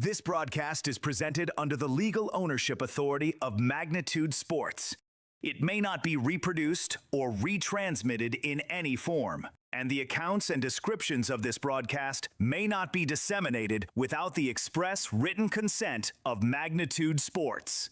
This broadcast is presented under the legal ownership authority of Magnitude Sports. It may not be reproduced or retransmitted in any form, and the accounts and descriptions of this broadcast may not be disseminated without the express written consent of Magnitude Sports.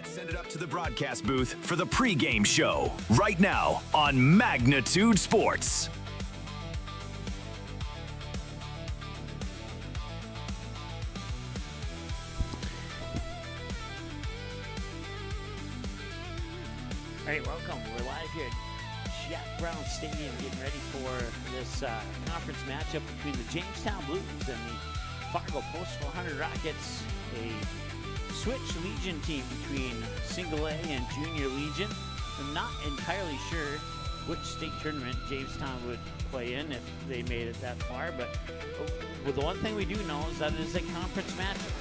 Send it up to the broadcast booth for the pregame show right now on Magnitude Sports. All right, welcome. We're live here at Jamestown Stadium getting ready for this conference matchup between the Jamestown Blues and the Fargo Post 400 Rockets, a switch Legion team between Single A and Junior Legion. I'm not entirely sure which state tournament Jamestown would play in if they made it that far, but the one thing we do know is that it is a conference matchup.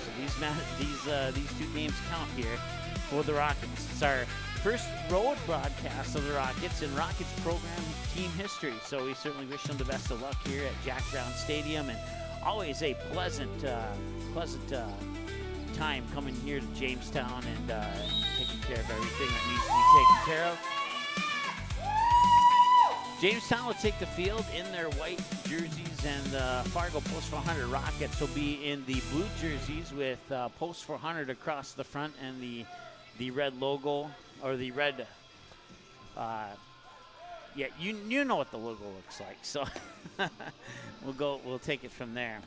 So these two games count here for the Rockets. It's our first road broadcast of the Rockets in Rockets program team history. So we certainly wish them the best of luck here at Jamestown Stadium, and always a pleasant time coming here to Jamestown and taking care of everything that needs to be taken care of. Jamestown will take the field in their white jerseys, and the Fargo Post 400 Rockets will be in the blue jerseys with Post 400 across the front and the red logo, or the red, yeah, you know what the logo looks like, so we'll take it from there.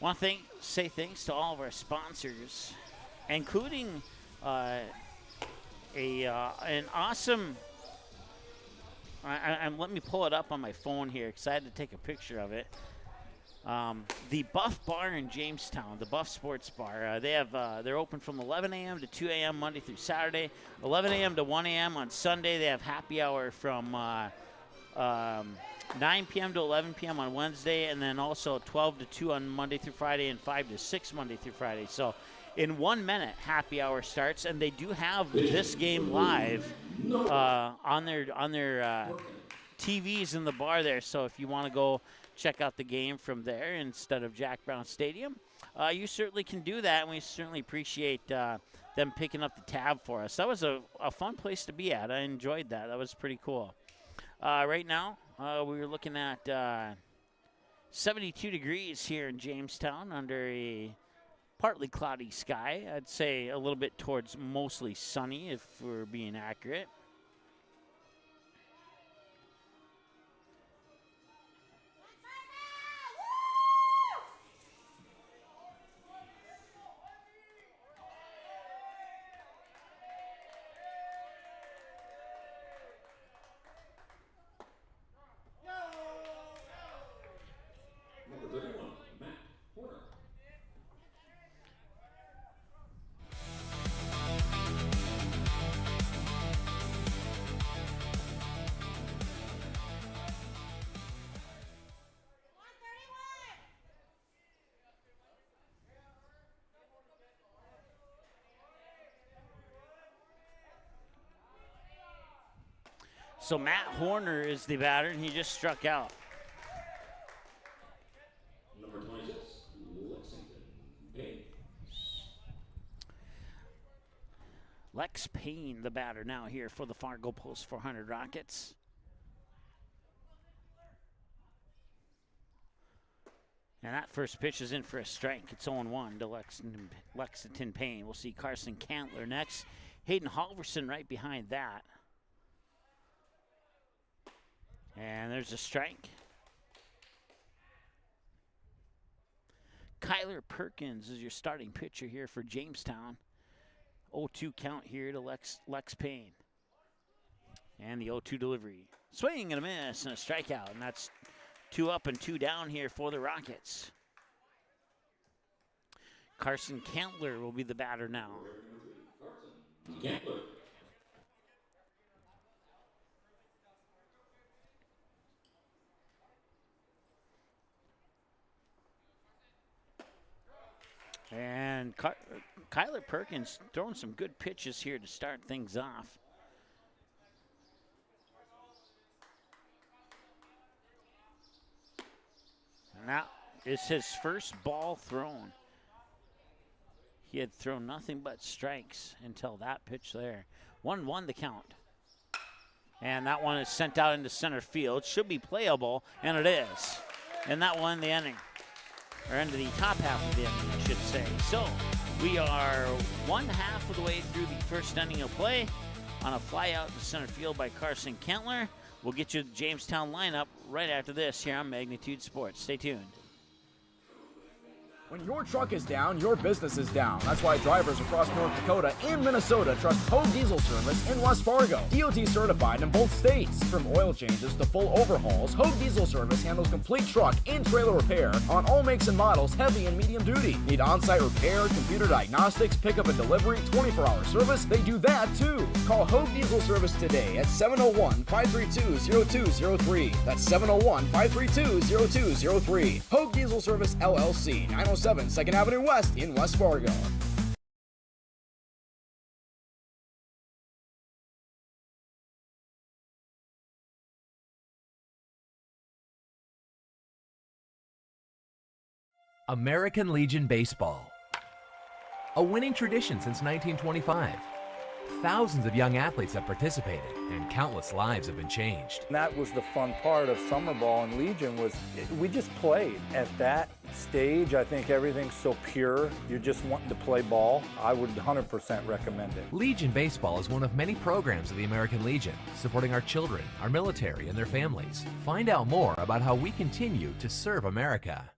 Want to say thanks to all of our sponsors, including an awesome. Let me pull it up on my phone here because I had to take a picture of it. The Buff Bar in Jamestown, the Buff Sports Bar. They're open from 11 a.m. to 2 a.m. Monday through Saturday, 11 a.m. to 1 a.m. on Sunday. They have happy hour from 9 p.m. to 11 p.m. on Wednesday, and then also 12 to 2 on Monday through Friday and 5 to 6 Monday through Friday. So in 1 minute, happy hour starts, and they do have this game live on their TVs in the bar there. So if you want to go check out the game from there instead of Jack Brown Stadium, you certainly can do that, and we certainly appreciate them picking up the tab for us. That was a fun place to be at. I enjoyed that. That was pretty cool. Right now, we're looking at 72 degrees here in Jamestown under a partly cloudy sky. I'd say a little bit towards mostly sunny if we're being accurate. So Matt Horner is the batter, and he just struck out. Number 26, Lexington Payne. Lex Payne, the batter now here for the Fargo Post 400 Rockets. And that first pitch is in for a strike. It's 0-1 to Lexington Payne. We'll see Carson Cantler next. Hayden Halverson right behind that. And there's a strike. Kyler Perkins is your starting pitcher here for Jamestown. 0-2 count here to Lex Payne. And the 0-2 delivery. Swing and a miss and a strikeout. And that's 2 up and 2 down here for the Rockets. Carson Cantler will be the batter now. Cantler. And Kyler Perkins throwing some good pitches here to start things off. Now it's his first ball thrown. He had thrown nothing but strikes until that pitch there. 1-1 the count. And that one is sent out into center field. Should be playable, and it is. And that one, the inning. Or into the top half of the inning, I should say. So we are 1/2 of the way through the first inning of play on a fly out to center field by Carson Kentler. We'll get you the Jamestown lineup right after this here on Magnitude Sports. Stay tuned. When your truck is down, your business is down. That's why drivers across North Dakota and Minnesota trust Hogue Diesel Service in West Fargo. DOT certified in both states. From oil changes to full overhauls, Hogue Diesel Service handles complete truck and trailer repair on all makes and models, heavy and medium duty. Need on-site repair, computer diagnostics, pickup and delivery, 24-hour service? They do that too. Call Hogue Diesel Service today at 701-532-0203. That's 701-532-0203. Hogue Diesel Service LLC, 907 2nd Avenue West in West Fargo. American Legion Baseball. A winning tradition since 1925. Thousands of young athletes have participated, and countless lives have been changed. That was the fun part of summer ball and Legion was we just played. At that stage, I think everything's so pure. You're just wanting to play ball. I would 100% recommend it. Legion Baseball is one of many programs of the American Legion, supporting our children, our military, and their families. Find out more about how we continue to serve America.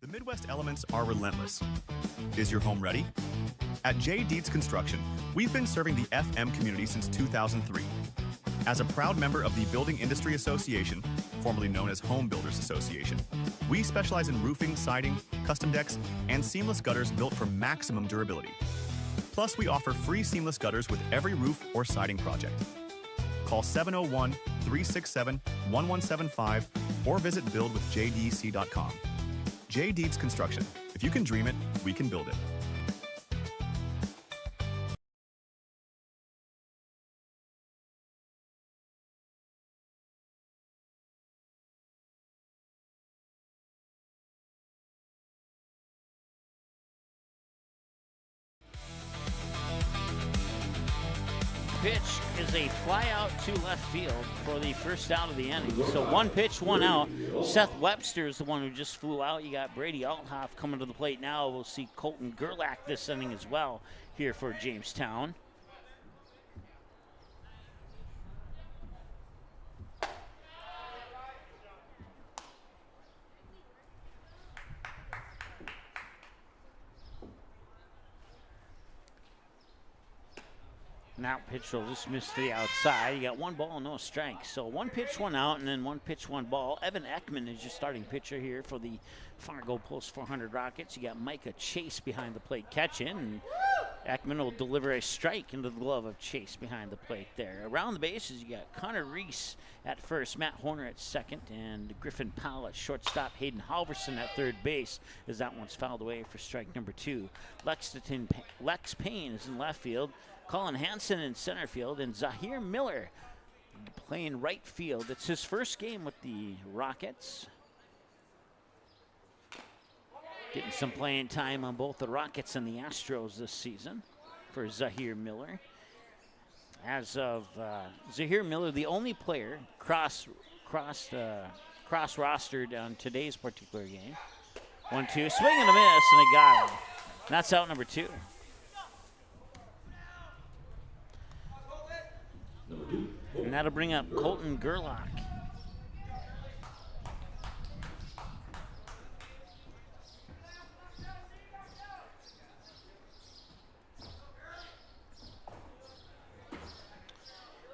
The Midwest elements are relentless. Is your home ready? At J. Deeds Construction, we've been serving the FM community since 2003. As a proud member of the Building Industry Association, formerly known as Home Builders Association, we specialize in roofing, siding, custom decks, and seamless gutters built for maximum durability. Plus, we offer free seamless gutters with every roof or siding project. Call 701-367-1175 or visit buildwithjdc.com. J. Deeds Construction. If you can dream it, we can build it. Pitch is a fly out to left field for the first out of the inning. So 1 pitch, 1 out. Seth Webster is the one who just flew out. You got Brady Althoff coming to the plate now. We'll see Colton Gerlach this inning as well here for Jamestown. Now pitch will just miss to the outside. You got 1 ball, no strikes. So 1 pitch, 1 out, and then 1 pitch, 1 ball. Evan Ekman is your starting pitcher here for the Fargo Post 400 Rockets. You got Micah Chase behind the plate catching, and Ekman will deliver a strike into the glove of Chase behind the plate there. Around the bases, you got Connor Reese at first, Matt Horner at second, and Griffin Powell at shortstop, Hayden Halverson at third base, as that one's fouled away for strike number 2. Lex Payne is in left field. Colin Hansen in center field, and Zahir Miller playing right field. It's his first game with the Rockets. Getting some playing time on both the Rockets and the Astros this season for Zahir Miller. As of Zahir Miller, the only player cross-rostered on today's particular game. 1-2, swing and a miss, and they got him. That's out number 2. And that'll bring up Colton Gerlach.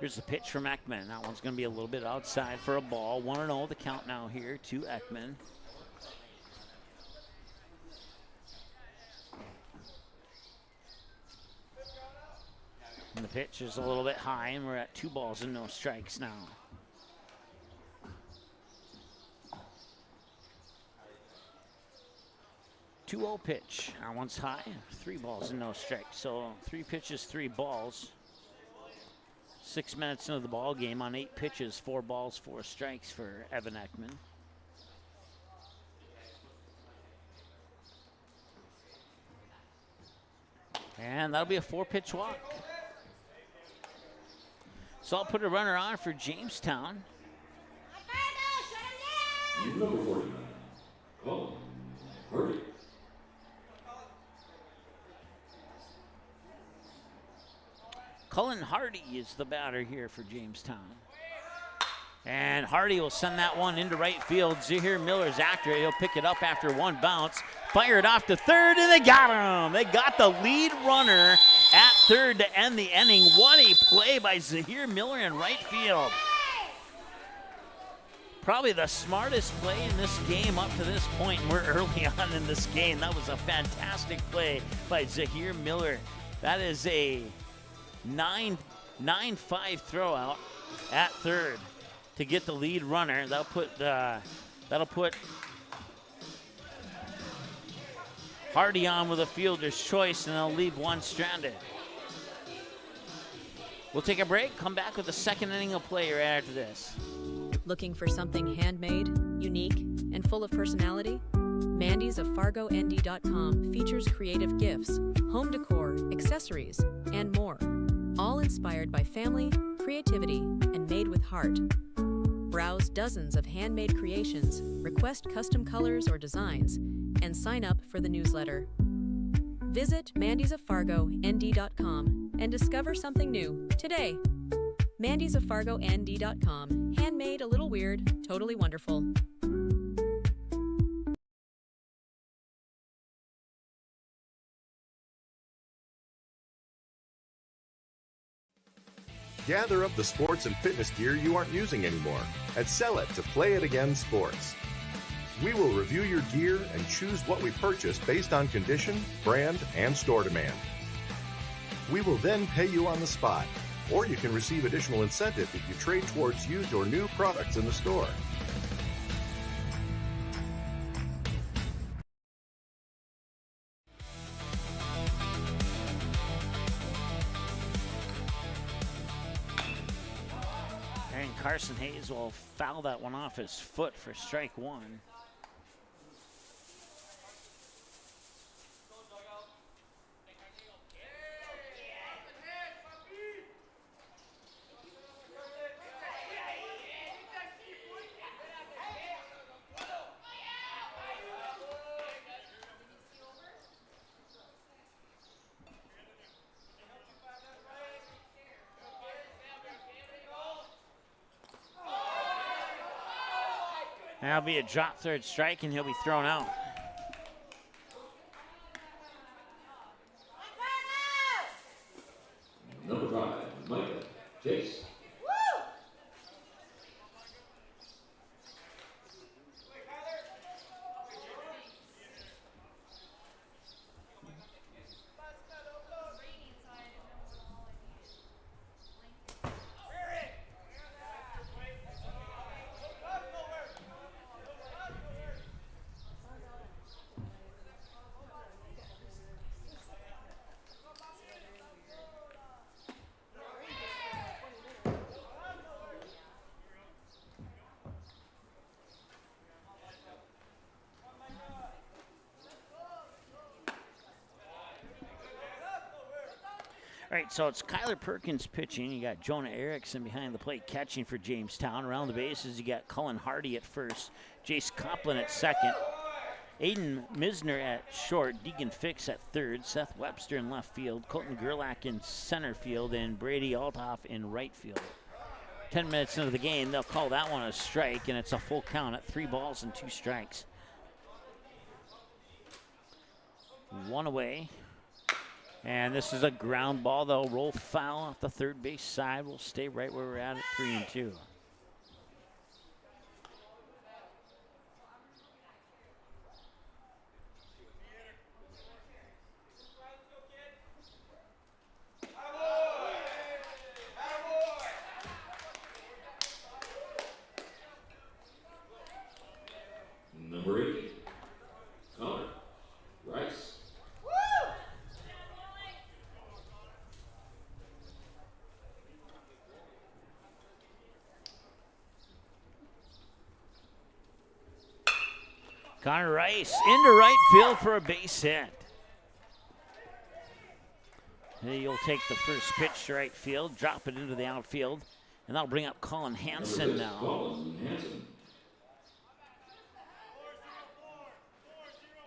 Here's the pitch from Ekman. That one's going to be a little bit outside for a ball. 1-0 the count now here to Ekman. And the pitch is a little bit high, and we're at 2 balls and no strikes now. Two-0 pitch. That one's high. 3 balls and no strikes. So 3 pitches, 3 balls. 6 minutes into the ball game on 8 pitches, 4 balls, 4 strikes for Evan Ekman. And that'll be a 4-pitch walk. So I'll put a runner on for Jamestown. Number 49, Colin Hardy. Cullen Hardy is the batter here for Jamestown. And Hardy will send that one into right field. Zahir Miller's after it. He'll pick it up after 1 bounce. Fire it off to third, and they got him. They got the lead runner at third to end the inning. What a play by Zahir Miller in right field. Probably the smartest play in this game up to this point. We're early on in this game. That was a fantastic play by Zahir Miller. That is a 9-5 throw out at third to get the lead runner. That'll put Hardy on with a fielder's choice, and they'll leave 1 stranded. We'll take a break, come back with the second inning of play right after this. Looking for something handmade, unique, and full of personality? Mandy's of FargoND.com features creative gifts, home decor, accessories, and more. All inspired by family, creativity, and made with heart. Browse dozens of handmade creations, request custom colors or designs, and sign up for the newsletter. Visit MandysOfFargoND.com and discover something new today. MandysOfFargoND.com. Handmade, a little weird, totally wonderful. Gather up the sports and fitness gear you aren't using anymore and sell it to Play It Again Sports. We will review your gear and choose what we purchase based on condition, brand, and store demand. We will then pay you on the spot, or you can receive additional incentive if you trade towards used or new products in the store. And Carson Hayes will foul that one off his foot for strike 1. That'll be a drop third strike, and he'll be thrown out. Number 5, Micah Chase. All right, so it's Kyler Perkins pitching. You got Jonah Erickson behind the plate catching for Jamestown. Around the bases, you got Cullen Hardy at first, Jace Coplin at second, Aiden Misner at short, Deegan Fix at third, Seth Webster in left field, Colton Gerlach in center field, and Brady Althoff in right field. 10 minutes into the game, they'll call that one a strike, and it's a full count at 3 balls and 2 strikes. 1 away. And this is a ground ball. They'll roll foul off the third base side. We'll stay right where we're at 3-2. Number 8, Connor Rice. Connor Rice into right field for a base hit. And he'll take the first pitch to right field, drop it into the outfield, and that'll bring up Colin Hansen now. Colin Hansen.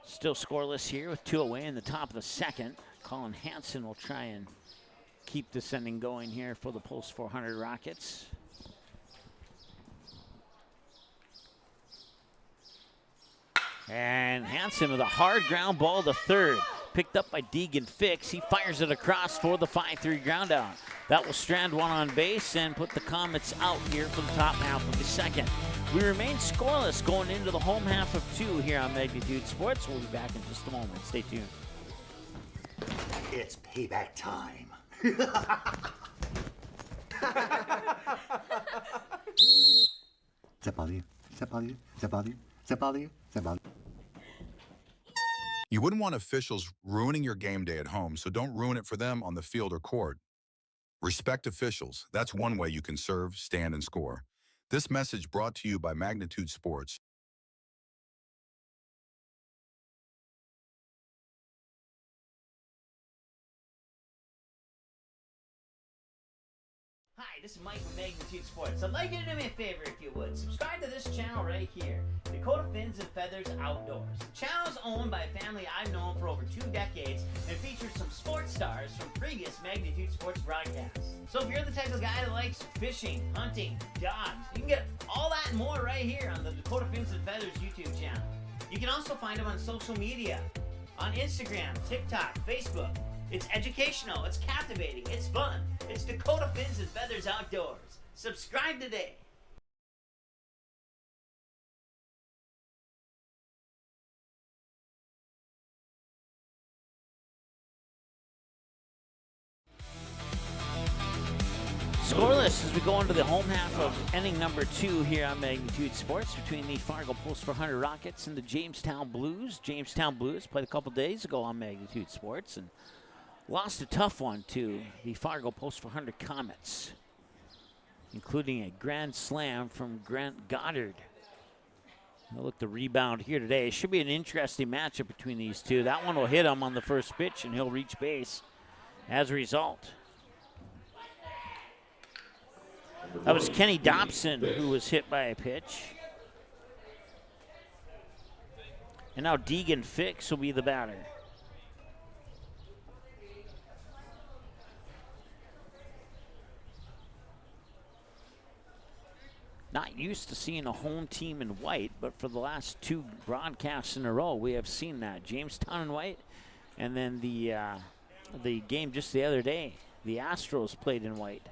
Still scoreless here with 2 away in the top of the second. Colin Hansen will try and keep this inning going here for the Post 400 Rockets. And Hansen with a hard ground ball to third. Picked up by Deegan Fix. He fires it across for the 5-3 ground out. That will strand one on base and put the Comets out here for the top half of the second. We remain scoreless going into the home half of 2 here on Magnitude Sports. We'll be back in just a moment. Stay tuned. It's payback time. Does that bother you? Does that bother you? Does that bother you? Does that bother you? Does that bother you? You wouldn't want officials ruining your game day at home, so don't ruin it for them on the field or court. Respect officials. That's one way you can serve, stand, and score. This message brought to you by Magnitude Sports. Hi, this is Mike from Magnitude Sports. I'd like you to do me a favor if you would. Subscribe to this channel right here, Dakota Fins and Feathers Outdoors. The channel is owned by a family I've known for over 2 decades and features some sports stars from previous Magnitude Sports broadcasts. So if you're the type of guy that likes fishing, hunting, dogs, you can get all that and more right here on the Dakota Fins and Feathers YouTube channel. You can also find them on social media, on Instagram, TikTok, Facebook. It's educational, it's captivating, it's fun. It's Dakota Fins and Feathers Outdoors. Subscribe today. Scoreless as we go into the home half of inning number 2 here on Magnitude Sports between the Fargo Post 400 Rockets and the Jamestown Blues. Jamestown Blues played a couple days ago on Magnitude Sports and lost a tough one to the Fargo Post 400 Comets, including a grand slam from Grant Goddard. Now look, the rebound here today. It should be an interesting matchup between these two. That one will hit him on the first pitch, and he'll reach base as a result. That was Kenny Dobson who was hit by a pitch. And now Deegan Fix will be the batter. Not used to seeing a home team in white, but for the last 2 broadcasts in a row, we have seen that. Jamestown in white, and then the game just the other day, the Astros played in white.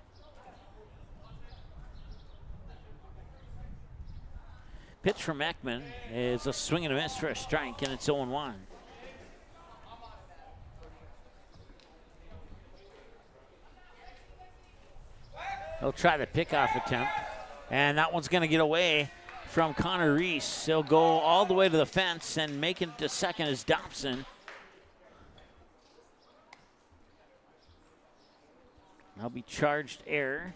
Pitch from Ekman is a swing and a miss for a strike, and it's 0-1. He'll try the pickoff attempt. And that one's going to get away from Connor Reese. He'll go all the way to the fence and make it to second as Dobson. That'll be charged error.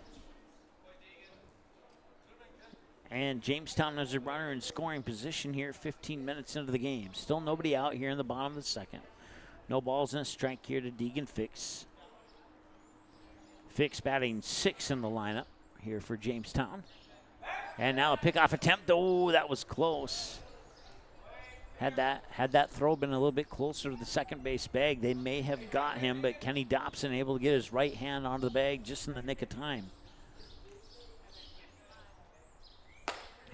And Jamestown has a runner in scoring position here 15 minutes into the game. Still nobody out here in the bottom of the second. No balls and a strike here to Deegan Fix. Fix batting 6 in the lineup here for Jamestown. And now a pickoff attempt. Oh, that was close. Had that throw been a little bit closer to the second base bag, they may have got him, but Kenny Dobson able to get his right hand onto the bag just in the nick of time.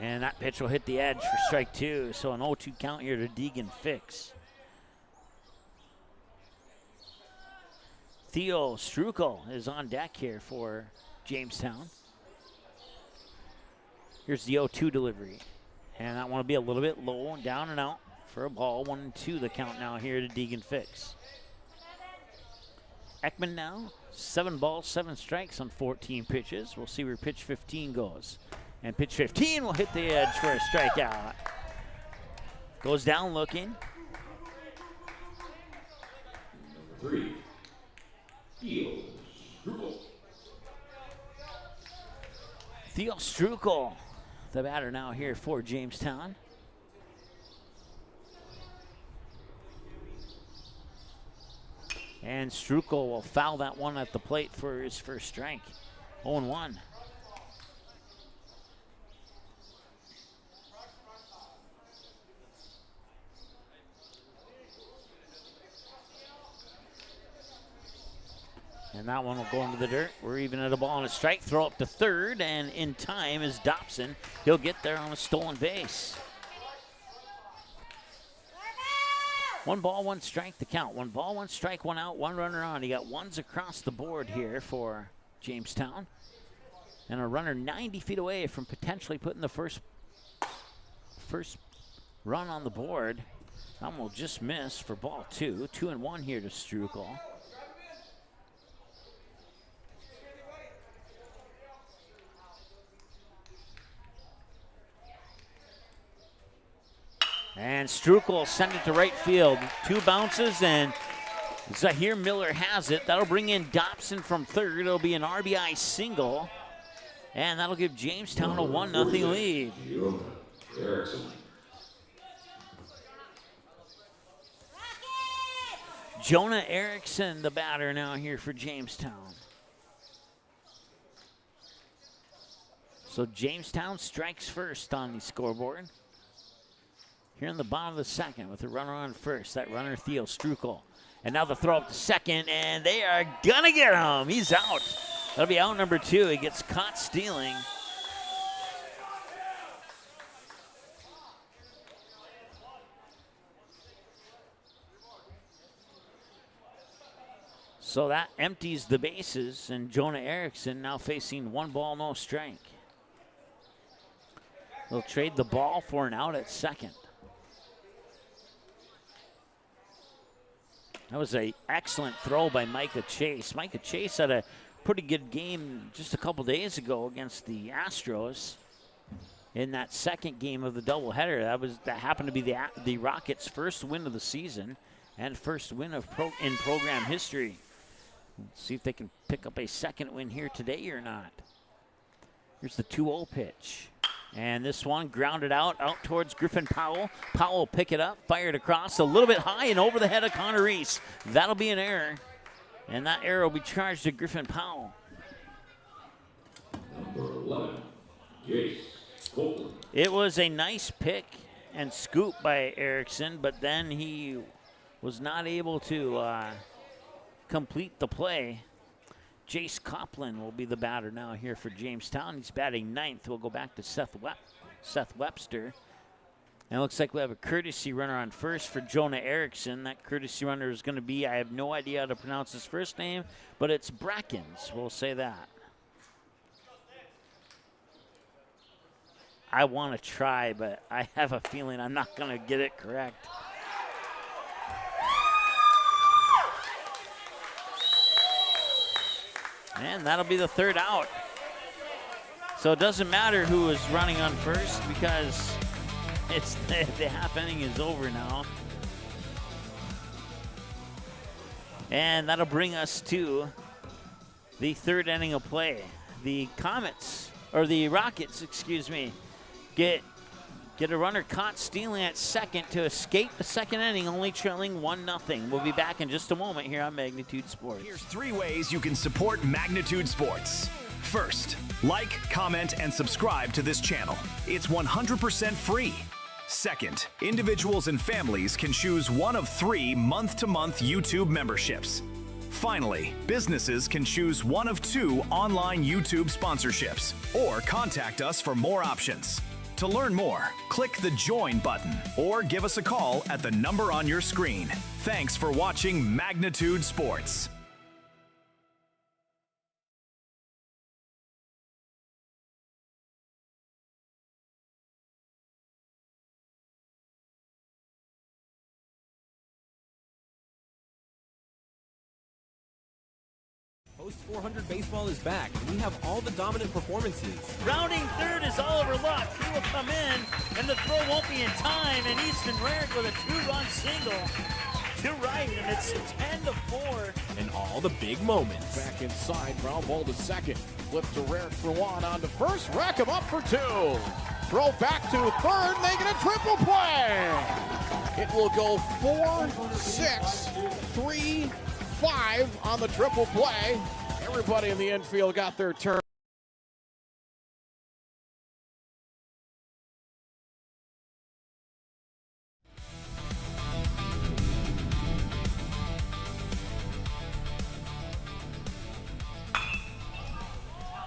And that pitch will hit the edge for strike 2. So an 0-2 count here to Deegan Fix. Theo Strukel is on deck here for Jamestown. Here's the 0-2 delivery. And that one will be a little bit low and down and out for a ball. 1-2 the count now here to Deegan Fix. Ekman now, 7 balls, 7 strikes on 14 pitches. We'll see where pitch 15 goes. And pitch 15 will hit the edge for a strikeout. Goes down looking. Number 3, Theo Strukel. Theo Strukel, the batter now here for Jamestown. And Strukel will foul that one at the plate for his first strike. 0-1. And that one will go into the dirt. We're even at a ball and a strike. Throw up to third, and in time is Dobson. He'll get there on a stolen base. 1 ball, 1 strike the count. 1 ball, 1 strike, 1 out, 1 runner on. You got ones across the board here for Jamestown. And a runner 90 feet away from potentially putting the first run on the board. That one will just miss for ball 2. 2-1 here to Strukel. And Strukel send it to right field. 2 bounces, and Zahir Miller has it. That'll bring in Dobson from third. It'll be an RBI single, and that'll give Jamestown a 1-0 lead. Jonah Erickson, the batter now here for Jamestown. So Jamestown strikes first on the scoreboard. Here in the bottom of the second with a runner on first. That runner, Theo Strukel. And now the throw up to second, and they are gonna get him. He's out. That'll be out number 2. He gets caught stealing. So that empties the bases, and Jonah Erickson now facing 1 ball, no strike. They'll trade the ball for an out at second. That was an excellent throw by Micah Chase. Micah Chase had a pretty good game just a couple days ago against the Astros in that second game of the doubleheader. That happened to be the Rockets' first win of the season and first win of in program history. Let's see if they can pick up a second win here today or not. Here's the 2-0 pitch. And this one grounded out towards Griffin Powell. Powell will pick it up, fired across a little bit high and over the head of Connor Reese. That'll be an error. And that error will be charged to Griffin Powell. Number 11, Jace Copeland. It was a nice pick and scoop by Erickson, but then he was not able to complete the play. Jace Copeland will be the batter now here for Jamestown. He's batting 9th. We'll go back to Seth Webster. And it looks like we have a courtesy runner on first for Jonah Erickson. That courtesy runner is going to be, I have no idea how to pronounce his first name, but it's Brackens. We'll say that. I want to try, but I have a feeling I'm not going to get it correct. And that'll be the 3rd out. So it doesn't matter who is running on first because the half inning is over now. And that'll bring us to the 3rd inning of play. The Rockets, get a runner caught stealing at second to escape the 2nd inning, only trailing 1-0. We'll be back in just a moment here on Magnitude Sports. Here's 3 ways you can support Magnitude Sports. First, like, comment, and subscribe to this channel. It's 100% free. Second, individuals and families can choose one of 3 month-to-month YouTube memberships. Finally, businesses can choose one of 2 online YouTube sponsorships or contact us for more options. To learn more, click the Join button or give us a call at the number on your screen. Thanks for watching Magnitude Sports. Post 400 Baseball is back, and we have all the dominant performances. Rounding third is Oliver Luck. He will come in, and the throw won't be in time, and Easton Rarick with a 2-run single to right, and it's 10-4. And all the big moments. Back inside, ground ball to second. Flip to Rarick for one, on to first, rack him up for two. Throw back to third, they get a triple play. It will go 4, 6, 3, 5 on the triple play. Everybody in the infield got their turn.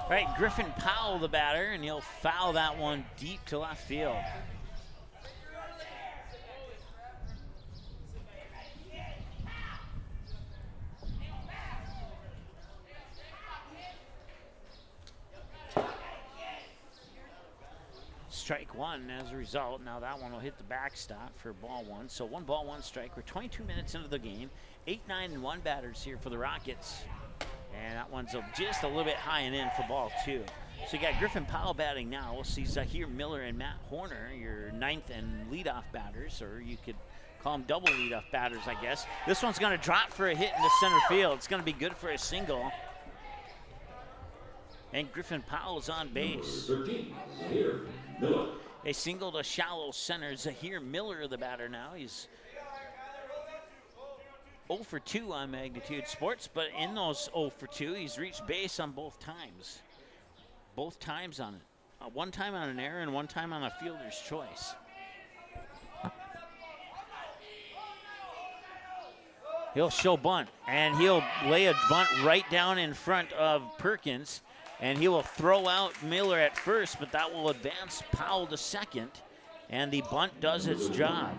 All right, Griffin Powell, the batter, and he'll foul that one deep to left field. Strike one as a result. Now that one will hit the backstop for ball one. So 1 ball, 1 strike. We're 22 minutes into the game. 8, 9, and 1 batters here for the Rockets. And that one's just a little bit high and in for ball 2. So you got Griffin Powell batting now. We'll see Zahir Miller and Matt Horner, your 9th and leadoff batters, or you could call them double leadoff batters, I guess. This one's going to drop for a hit into center field. It's going to be good for a single. And Griffin Powell's on base. 13, Zahir Miller. A single to shallow center. Zahir Miller, the batter now. He's 0 for 2 on Magnitude Sports, but in those 0 for 2, he's reached base on both times. Both times on it. One time on an error and one time on a fielder's choice. He'll show bunt, and he'll lay a bunt right down in front of Perkins. And he will throw out Miller at first, but that will advance Powell to second. And the bunt does its job.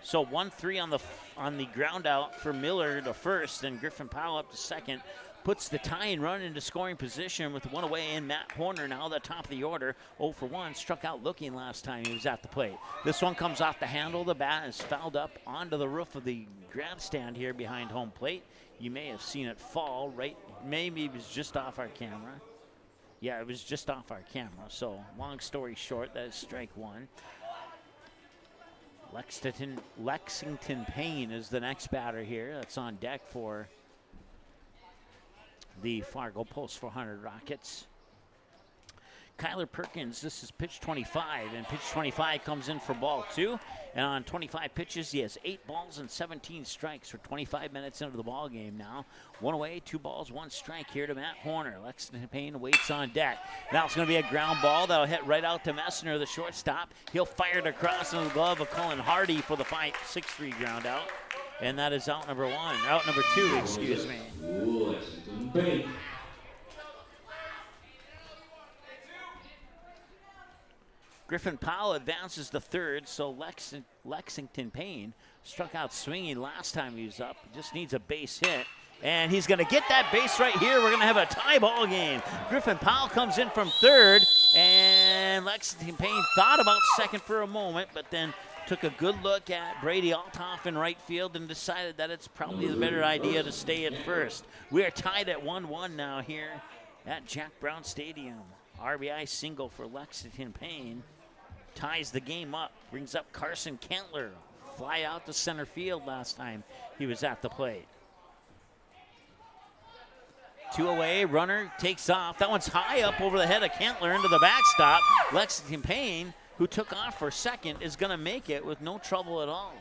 So 1-3 on the ground out for Miller to first, and Griffin Powell up to second. Puts the tying run into scoring position with 1 away, and Matt Horner now the top of the order. 0 for 1, struck out looking last time he was at the plate. This one comes off the handle of the bat and is fouled up onto the roof of the grandstand here behind home plate. You may have seen it fall right, maybe it was just off our camera. Yeah, it was just off our camera. So long story short, that is strike 1. Lexington Payne is the next batter here. That's on deck for the Fargo Post 400 Rockets. Kyler Perkins, this is pitch 25, and pitch 25 comes in for ball 2. And on 25 pitches, he has 8 balls and 17 strikes for 25 minutes into the ball game now. 1 away, 2 balls, 1 strike here to Matt Horner. Lexington Payne waits on deck. Now it's going to be a ground ball that'll hit right out to Messner, the shortstop. He'll fire it across into the glove of Cullen Hardy for the 6-3 ground out. And that is out number 2, excuse me. Lexington Payne. Griffin Powell advances to third, so Lexington Payne struck out swinging last time he was up. Just needs a base hit, and he's going to get that base right here. We're going to have a tie ball game. Griffin Powell comes in from third, and Lexington Payne thought about second for a moment, but then took a good look at Brady Althoff in right field and decided that it's probably the better idea to stay at first. We are tied at 1-1 now here at Jack Brown Stadium. RBI single for Lexington Payne. Ties the game up, brings up Carson Kentler. Fly out to center field last time he was at the plate. 2 away, runner takes off. That one's high up over the head of Kentler into the backstop. Lexington Payne, who took off for second, is going to make it with no trouble at all.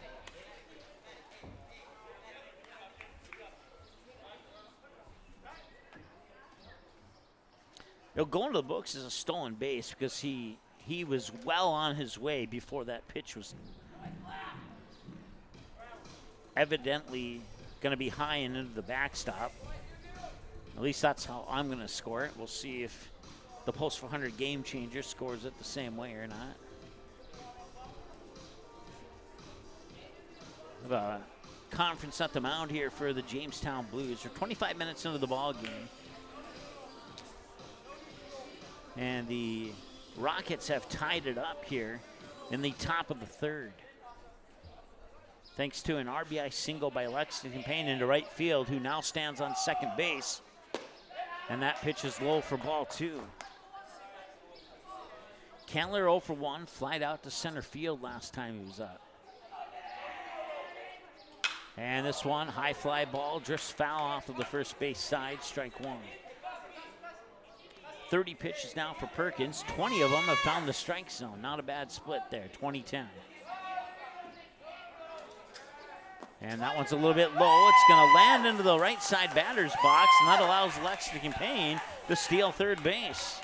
He'll go into the books as a stolen base because he was well on his way before that pitch was evidently going to be high and into the backstop. At least that's how I'm going to score it. We'll see if the Post 400 Game Changer scores it the same way or not. We have a conference at the mound here for the Jamestown Blues. We're 25 minutes into the ball game. And the Rockets have tied it up here in the top of the third. Thanks to an RBI single by Lexington Payne into right field, who now stands on second base. And that pitch is low for ball 2. Candler 0 for 1, flied out to center field last time he was up. And this one, high fly ball, drifts foul off of the first base side, strike 1. 30 pitches now for Perkins. 20 of them have found the strike zone. Not a bad split there, 20-10. And that one's a little bit low. It's going to land into the right side batter's box, and that allows Lexington Payne to steal third base.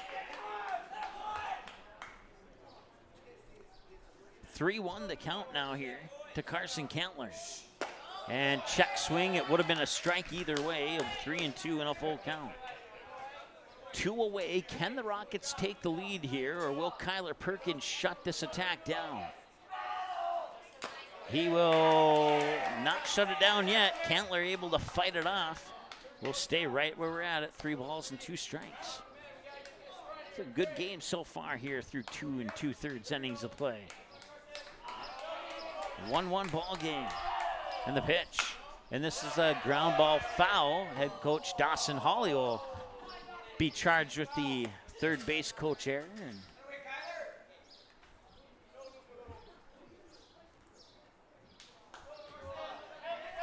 3-1 the count now here to Carson Cantler. And check swing, it would have been a strike either way of 3-2 in a full count. 2 away, can the Rockets take the lead here, or will Kyler Perkins shut this attack down? He will not shut it down yet. Cantler able to fight it off. We'll stay right where we're at 3 balls and 2 strikes. It's a good game so far here through 2 2/3 innings of play. 1-1 ball game. And the pitch. And this is a ground ball foul. Head coach Dawson Hawley will be charged with the third base coach error. And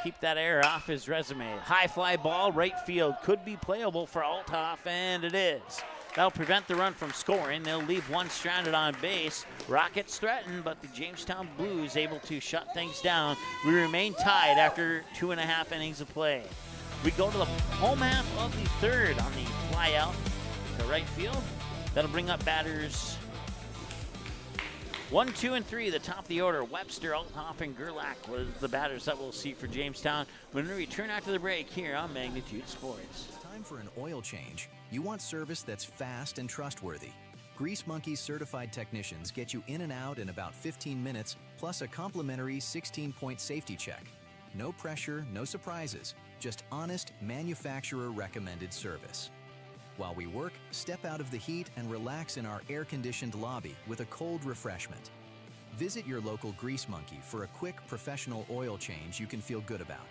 keep that error off his resume. High fly ball, right field, could be playable for Althoff, and it is. That'll prevent the run from scoring. They'll leave one stranded on base. Rockets threaten, but the Jamestown Blues able to shut things down. We remain tied after 2.5 innings of play. We go to the home half of the third on the fly out to right field. That'll bring up batters 1, 2, and 3, the top of the order. Webster, Althoff, and Gerlach was the batters that we'll see for Jamestown when we return after the break here on Magnitude Sports. Time for an oil change. You want service that's fast and trustworthy. Grease Monkey's certified technicians get you in and out in about 15 minutes, plus a complimentary 16-point safety check. No pressure, no surprises, just honest, manufacturer-recommended service. While we work, step out of the heat and relax in our air-conditioned lobby with a cold refreshment. Visit your local Grease Monkey for a quick, professional oil change you can feel good about.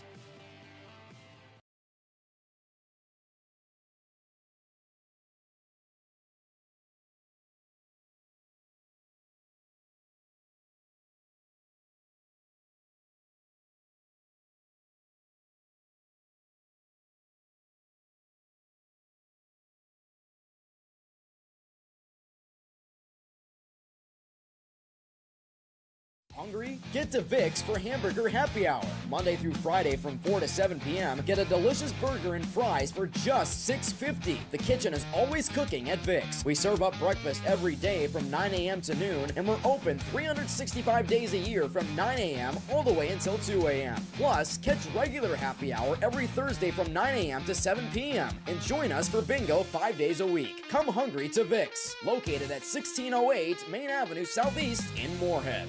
Hungry? Get to Vic's for Hamburger Happy Hour. Monday through Friday from 4 to 7 p.m. Get a delicious burger and fries for just $6.50. The kitchen is always cooking at Vic's. We serve up breakfast every day from 9 a.m. to noon, and we're open 365 days a year from 9 a.m. all the way until 2 a.m. Plus, catch regular happy hour every Thursday from 9 a.m. to 7 p.m. and join us for bingo 5 days a week. Come hungry to Vic's, located at 1608 Main Avenue Southeast in Moorhead.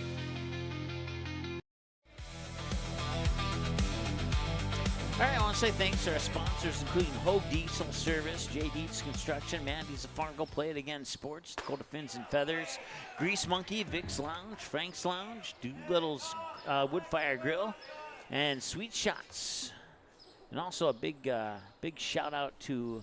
All right, I want to say thanks to our sponsors, including Hogue Diesel Service, J. Dietz Construction, Mandy's of Fargo, Play It Again Sports, Dakota Fins and Feathers, Grease Monkey, Vic's Lounge, Frank's Lounge, Doolittle's Woodfire Grill, and Sweet Shots. And also a big shout out to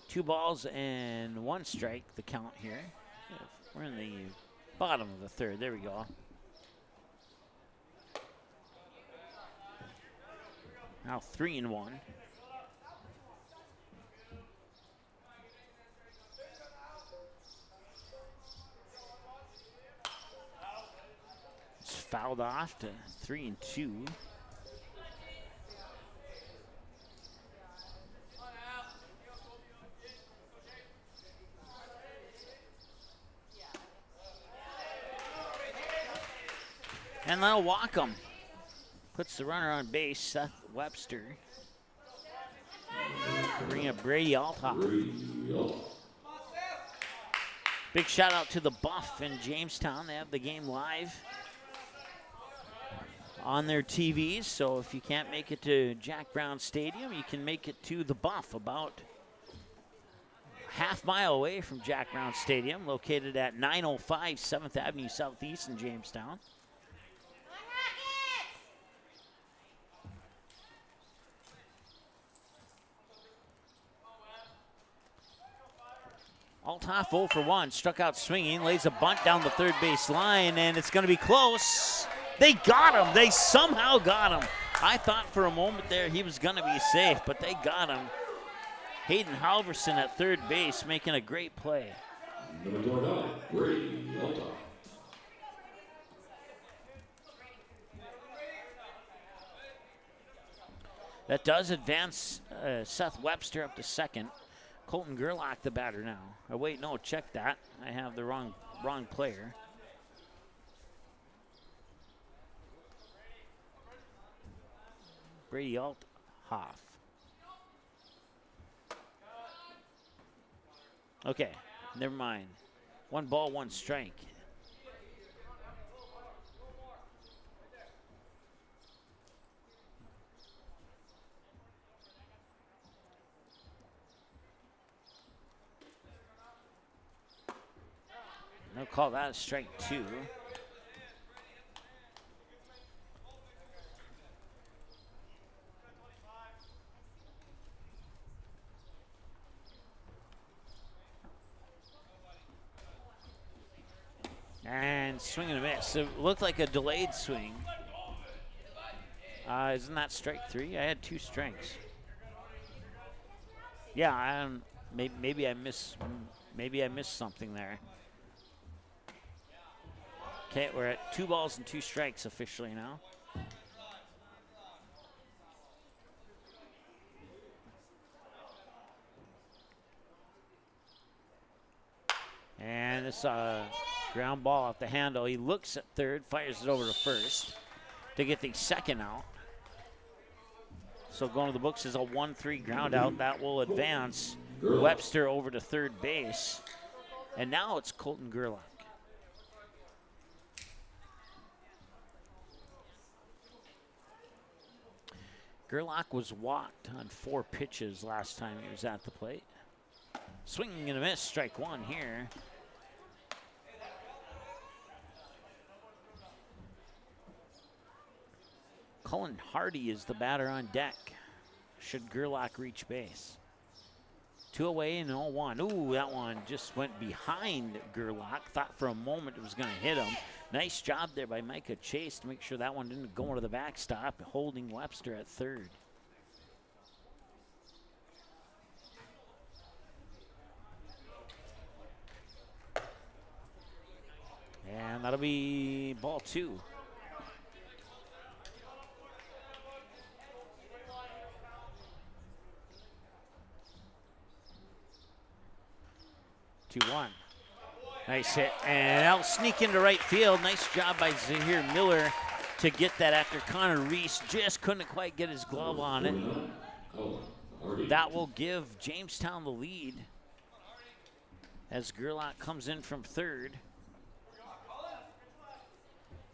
Two balls and 1 strike, the count here. We're in the bottom of the third. There we go. Now 3-1. It's fouled off to 3-2. And that'll walk him. Puts the runner on base, Seth Webster. Bring up Brady Althoff. Big shout out to the Buff in Jamestown. They have the game live on their TVs. So if you can't make it to Jack Brown Stadium, you can make it to the Buff, about half-mile away from Jack Brown Stadium, located at 905 7th Avenue Southeast in Jamestown. Althoff 0 for 1, struck out swinging, lays a bunt down the third base line, and it's going to be close. They got him. They somehow got him. I thought for a moment there he was going to be safe, but they got him. Hayden Halverson at third base making a great play. Number 29, Brady Althoff. That does advance Seth Webster up to second. Colton Gerlach, the batter now. Oh, wait, no, check that. I have the wrong player. Brady Althoff. Okay, never mind. 1 ball, 1 strike. They'll call that a strike 2. And swing and a miss. It looked like a delayed swing. Isn't that strike 3? I had 2 strikes. Yeah, maybe I missed something there. Okay, we're at 2 balls and 2 strikes officially now. And this ground ball off the handle. He looks at third, fires it over to first to get the second out. So going to the books is a 1-3 ground out. That will advance Webster over to third base. And now it's Colton Gerlach. Gerlach was walked on 4 pitches last time he was at the plate. Swinging and a miss, strike 1 here. Cullen Hardy is the batter on deck, should Gerlach reach base. 2 away and 0-1. Ooh, that one just went behind Gerlach. Thought for a moment it was going to hit him. Nice job there by Micah Chase to make sure that one didn't go into the backstop, holding Webster at third. And that'll be ball 2. One. Nice hit, and that'll sneak into right field. Nice job by Zahir Miller to get that after Connor Reese just couldn't quite get his glove on it. That will give Jamestown the lead as Gerlach comes in from third.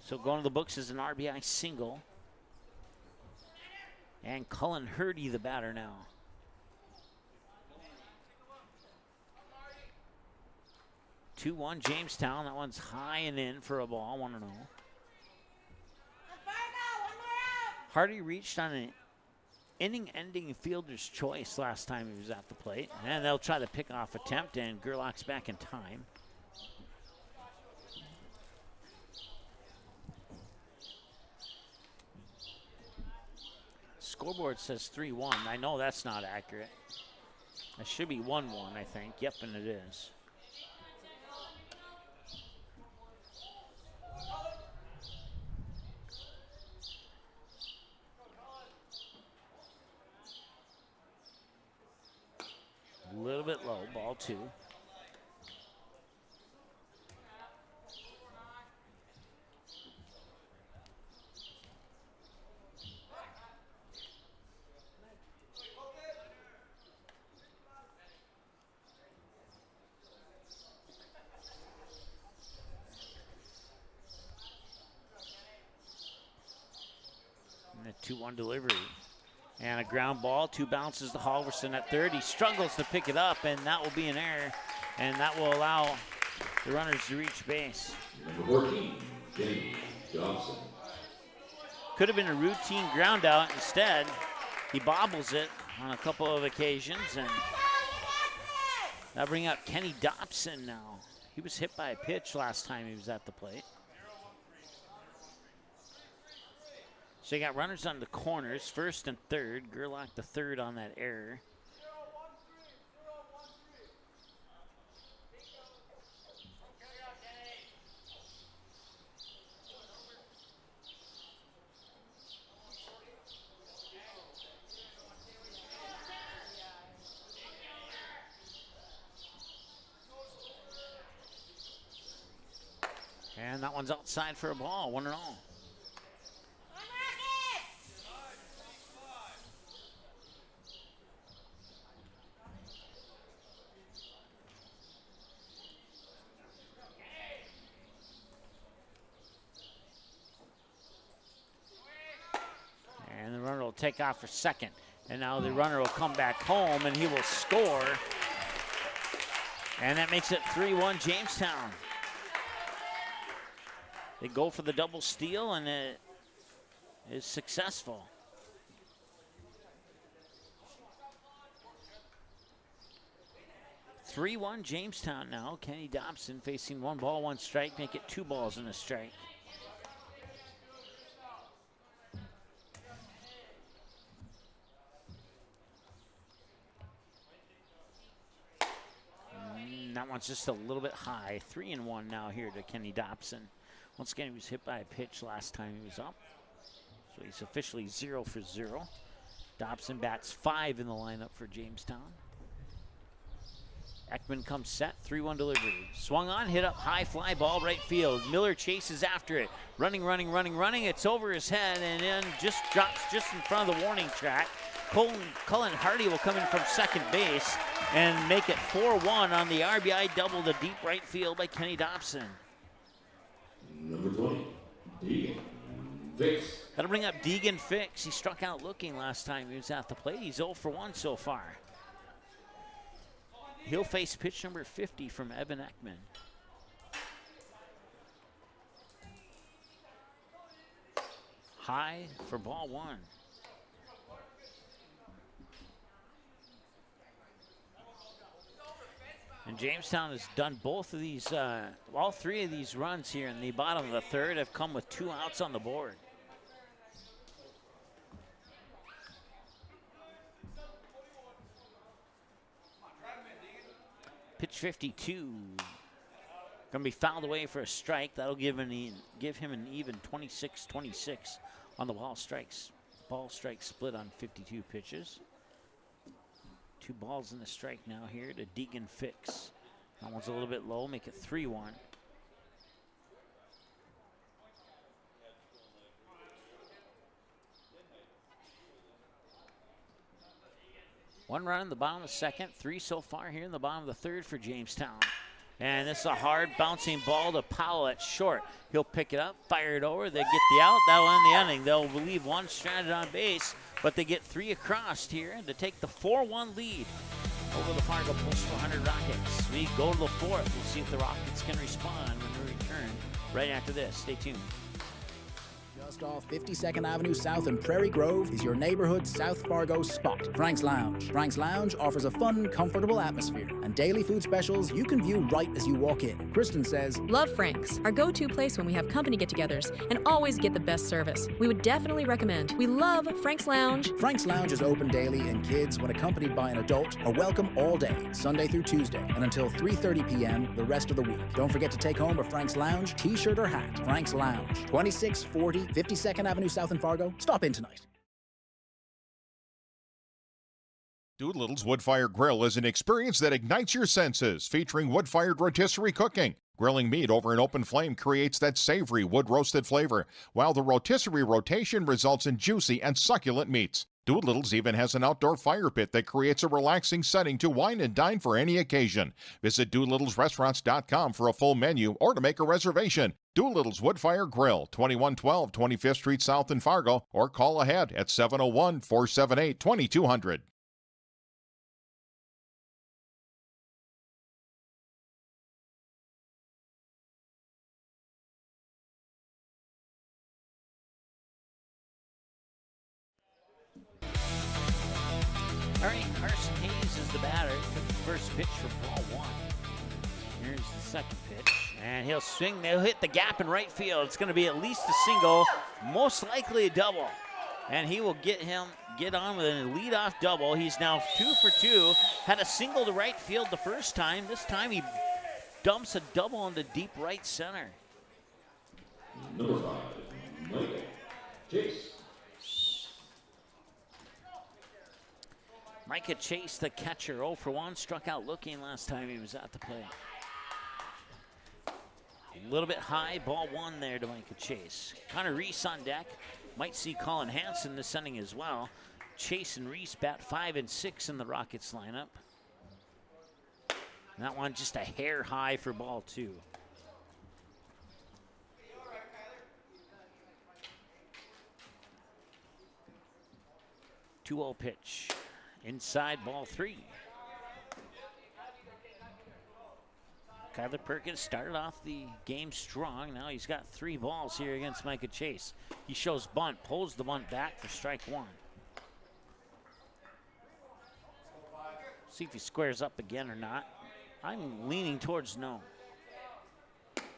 So going to the books is an RBI single. And Cullen Hardy, the batter now. 2-1 Jamestown. That one's high and in for a ball, 1-0. Hardy reached on an inning-ending fielder's choice last time he was at the plate. And they'll try the pickoff attempt, and Gerlach's back in time. Scoreboard says 3-1. I know that's not accurate. It should be 1-1, I think. Yep, and it is. A little bit low, ball 2. 2-1 delivery. And a ground ball, 2 bounces to Halverson at third. He struggles to pick it up, and that will be an error. And that will allow the runners to reach base. Number 14, Kenny Dobson. Could have been a routine ground out. Instead, he bobbles it on a couple of occasions. And that'll bring up Kenny Dobson now. He was hit by a pitch last time he was at the plate. So you got runners on the corners, first and third. Gerlach the third on that error. And that one's outside for a ball, 1-0. And the runner will take off for second. And now the runner will come back home and he will score. And that makes it 3-1 Jamestown. They go for the double steal, and it is successful. (3-1) Jamestown now. Kenny Dobson facing 1 ball, 1 strike, make it 2 balls and a strike. That one's just a little bit high. 3-1 now here to Kenny Dobson. Once again, he was hit by a pitch last time he was up. So he's officially 0 for 0. Dobson bats 5 in the lineup for Jamestown. Ekman comes set, 3-1 delivery. Swung on, hit up high, fly ball, right field. Miller chases after it. Running. It's over his head and then just drops just in front of the warning track. Cullen Hardy will come in from second base and make it 4-1 on the RBI double to deep right field by Kenny Dobson. Number 20, Deegan Fix. That'll bring up Deegan Fix. He struck out looking last time he was at the plate. He's 0 for 1 so far. He'll face pitch number 50 from Evan Ekman. High for ball 1. And Jamestown has done both of these, all 3 of these runs here in the bottom of the third have come with 2 outs on the board. Pitch 52. Going to be fouled away for a strike. That'll give him an even 26-26 on the ball strikes. Ball strike split on 52 pitches. 2 balls in the strike now here to Deegan Fix. That one's a little bit low, make it 3-1. One run in the bottom of the second, 3 so far here in the bottom of the third for Jamestown. And this is a hard bouncing ball to Powell at short. He'll pick it up, fire it over, they get the out, that'll end the inning. They'll leave 1 stranded on base, but they get 3 across here to take the 4-1 lead over the Fargo Post 400 Rockets. We go to the 4th. We'll see if the Rockets can respond when we return right after this. Stay tuned. Just off 52nd Avenue South in Prairie Grove is your neighborhood South Fargo spot, Frank's Lounge. Frank's Lounge offers a fun, comfortable atmosphere and daily food specials you can view right as you walk in. Kristen says, Love Frank's, our go-to place when we have company get-togethers and always get the best service. We would definitely recommend. We love Frank's Lounge. Frank's Lounge is open daily and kids, when accompanied by an adult, are welcome all day, Sunday through Tuesday, and until 3:30 p.m. the rest of the week. Don't forget to take home a Frank's Lounge t-shirt or hat. Frank's Lounge, 2640 52nd Avenue South in Fargo. Stop in tonight. Doolittle's Wood-Fire Grill is an experience that ignites your senses, featuring wood-fired rotisserie cooking. Grilling meat over an open flame creates that savory wood-roasted flavor, while the rotisserie rotation results in juicy and succulent meats. Doolittle's even has an outdoor fire pit that creates a relaxing setting to wine and dine for any occasion. Visit DoolittlesRestaurants.com for a full menu or to make a reservation. Doolittle's Woodfire Grill, 2112 25th Street South in Fargo, or call ahead at 701-478-2200. All right, Carson Hayes is the batter. Took the first pitch for ball one. Here's the second pitch, and he'll swing. They'll hit the gap in right field. It's going to be at least a single, most likely a double. And he will get on with a leadoff double. He's now 2 for 2. Had a single to right field the first time. This time he dumps a double into deep right center. Number 5, Michael Chase. Micah Chase, the catcher, 0 for 1, struck out looking last time he was at the plate. A little bit high, ball one there to Micah Chase. Connor Reese on deck. Might see Colin Hansen this inning as well. Chase and Reese bat 5 and 6 in the Rockets lineup. And that one just a hair high for ball two. Two-0 pitch. Inside ball three. Kyler Perkins started off the game strong. Now he's got 3 balls here against Micah Chase. He shows bunt, pulls the bunt back for strike one. See if he squares up again or not. I'm leaning towards no.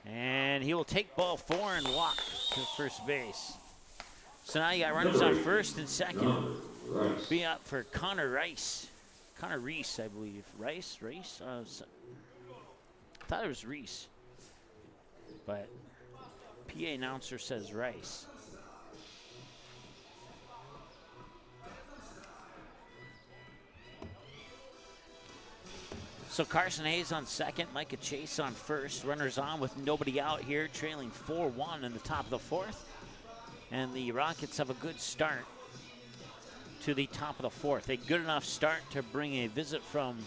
And he will take ball 4 and walk to first base. So now you got runners on first and second. Be up for Connor Reese, I believe. Rice? I thought it was Reese, but PA announcer says Rice. So Carson Hayes on second, Micah Chase on first. Runners on with nobody out here, trailing 4-1 in the top of the fourth. And the Rockets have a good start to the top of the fourth. A good enough start to bring a visit from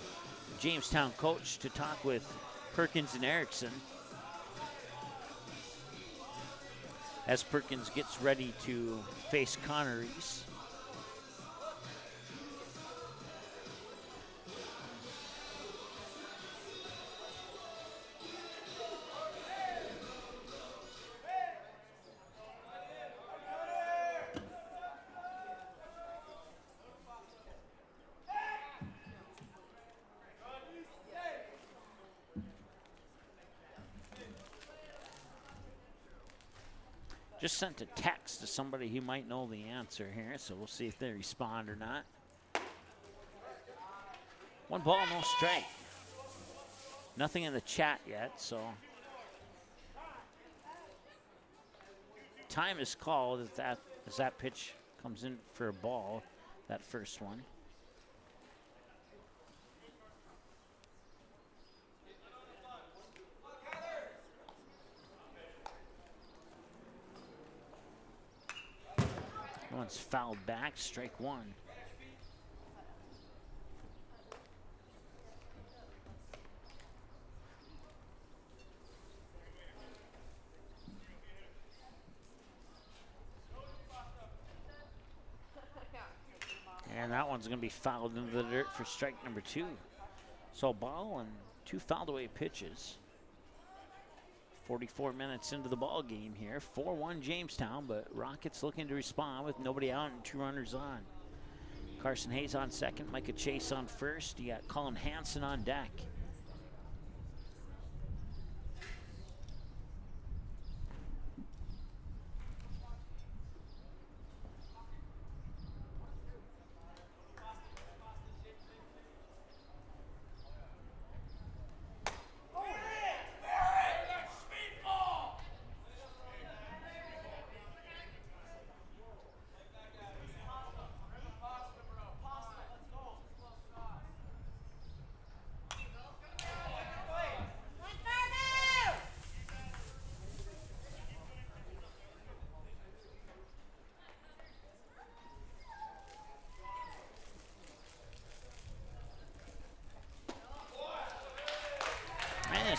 Jamestown coach to talk with Perkins and Erickson as Perkins gets ready to face Connor Reese. Just sent a text to somebody who might know the answer here, so we'll see if they respond or not. 1 ball, no strike. Nothing in the chat yet, so. Time is called as that pitch comes in for a ball, that first one. One's fouled back, strike one. And that one's going to be fouled into the dirt for strike number 2. So a ball and 2 fouled away pitches. 44 minutes into the ball game here. 4-1 Jamestown, but Rockets looking to respond with nobody out and 2 runners on. Carson Hayes on second, Micah Chase on first. You got Colin Hansen on deck.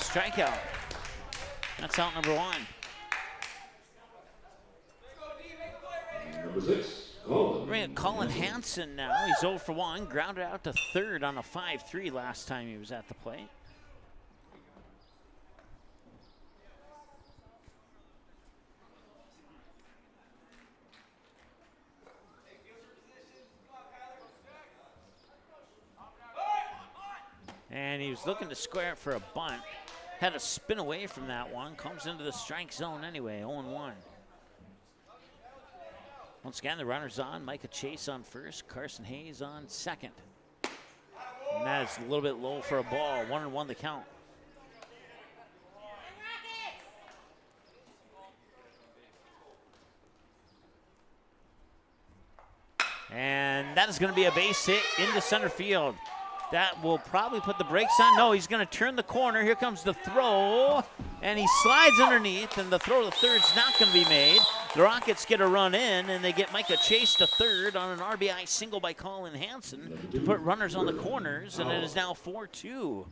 strikeout. That's out number 1. Number 6, Colin. We're going to Colin Hansen now. He's 0 for 1. Grounded out to third on a 5-3 last time he was at the plate. And he was looking to square it for a bunt. Had to spin away from that one. Comes into the strike zone anyway, 0-1. Once again, the runner's on. Micah Chase on first. Carson Hayes on second. And that is a little bit low for a ball. 1-1 the count. And that is going to be a base hit into center field. That will probably put the brakes on. No, he's going to turn the corner. Here comes the throw. And he slides underneath, and the throw to third's not going to be made. The Rockets get a run in, and they get Micah Chase to third on an RBI single by Colin Hansen to put runners on the corners, and it is now 4-2.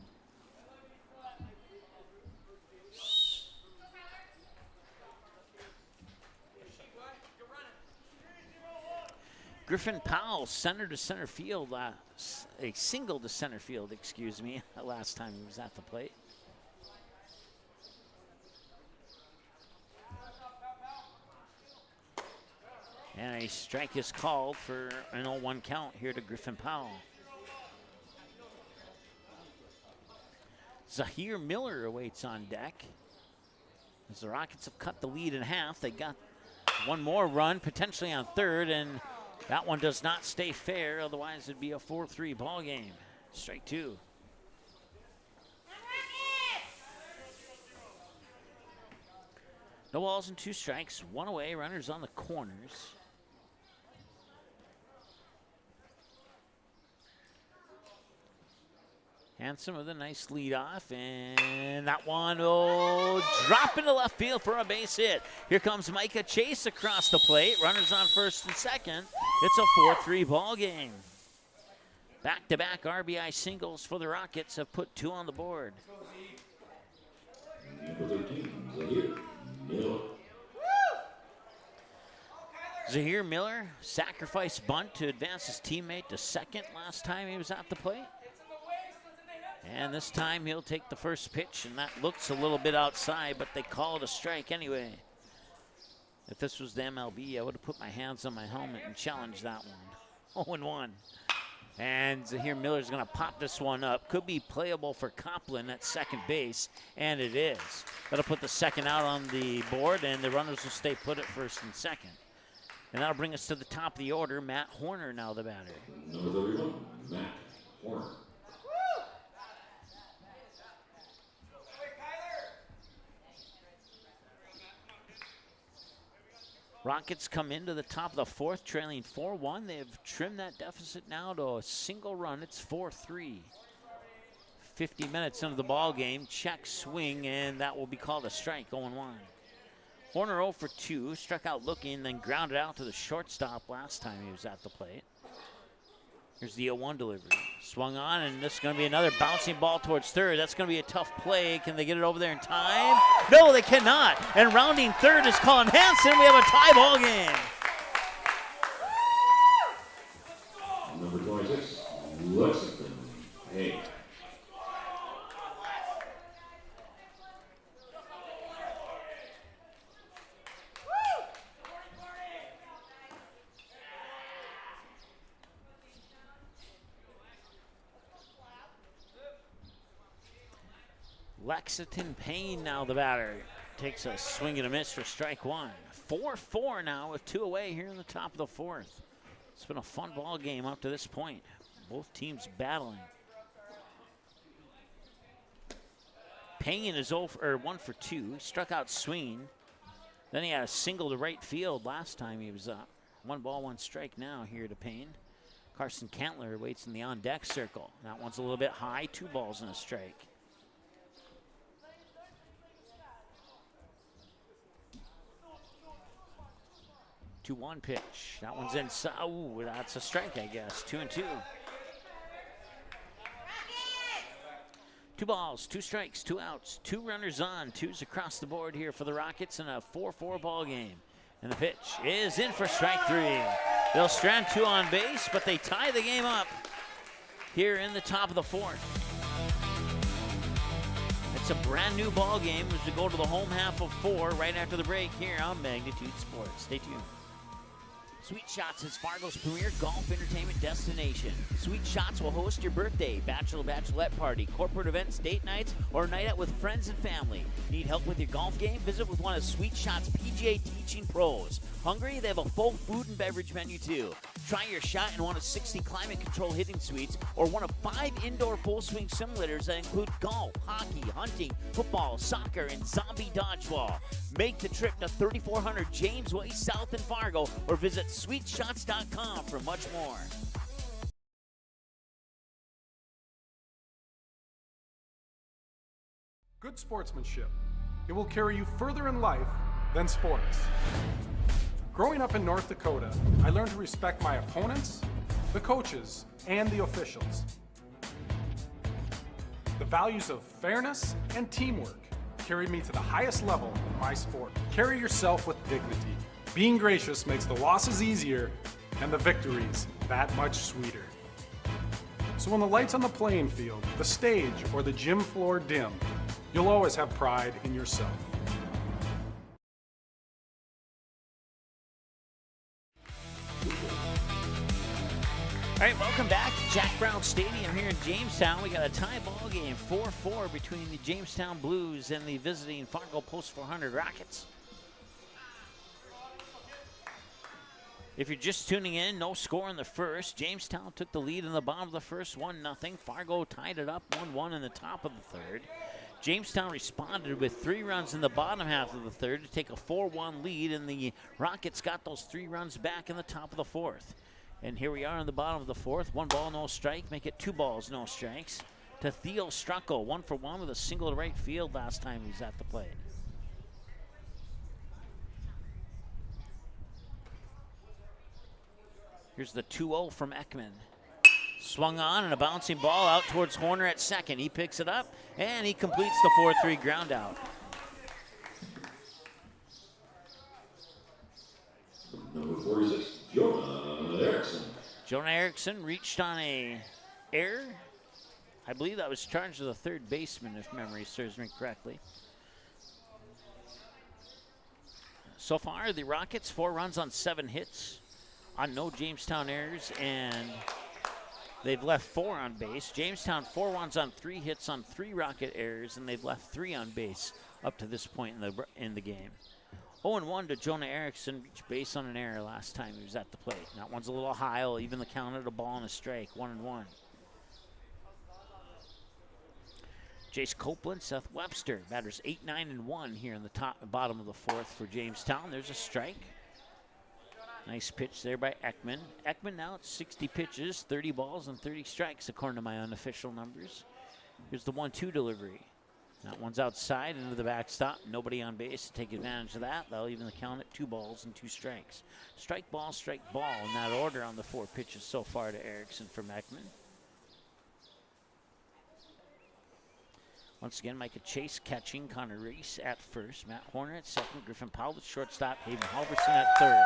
Griffin Powell, center to center field, a single to center field, excuse me, last time he was at the plate. And a strike is called for an 0-1 count here to Griffin Powell. Zahir Miller awaits on deck. As the Rockets have cut the lead in half, they got one more run, potentially on third, and that one does not stay fair, otherwise it'd be a 4-3 ball game. Strike 2. No balls and 2 strikes, 1 away, runners on the corners. Hansen with a nice lead off, and that one will drop into left field for a base hit. Here comes Micah Chase across the plate. Runners on first and second. It's a 4-3 ball game. Back-to-back RBI singles for the Rockets have put 2 on the board. Number 13, Zahir Miller. Zahir Miller, sacrifice bunt to advance his teammate to second last time he was at the plate. And this time he'll take the first pitch, and that looks a little bit outside, but they call it a strike anyway. If this was the MLB, I would have put my hands on my helmet and challenged that one. 0-1. And Zahir Miller's going to pop this one up. Could be playable for Coplin at second base, and it is. That'll put the second out on the board, and the runners will stay put at first and second. And that'll bring us to the top of the order. Matt Horner now the batter. Number 31, Matt Horner. Rockets come into the top of the fourth, trailing 4-1. They've trimmed that deficit now to a single run. It's 4-3. 50 minutes into the ball game. Check swing, and that will be called a strike, 0-1. Horner 0 for 2, struck out looking, then grounded out to the shortstop last time he was at the plate. Here's the 0-1 delivery. Swung on, and this is going to be another bouncing ball towards third. That's going to be a tough play. Can they get it over there in time? No, they cannot. And rounding third is Colin Hansen. We have a tie ball game. Number 26, Lexington Hay. Lexington Payne now the batter. Takes a swing and a miss for strike 1. 4-4 now with 2 away here in the top of the fourth. It's been a fun ball game up to this point. Both teams battling. Payne is 1 for 2. Struck out swinging. Then he had a single to right field last time he was up. 1 ball, 1 strike now here to Payne. Carson Cantler waits in the on-deck circle. That one's a little bit high. 2 balls and a strike. 2-1 pitch. That one's inside. Oh, that's a strike, I guess. 2-2. 2 balls, 2 strikes, 2 outs, 2 runners on, 2s across the board here for the Rockets in a 4-4 ball game. And the pitch is in for strike 3. They'll strand 2 on base, but they tie the game up here in the top of the 4th. It's a brand new ball game as we go to the home half of 4 right after the break here on Magnitude Sports. Stay tuned. Sweet Shots is Fargo's premier golf entertainment destination. Sweet Shots will host your birthday, bachelorette party, corporate events, date nights, or a night out with friends and family. Need help with your golf game? Visit with one of Sweet Shots' PGA teaching pros. Hungry? They have a full food and beverage menu too. Try your shot in one of 60 climate control hitting suites or one of 5 indoor full swing simulators that include golf, hockey, hunting, football, soccer, and zombie dodgeball. Make the trip to 3400 James Way South in Fargo or visit sweetshots.com for much more. Good sportsmanship. It will carry you further in life than sports. Growing up in North Dakota, I learned to respect my opponents, the coaches, and the officials. The values of fairness and teamwork carried me to the highest level in my sport. Carry yourself with dignity. Being gracious makes the losses easier and the victories that much sweeter. So when the lights on the playing field, the stage, or the gym floor dim, you'll always have pride in yourself. All right, welcome back to Jack Brown Stadium here in Jamestown. We got a tie ball game, 4-4 between the Jamestown Blues and the visiting Fargo Post 400 Rockets. If you're just tuning in, no score in the first. Jamestown took the lead in the bottom of the first, 1-0. Fargo tied it up 1-1 in the top of the third. Jamestown responded with 3 runs in the bottom half of the third to take a 4-1 lead, and the Rockets got those 3 runs back in the top of the fourth. And here we are in the bottom of the fourth. 1 ball, no strike. Make it 2 balls, no strikes. To Theo Struckel, 1 for 1 with a single to right field last time he was at the plate. Here's the 2-0 from Ekman. Swung on and a bouncing ball out towards Horner at second. He picks it up and he completes the 4-3 ground out. Number 46, Jonah Erickson. Jonah Erickson reached on a error. I believe that was charged to the third baseman, if memory serves me correctly. So far, the Rockets, 4 runs on 7 hits, on no Jamestown errors, and they've left 4 on base. Jamestown, 4 runs on 3 hits on 3 Rocket errors, and they've left 3 on base up to this point in the game. 0-1 to Jonah Erickson, reached base on an error last time he was at the plate. That one's a little high. I'll even the count at a ball and a strike, 1-1. Jace Copeland, Seth Webster, batters 8, 9, and 1 here in the bottom of the fourth for Jamestown. There's a strike. Nice pitch there by Ekman. Ekman now at 60 pitches, 30 balls, and 30 strikes, according to my unofficial numbers. Here's the 1-2 delivery. That one's outside into the backstop. Nobody on base to take advantage of that. They'll even count at 2 balls and 2 strikes. Strike ball in that order on the 4 pitches so far to Erickson from Ekman. Once again, Micah Chase catching, Connor Reese at first, Matt Horner at second, Griffin Powell at shortstop, Hayden Halverson at third.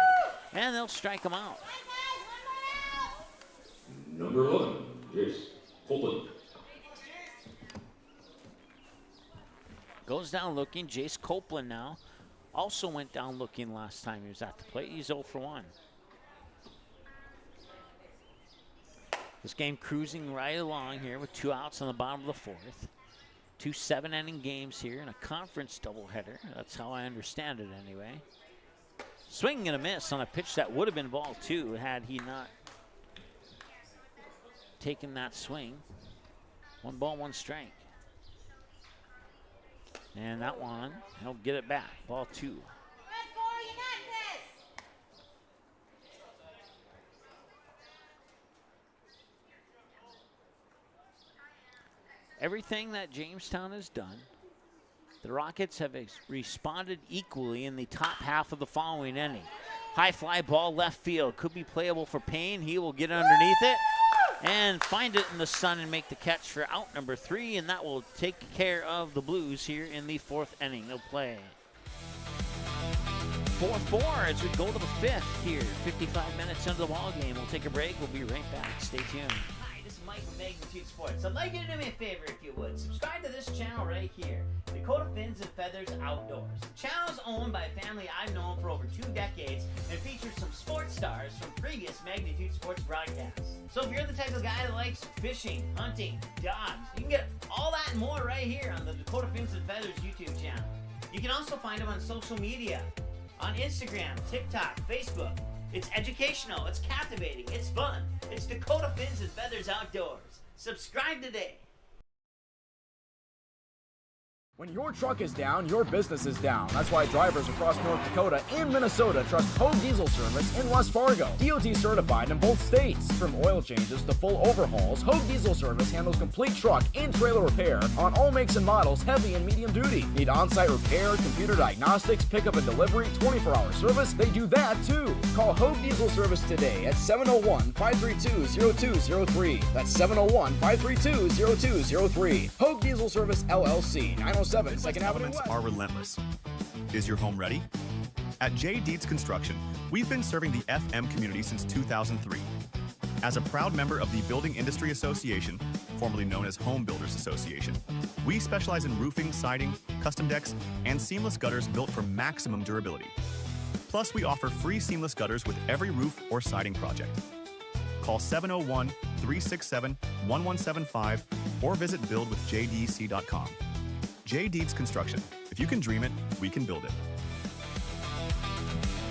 And they'll strike him out. Number 11, Jace Copeland. Goes down looking. Jace Copeland now also went down looking last time he was at the plate. He's 0 for 1. This game cruising right along here with 2 outs on the bottom of the fourth. 2 7-inning games here in a conference doubleheader. That's how I understand it anyway. Swing and a miss on a pitch that would have been ball 2 had he not taken that swing. 1 ball, 1 strike. And that one, he'll get it back. Ball 2. Everything that Jamestown has done, the Rockets have responded equally in the top half of the following inning. High fly ball left field. Could be playable for Payne. He will get underneath it. and find it in the sun and make the catch for out number 3, and that will take care of the Blues here in the 4th inning of play. 4-4 as we go to the 5th here. 55 minutes into the ball game. We'll take a break. We'll be right back. Stay tuned. Hi, this is Mike from Magnitude Sports. I'd like you to do me a favor if you would. Subscribe to this channel right here, Dakota Fins and Feathers Outdoors. The channel is owned by a family I've known for over 2 decades and features some sports stars from previous Magnitude Sports broadcasts. So if you're the type of guy that likes fishing, hunting, dogs, you can get all that and more right here on the Dakota Fins and Feathers YouTube channel. You can also find them on social media. On Instagram, TikTok, Facebook. It's educational, it's captivating, it's fun. It's Dakota Fins and Feathers Outdoors. Subscribe today. When your truck is down, your business is down. That's why drivers across North Dakota and Minnesota trust Hogue Diesel Service in West Fargo. DOT certified in both states. From oil changes to full overhauls, Hogue Diesel Service handles complete truck and trailer repair on all makes and models, heavy and medium duty. Need on-site repair, computer diagnostics, pickup and delivery, 24-hour service? They do that too. Call Hogue Diesel Service today at 701-532-0203. That's 701-532-0203. Hogue Diesel Service LLC, 907 Second Avenue Elements West. are relentless. Is your home ready? At J. Deeds Construction, we've been serving the FM community since 2003. As a proud member of the Building Industry Association, formerly known as Home Builders Association, we specialize in roofing, siding, custom decks, and seamless gutters built for maximum durability. Plus, we offer free seamless gutters with every roof or siding project. Call 701-367-1175 or visit buildwithjdc.com. J. Deeds Construction. If you can dream it, we can build it.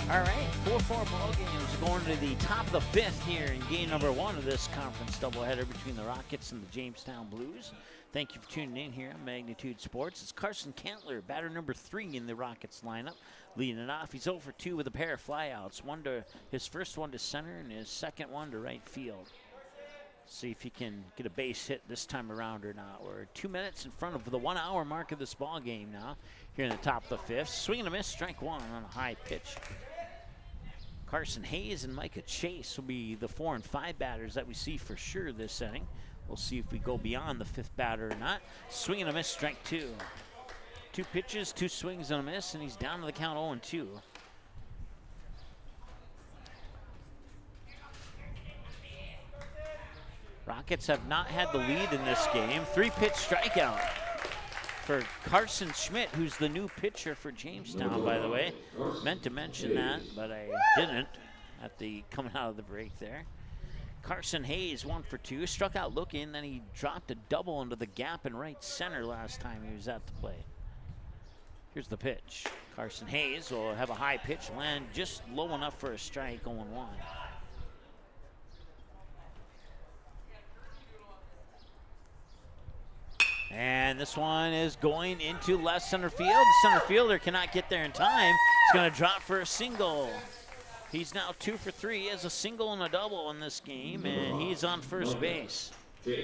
All right, 4-4 ball games going to the top of the 5th here in game number 1 of this conference doubleheader between the Rockets and the Jamestown Blues. Thank you for tuning in here on Magnitude Sports. It's Carson Cantler, batter number 3 in the Rockets lineup, leading it off. He's 0 for 2 with a pair of flyouts. His first one to center and his second one to right field. See if he can get a base hit this time around or not. We're 2 minutes in front of the 1 hour mark of this ball game now. Here in the top of the 5th. Swing and a miss, strike 1 on a high pitch. Carson Hayes and Micah Chase will be the 4 and 5 batters that we see for sure this inning. We'll see if we go beyond the 5th batter or not. Swing and a miss, strike 2. 2 pitches, 2 swings and a miss, and he's down to the count 0-2. Rockets have not had the lead in this game. 3-pitch strikeout for Carson Schmidt, who's the new pitcher for Jamestown, by the way. Meant to mention that, but I didn't at the coming out of the break there. Carson Hayes 1 for 2, struck out looking, then he dropped a double into the gap in right center last time he was at the plate. Here's the pitch. Carson Hayes will have a high pitch, land just low enough for a strike, 0-1. And this one is going into left center field. The center fielder cannot get there in time. He's going to drop for a single. He's now 2 for 3. He has a single and a double in this game, and he's on first base. Woo!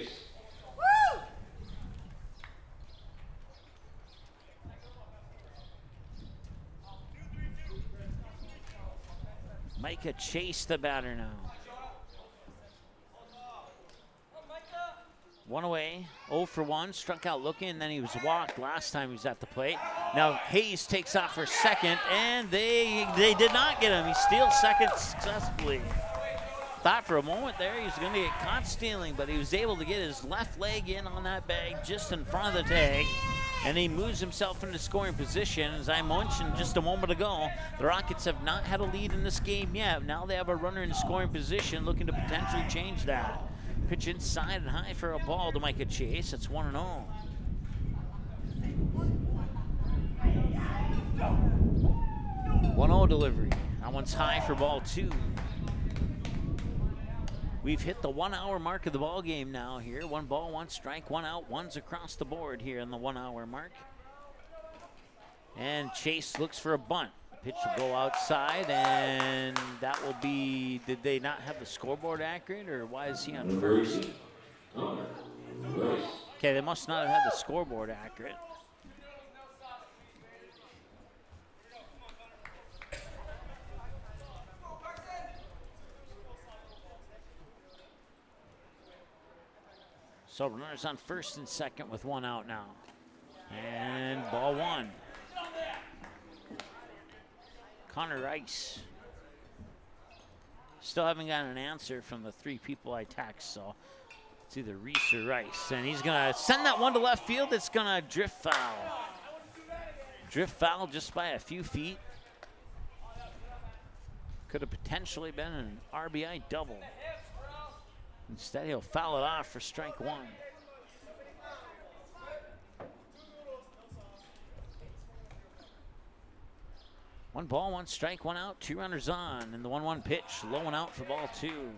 Micah Chase, the batter now. 1 away, 0 for 1, struck out looking, and then he was walked last time he was at the plate. Now Hayes takes off for second, and they did not get him. He steals second successfully. Thought for a moment there he was going to get caught stealing, but he was able to get his left leg in on that bag just in front of the tag, and he moves himself into scoring position. As I mentioned just a moment ago, the Rockets have not had a lead in this game yet. Now they have a runner in scoring position, looking to potentially change that. Pitch inside and high for a ball to Micah Chase. It's 1-0. 1-0 delivery. That one's high for ball 2. We've hit the 1 hour mark of the ball game now here. 1 ball, 1 strike, 1 out, 1's across the board here in the 1 hour mark. And Chase looks for a bunt. Pitch will go outside, and that will be, did they not have the scoreboard accurate, or why is he on first? Okay, they must not have had the scoreboard accurate. So runners on first and second with one out now. And ball one. Connor Rice. Still haven't gotten an answer from the three people I text, so it's either Reese or Rice. And he's going to send that one to left field. It's going to drift foul. Drift foul just by a few feet. Could have potentially been an RBI double. Instead, he'll foul it off for strike one. One ball, one strike, one out, two runners on. And the 1-1 pitch, low and out for ball two.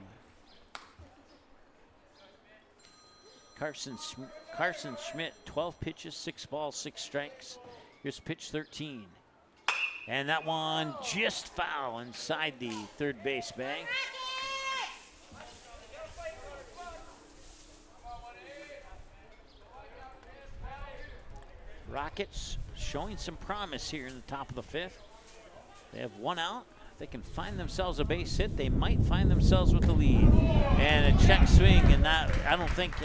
Carson Schmidt, 12 pitches, 6 balls, 6 strikes. Here's pitch 13. And that one just foul inside the third base bag. Rockets showing some promise here in the top of the fifth. They have one out. If they can find themselves a base hit, they might find themselves with the lead. And a check swing, and that I don't think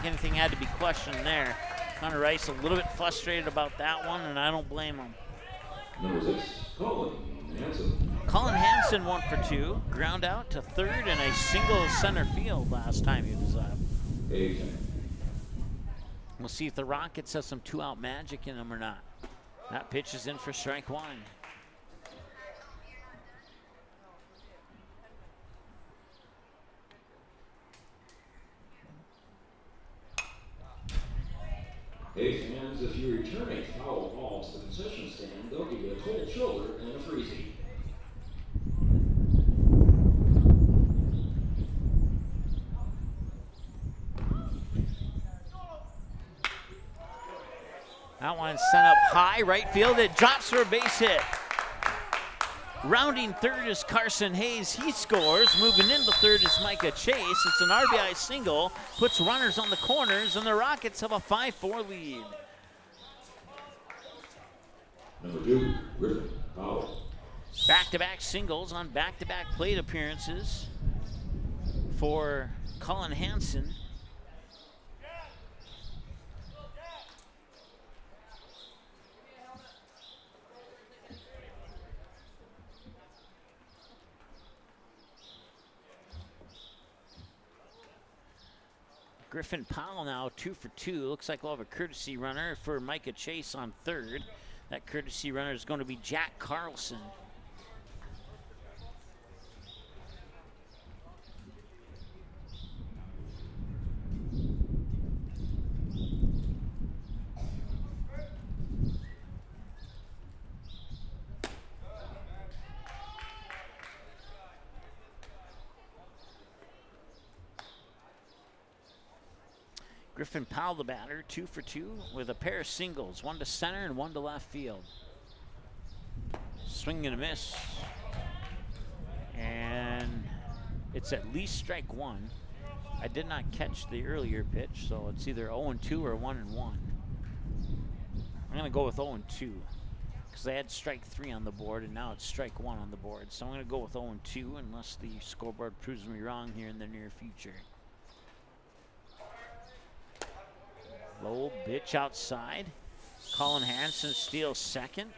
anything had to be questioned there. Connor Rice a little bit frustrated about that one, and I don't blame him. Number 6, Colin Hansen. Colin Hansen 1 for 2, ground out to third, and a single center field last time he was up. We'll see if the Rockets have some 2-out magic in them or not. That pitch is in for strike one. Hey fans, if you return a foul ball to the concession stand, they'll give you a cold shoulder and a freezy. That one sent up high, right field. It drops for a base hit. Rounding third is Carson Hayes. He scores. Moving into third is Micah Chase. It's an RBI single. Puts runners on the corners, and the Rockets have a 5-4 lead. Number 2, Griffin Powell. Back-to-back singles on back-to-back plate appearances for Colin Hansen. Griffin Powell now 2 for 2. Looks like we'll have a courtesy runner for Micah Chase on third. That courtesy runner is going to be Jack Carlson. Griffin Powell, the batter, 2 for 2 with a pair of singles, 1 to center and 1 to left field. Swing and a miss. And it's at least strike one. I did not catch the earlier pitch, so it's either 0-2 or 1-1. I'm going to go with 0-2 because I had strike 3 on the board, and now it's strike 1 on the board. So I'm going to go with 0-2 unless the scoreboard proves me wrong here in the near future. Low pitch outside. Colin Hansen steals second.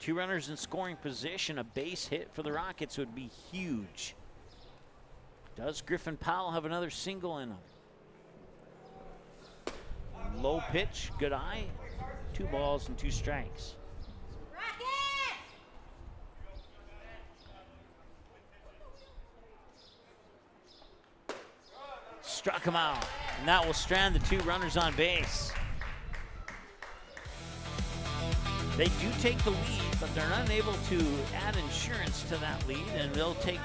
2 runners in scoring position. A base hit for the Rockets would be huge. Does Griffin Powell have another single in him? Low pitch, good eye. 2 balls and 2 strikes. Struck him out, and that will strand the 2 runners on base. They do take the lead, but they're unable to add insurance to that lead, and they'll take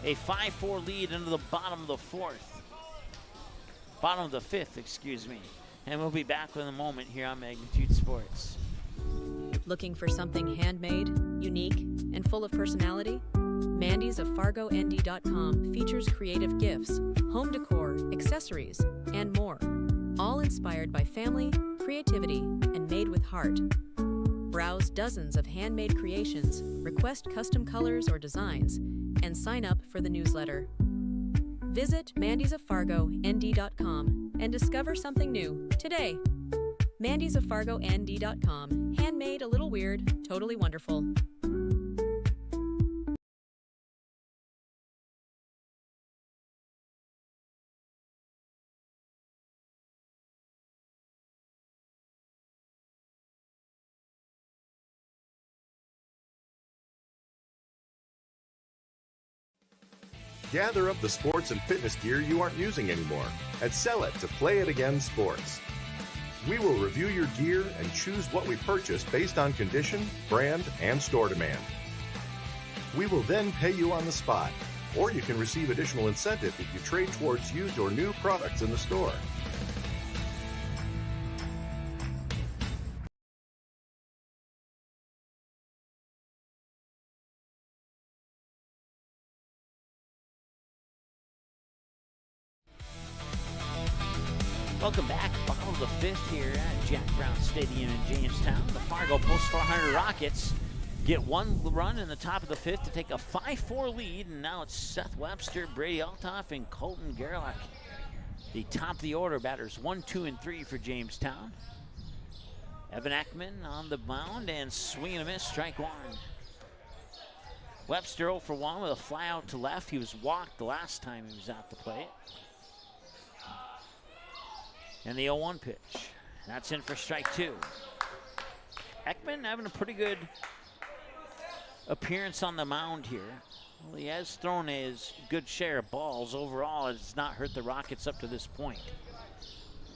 a 5-4 lead into the bottom of the fifth, excuse me. And we'll be back in a moment here on Magnitude Sports. Looking for something handmade, unique, and full of personality? Mandy's of FargoND.com features creative gifts, home decor, accessories, and more. All inspired by family, creativity, and made with heart. Browse dozens of handmade creations, request custom colors or designs, and sign up for the newsletter. Visit mandysoffargond.com and discover something new today. mandysoffargond.com. Handmade, a little weird, totally wonderful. Gather up the sports and fitness gear you aren't using anymore and sell it to Play It Again Sports. We will review your gear and choose what we purchase based on condition, brand, and store demand. We will then pay you on the spot, or you can receive additional incentive if you trade towards used or new products in the store. Welcome back. Bottom of the fifth here at Jack Brown Stadium in Jamestown. The Fargo Post 400 Rockets get one run in the top of the fifth to take a 5-4 lead, and now it's Seth Webster, Brady Altoff, and Colton Gerlach. The top of the order batters 1, 2, and 3 for Jamestown. Evan Ekman on the mound and swing and a miss, strike one. Webster 0 for 1 with a fly out to left. He was walked the last time he was at the plate. And the 0-1 pitch. That's in for strike two. Ekman having a pretty good appearance on the mound here. Well, he has thrown his good share of balls. Overall, it's not hurt the Rockets up to this point.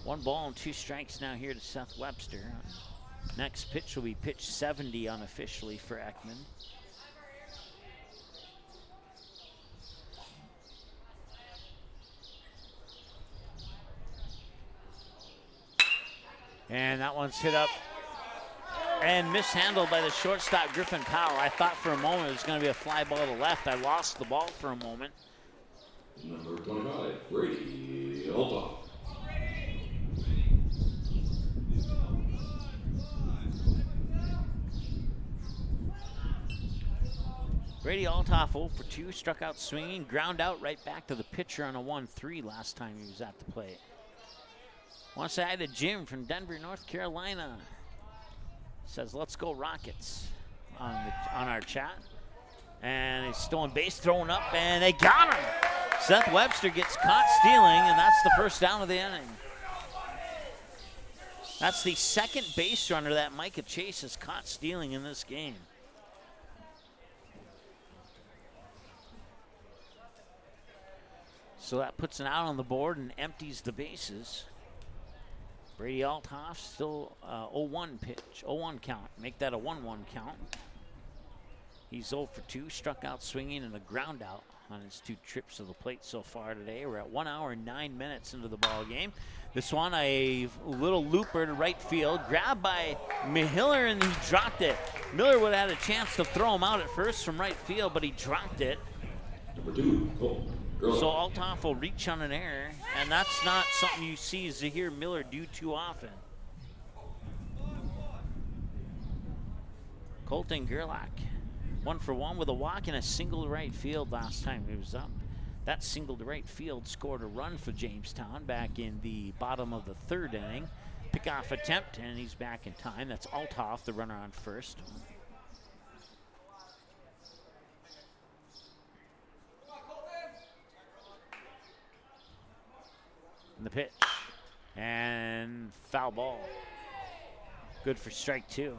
1 ball and 2 strikes now here to Seth Webster. Next pitch will be pitch 70 unofficially for Ekman. And that one's hit up and mishandled by the shortstop, Griffin Powell. I thought for a moment it was going to be a fly ball to left. I lost the ball for a moment. Number 25, Brady Altoff. Brady Altoff 0 for 2, struck out swinging, ground out right back to the pitcher on a 1-3 last time he was at the plate. One side to Jim from Denver, North Carolina. Says, let's go Rockets on our chat. And a stolen base thrown up, and they got him. Seth Webster gets caught stealing, and that's the first down of the inning. That's the second base runner that Micah Chase has caught stealing in this game. So that puts an out on the board and empties the bases. Brady Altoff still 0-1 pitch, 0-1 count. Make that a 1-1 count. He's 0 for 2, struck out swinging and a ground out on his 2 trips to the plate so far today. We're at 1 hour and 9 minutes into the ball game. This one, a little looper to right field, grabbed by Miller, and he dropped it. Miller would have had a chance to throw him out at first from right field, but he dropped it. Number 2, Cole. So Altoff will reach on an error, and that's not something you see Zahir Miller do too often. Colton Gerlach, 1 for 1 with a walk and a single to right field last time he was up. That single to right field scored a run for Jamestown back in the bottom of the 3rd inning. Pickoff attempt, and he's back in time. That's Altoff, the runner on first. The pitch, and foul ball. Good for strike 2.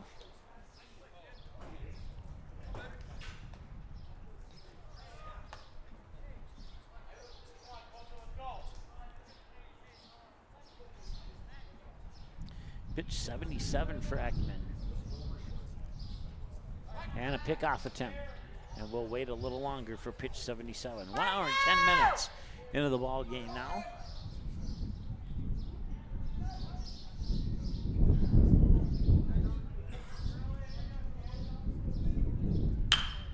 Pitch 77 for Ekman. And a pickoff attempt. And we'll wait a little longer for pitch 77. 1 hour and 10 minutes into the ball game now.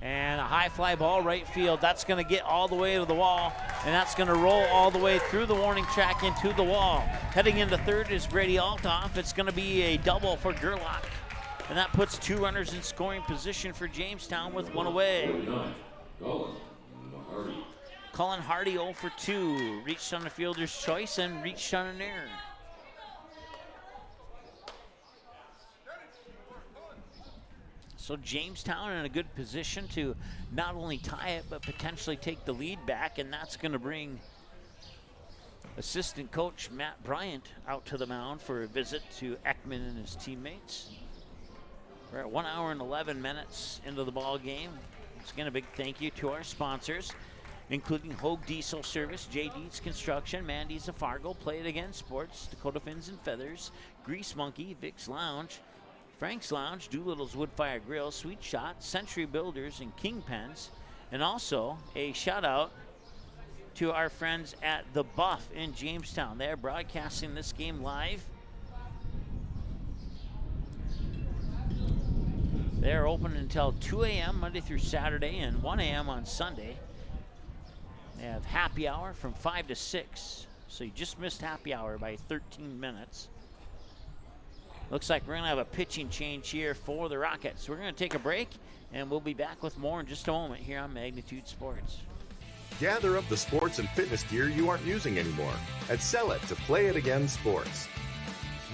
And a high fly ball right field. That's going to get all the way to the wall, and that's going to roll all the way through the warning track into the wall. Heading into third is Brady Altoff. It's going to be a double for Gerlach, and that puts 2 runners in scoring position for Jamestown with 1 away. Cullen Hardy 0 for 2. Reached on a fielder's choice and reached on an error. So Jamestown in a good position to not only tie it, but potentially take the lead back, and that's going to bring assistant coach Matt Bryant out to the mound for a visit to Ekman and his teammates. We're at 1 hour and 11 minutes into the ball game. Once again, a big thank you to our sponsors, including Hogue Diesel Service, J. Dietz Construction, Mandy's of Fargo, Play It Again Sports, Dakota Fins and Feathers, Grease Monkey, Vic's Lounge, Frank's Lounge, Doolittle's Wood Fire Grill, Sweet Shot, Century Builders, and Kingpens. And also a shout out to our friends at The Buff in Jamestown. They're broadcasting this game live. They're open until 2 a.m. Monday through Saturday and 1 a.m. on Sunday. They have happy hour from 5 to 6. So you just missed happy hour by 13 minutes. Looks like we're going to have a pitching change here for the Rockets. We're going to take a break, and we'll be back with more in just a moment here on Magnitude Sports. Gather up the sports and fitness gear you aren't using anymore and sell it to Play It Again Sports.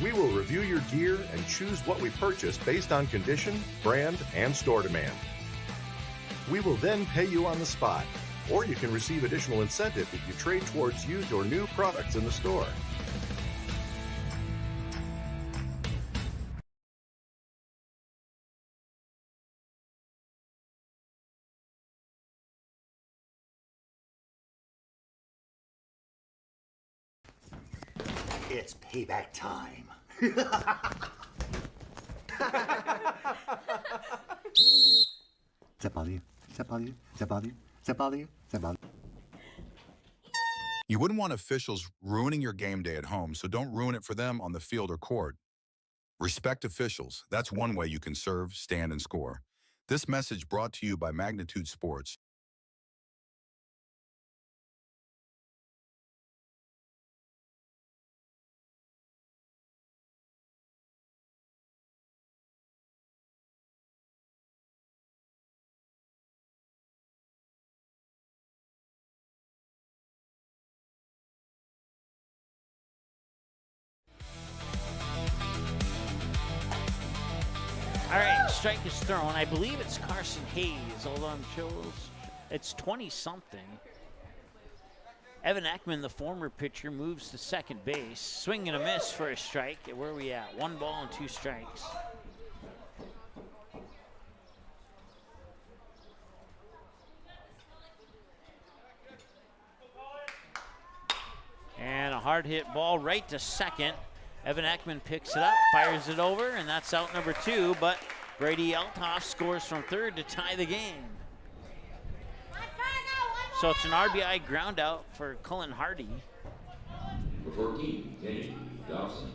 We will review your gear and choose what we purchase based on condition, brand, and store demand. We will then pay you on the spot, or you can receive additional incentive if you trade towards used or new products in the store. It's payback time. Does that bother you? Does that bother you? Does that bother you? Does that bother you? Does that bother you? You wouldn't want officials ruining your game day at home, so don't ruin it for them on the field or court. Respect officials. That's one way you can serve, stand, and score. This message brought to you by Magnitude Sports. All right, strike is thrown. I believe it's Carson Hayes, although I'm sure it's 20-something. Evan Ekman, the former pitcher, moves to second base. Swing and a miss for a strike. Where are we at? 1 ball and 2 strikes. And a hard hit ball right to second. Evan Ekman picks it up, fires it over, and that's out number 2, but Brady Eltoff scores from third to tie the game. So it's an RBI ground out for Cullen Hardy. For 14, Kenny Dobson.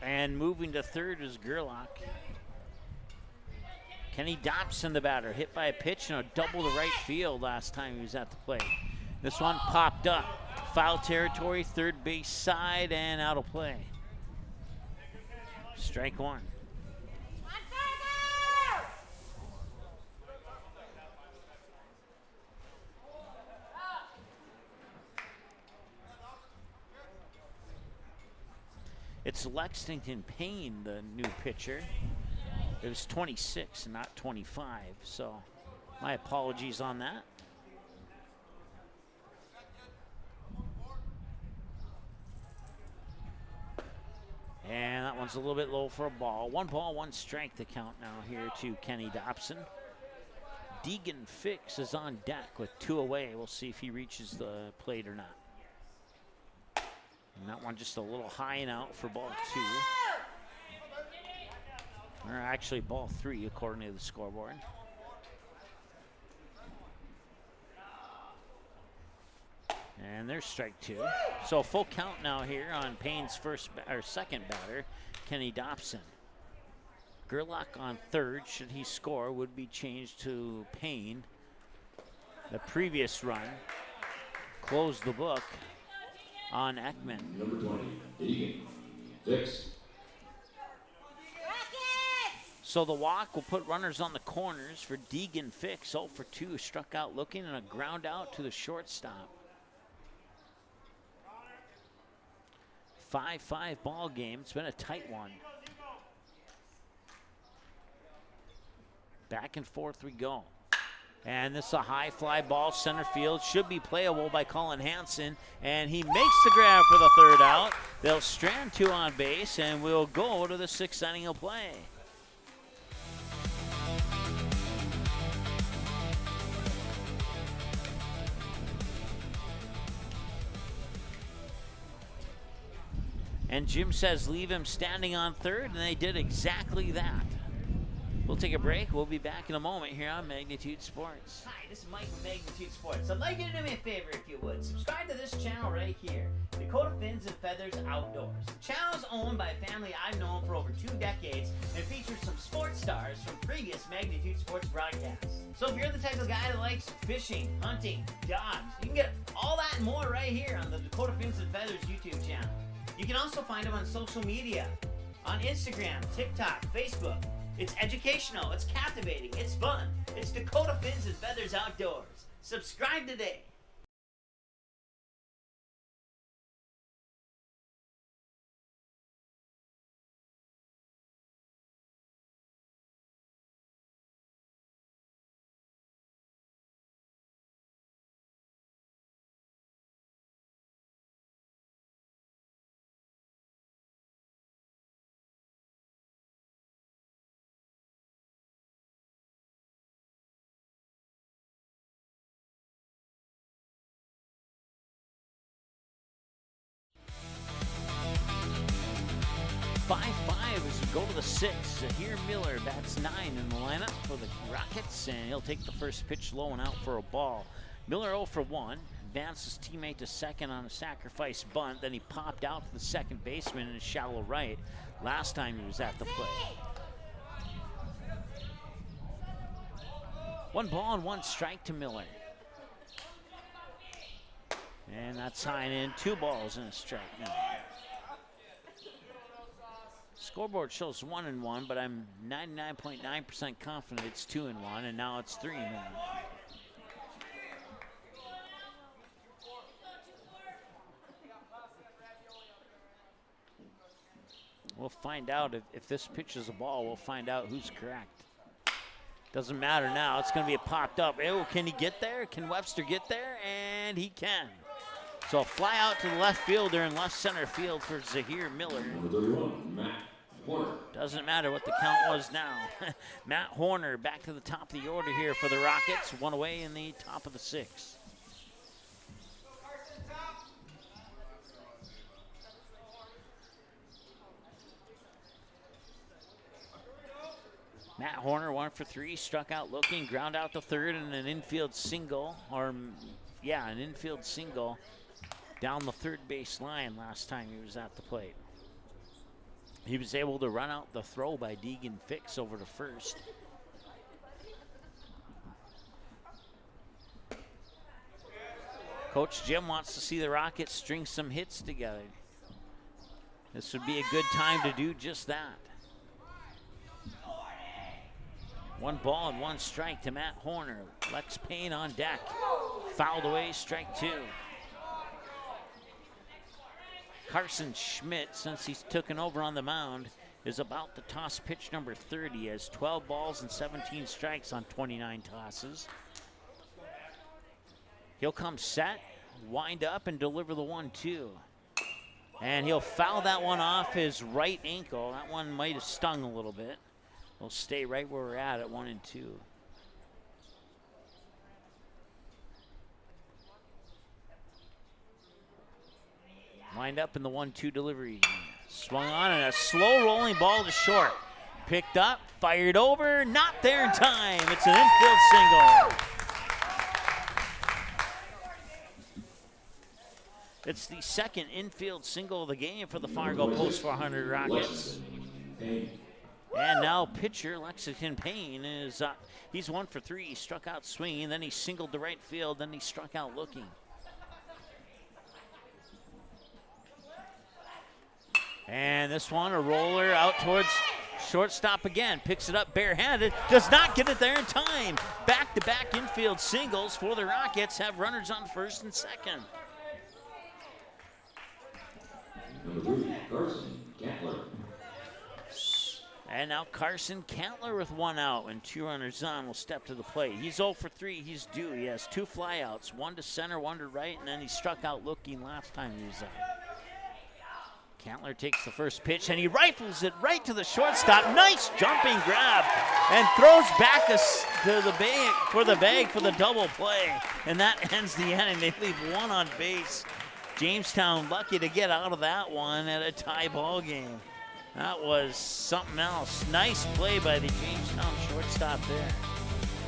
And moving to third is Gerlach. Kenny Dobson, the batter, hit by a pitch and a double to right field last time he was at the plate. This one popped up. Foul territory, third base side, and out of play. Strike 1. It's Lexington Payne, the new pitcher. It was 26 and not 25, so my apologies on that. And that one's a little bit low for a ball. 1 ball, 1 strike to count now here to Kenny Dobson. Deegan Fix is on deck with 2 away. We'll see if he reaches the plate or not. And that one just a little high and out for ball 2. Or actually ball 3 according to the scoreboard. And there's strike 2. So a full count now here on Payne's second batter, Kenny Dobson. Gerlach on third, should he score, would be changed to Payne. The previous run closed the book on Ekman. Number 20, Deegan Fix. So the walk will put runners on the corners for Deegan Fix. 0 for 2, struck out looking, and a ground out to the shortstop. 5-5 ball game. It's been a tight one. Back and forth we go. And this is a high fly ball, center field. Should be playable by Colin Hansen. And he makes the grab for the third out. They'll strand 2 on base, and we'll go to the 6th inning of play. And Jim says leave him standing on third, and they did exactly that. We'll take a break. We'll be back in a moment here on Magnitude Sports. Hi, this is Mike from Magnitude Sports. I'd like you to do me a favor if you would. Subscribe to this channel right here, Dakota Fins and Feathers Outdoors. The channel is owned by a family I've known for over 2 decades and features some sports stars from previous Magnitude Sports broadcasts. So if you're the type of guy that likes fishing, hunting, dogs, you can get all that and more right here on the Dakota Fins and Feathers YouTube channel. You can also find them on social media, on Instagram, TikTok, Facebook. It's educational, it's captivating, it's fun. It's Dakota Fins and Feathers Outdoors. Subscribe today. As we go to the 6th, Zahir Miller bats 9 in the lineup for the Rockets, and he'll take the first pitch low and out for a ball. Miller 0 for 1, advances teammate to second on a sacrifice bunt, then he popped out to the second baseman in a shallow right last time he was at the plate. 1 ball and 1 strike to Miller. And that's high and in, 2 balls and a strike now. Scoreboard shows 1-1, but I'm 99.9% confident it's 2-1, and now it's 3-1. We'll find out if this pitch is a ball. We'll find out who's correct. Doesn't matter now. It's going to be popped up. Oh, can he get there? Can Webster get there? And he can. So a fly out to the left fielder in left center field for Zahir Miller. Doesn't matter what the count was now. Matt Horner back to the top of the order here for the Rockets. 1 away in the top of the 6th. Matt Horner 1 for 3, struck out looking, ground out to third, and an infield single, an infield single down the third base line last time he was at the plate. He was able to run out the throw by Deegan Fix over to first. Coach Jim wants to see the Rockets string some hits together. This would be a good time to do just that. 1 ball and 1 strike to Matt Horner. Lex Payne on deck. Fouled away, strike 2. Carson Schmidt, since he's taken over on the mound, is about to toss pitch number 30. He has 12 balls and 17 strikes on 29 tosses. He'll come set, wind up, and deliver the 1-2. And he'll foul that one off his right ankle. That one might have stung a little bit. We'll stay right where we're at 1-2. Wind up in the 1-2 delivery. Swung on and a slow rolling ball to short. Picked up, fired over, not there in time. It's an infield single. It's the second infield single of the game for the Fargo Post 400 Rockets. And now pitcher Lexington Payne is up. He's 1 for 3. He struck out swinging, then he singled to right field, then he struck out looking. And this one, a roller out towards shortstop again, picks it up barehanded, does not get it there in time. Back-to-back infield singles for the Rockets, have runners on first and second. Number 3, Carson Cantler. And now Carson Cantler with 1 out and 2 runners on will step to the plate. He's 0 for 3. He's due. He has 2 flyouts, 1 to center, 1 to right, and then he struck out looking last time he was out. Cantler takes the first pitch and he rifles it right to the shortstop. Nice jumping grab and throws back to the bag for the double play. And that ends the inning. They leave 1 on base. Jamestown lucky to get out of that one at a tie ball game. That was something else. Nice play by the Jamestown shortstop there.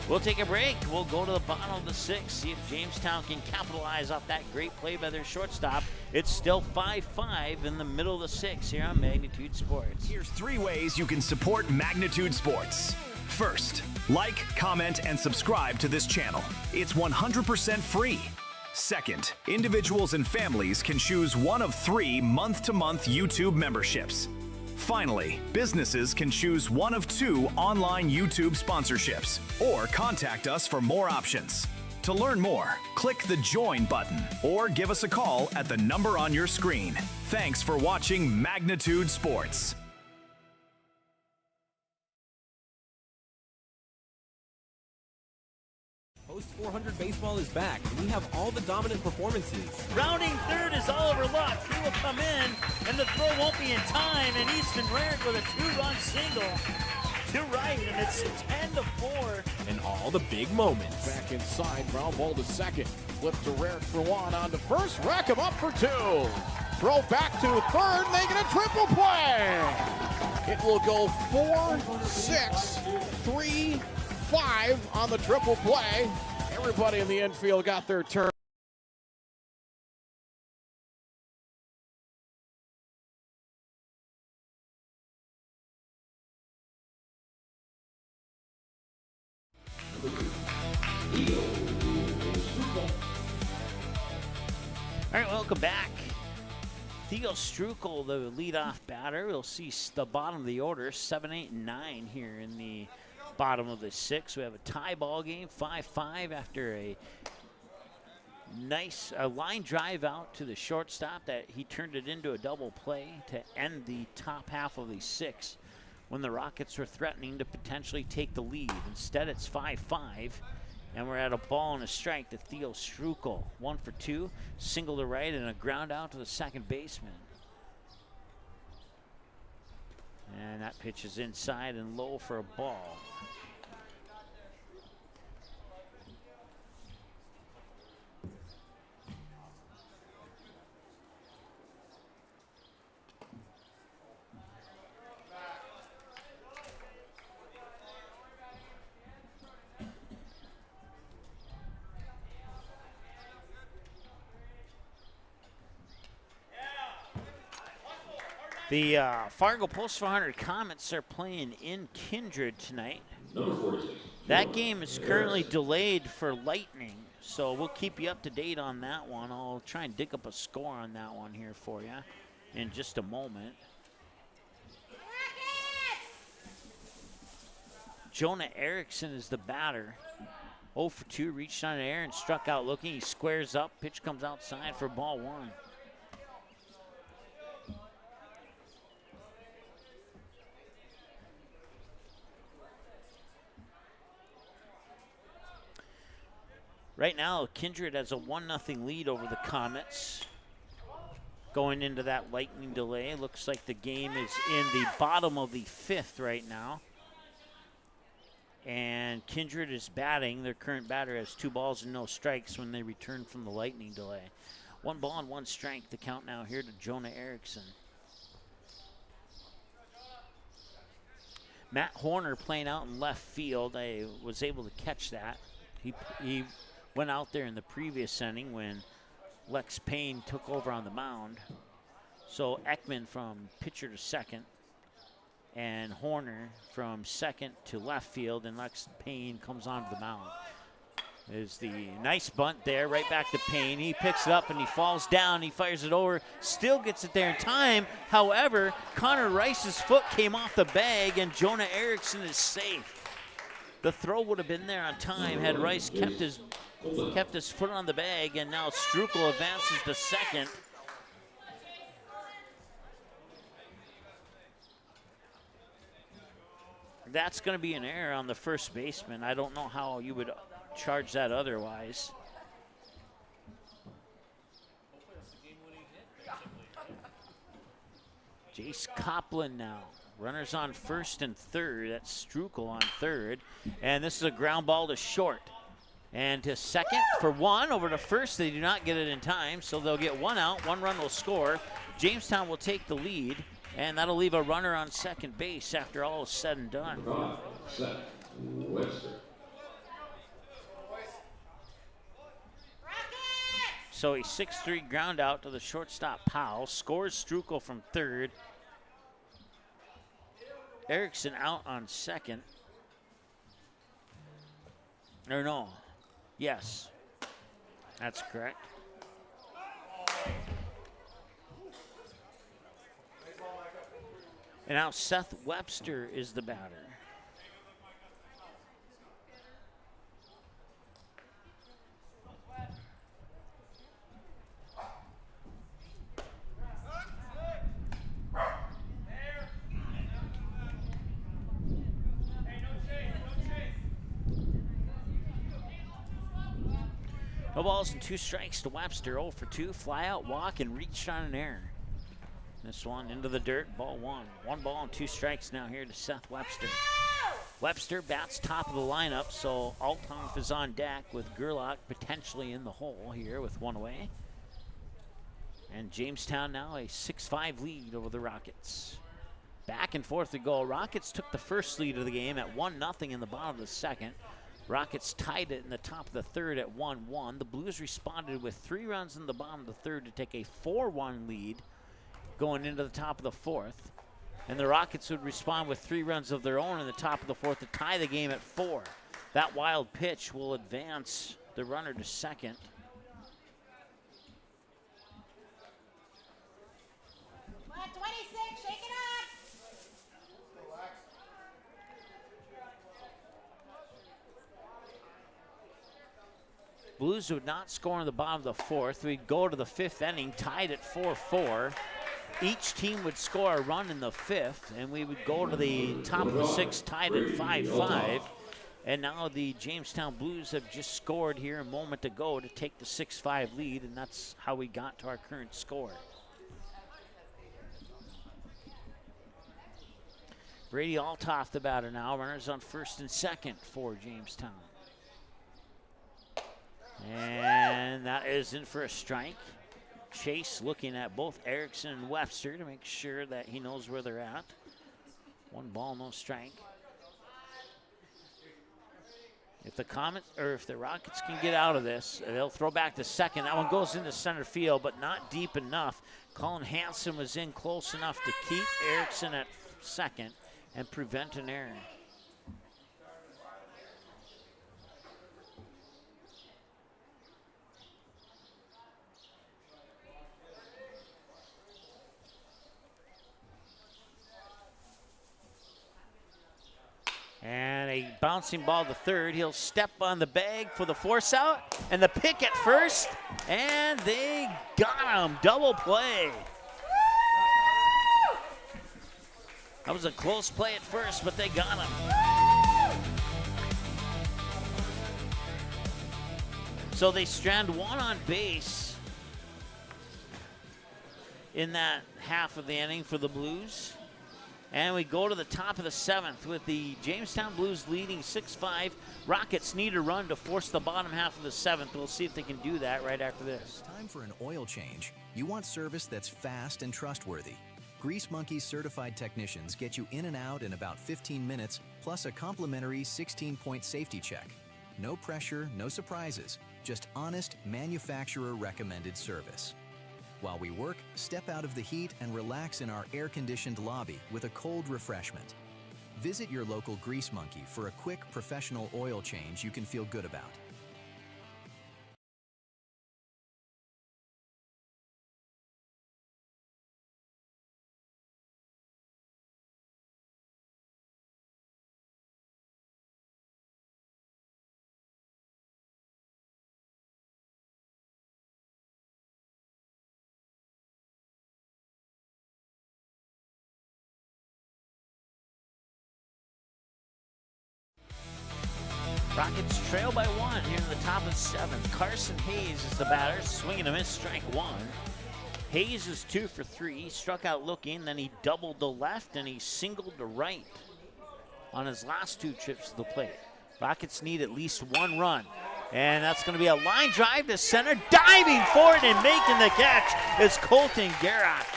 We'll take a break. We'll go to the bottom of the 6th, see if Jamestown can capitalize off that great play by their shortstop. It's still 5-5 in the middle of the 6th here on Magnitude Sports. Here's 3 ways you can support Magnitude Sports. First, like, comment, and subscribe to this channel. It's 100% free. Second, individuals and families can choose one of 3 month-to-month YouTube memberships. Finally, businesses can choose one of 2 online YouTube sponsorships or contact us for more options. To learn more, click the Join button or give us a call at the number on your screen. Thanks for watching Magnitude Sports. Post 400 Baseball is back, and we have all the dominant performances. Rounding third is Oliver Luck. He will come in, and the throw won't be in time, and Easton Rarick with a 2-run single to right, and it's 10-4. And all the big moments. Back inside, ground ball to second. Flip to Rarick for 1 on to first. Rack him up for 2. Throw back to third, they get a triple play. It will go 4, 6, 3, 5 on the triple play. Everybody in the infield got their turn. All right, welcome back. Theo Strukel, the leadoff batter. We'll see the bottom of the order, 7, 8, and 9 here in the bottom of the 6th. We have a tie ball game, 5-5 after a nice line drive out to the shortstop that he turned it into a double play to end the top half of the 6th when the Rockets were threatening to potentially take the lead. Instead, it's 5-5, and we're at a ball and a strike to Theo Strukel. 1 for 2, single to right, and a ground out to the second baseman. And that pitch is inside and low for a ball. The Fargo Post 400 Comets are playing in Kindred tonight. Number 46. That game is currently delayed for lightning, so we'll keep you up to date on that one. I'll try and dig up a score on that one here for you in just a moment. Jonah Erickson is the batter. 0 for 2, reached on air and struck out looking. He squares up, pitch comes outside for ball 1. Right now, Kindred has a 1-0 lead over the Comets. Going into that lightning delay, looks like the game is in the bottom of the 5th right now. And Kindred is batting. Their current batter has 2 balls and no strikes when they return from the lightning delay. 1 ball and 1 strike. The count now here to Jonah Erickson. Matt Horner playing out in left field. I was able to catch that. He went out there in the previous inning when Lex Payne took over on the mound. So Ekman from pitcher to second, and Horner from second to left field, and Lex Payne comes onto the mound. is the nice bunt there, right back to Payne. He picks it up and he falls down. He fires it over, still gets it there in time. However, Connor Rice's foot came off the bag and Jonah Erickson is safe. The throw would have been there on time had Rice kept his foot on the bag, and now Strukel advances to second. That's going to be an error on the first baseman. I don't know how you would charge that otherwise. Jace Copland now. Runners on first and third. That's Strukel on third. And this is a ground ball to short. And to second for one. Over to first. They do not get it in time, so they'll get one out. One run will score. Jamestown will take the lead. And that'll leave a runner on second base after all is said and done. So a 6-3 ground out to the shortstop Powell. Scores Strukel from third. Erickson out on second. Or no. Yes. That's correct. And now Seth Webster is the batter. No balls and 2 strikes to Webster. 0 for 2, fly out, walk, and reached on an error. This one into the dirt, ball 1. 1 ball and 2 strikes now here to Seth Webster. Webster bats top of the lineup, so Althoff is on deck with Gerlach potentially in the hole here with 1 away. And Jamestown now a 6-5 lead over the Rockets. Back and forth to go. Rockets took the first lead of the game at 1-0 in the bottom of the second. Rockets tied it in the top of the third at 1-1. The Blues responded with 3 runs in the bottom of the third to take a 4-1 lead going into the top of the fourth. And the Rockets would respond with 3 runs of their own in the top of the fourth to tie the game at 4. That wild pitch will advance the runner to second. Blues would not score in the bottom of the fourth. We'd go to the 5th inning, tied at 4-4. Each team would score a run in the 5th, and we would go to the top of the 6th, tied at 5-5. And now the Jamestown Blues have just scored here a moment ago to take the 6-5 lead, and that's how we got to our current score. Brady Althoff the batter now. Runners on first and second for Jamestown. And that is in for a strike. Chase looking at both Erickson and Webster to make sure that he knows where they're at. 1 ball, no strike. If the Rockets can get out of this, they'll throw back to second. That one goes into center field, but not deep enough. Colin Hansen was in close enough to keep Erickson at second and prevent an error. And a bouncing ball to third. He'll step on the bag for the force out. And the pick at first. And they got him. Double play. That was a close play at first, but they got him. So they strand 1 on base in that half of the inning for the Blues. And we go to the top of the 7th with the Jamestown Blues leading 6-5. Rockets need a run to force the bottom half of the 7th. We'll see if they can do that right after this. Time for an oil change. You want service that's fast and trustworthy. Grease Monkey's certified technicians get you in and out in about 15 minutes, plus a complimentary 16-point safety check. No pressure, no surprises, just honest, manufacturer-recommended service. While we work, step out of the heat and relax in our air-conditioned lobby with a cold refreshment. Visit your local Grease Monkey for a quick, professional oil change you can feel good about. Rockets trail by 1 here in the top of the 7th. Carson Hayes is the batter, swinging a miss, strike 1. Hayes is 2 for 3. He struck out looking, then he doubled to left, and he singled to right on his last 2 trips to the plate. Rockets need at least 1 run. And that's going to be a line drive to center. Diving for it and making the catch is Colton Gerlach.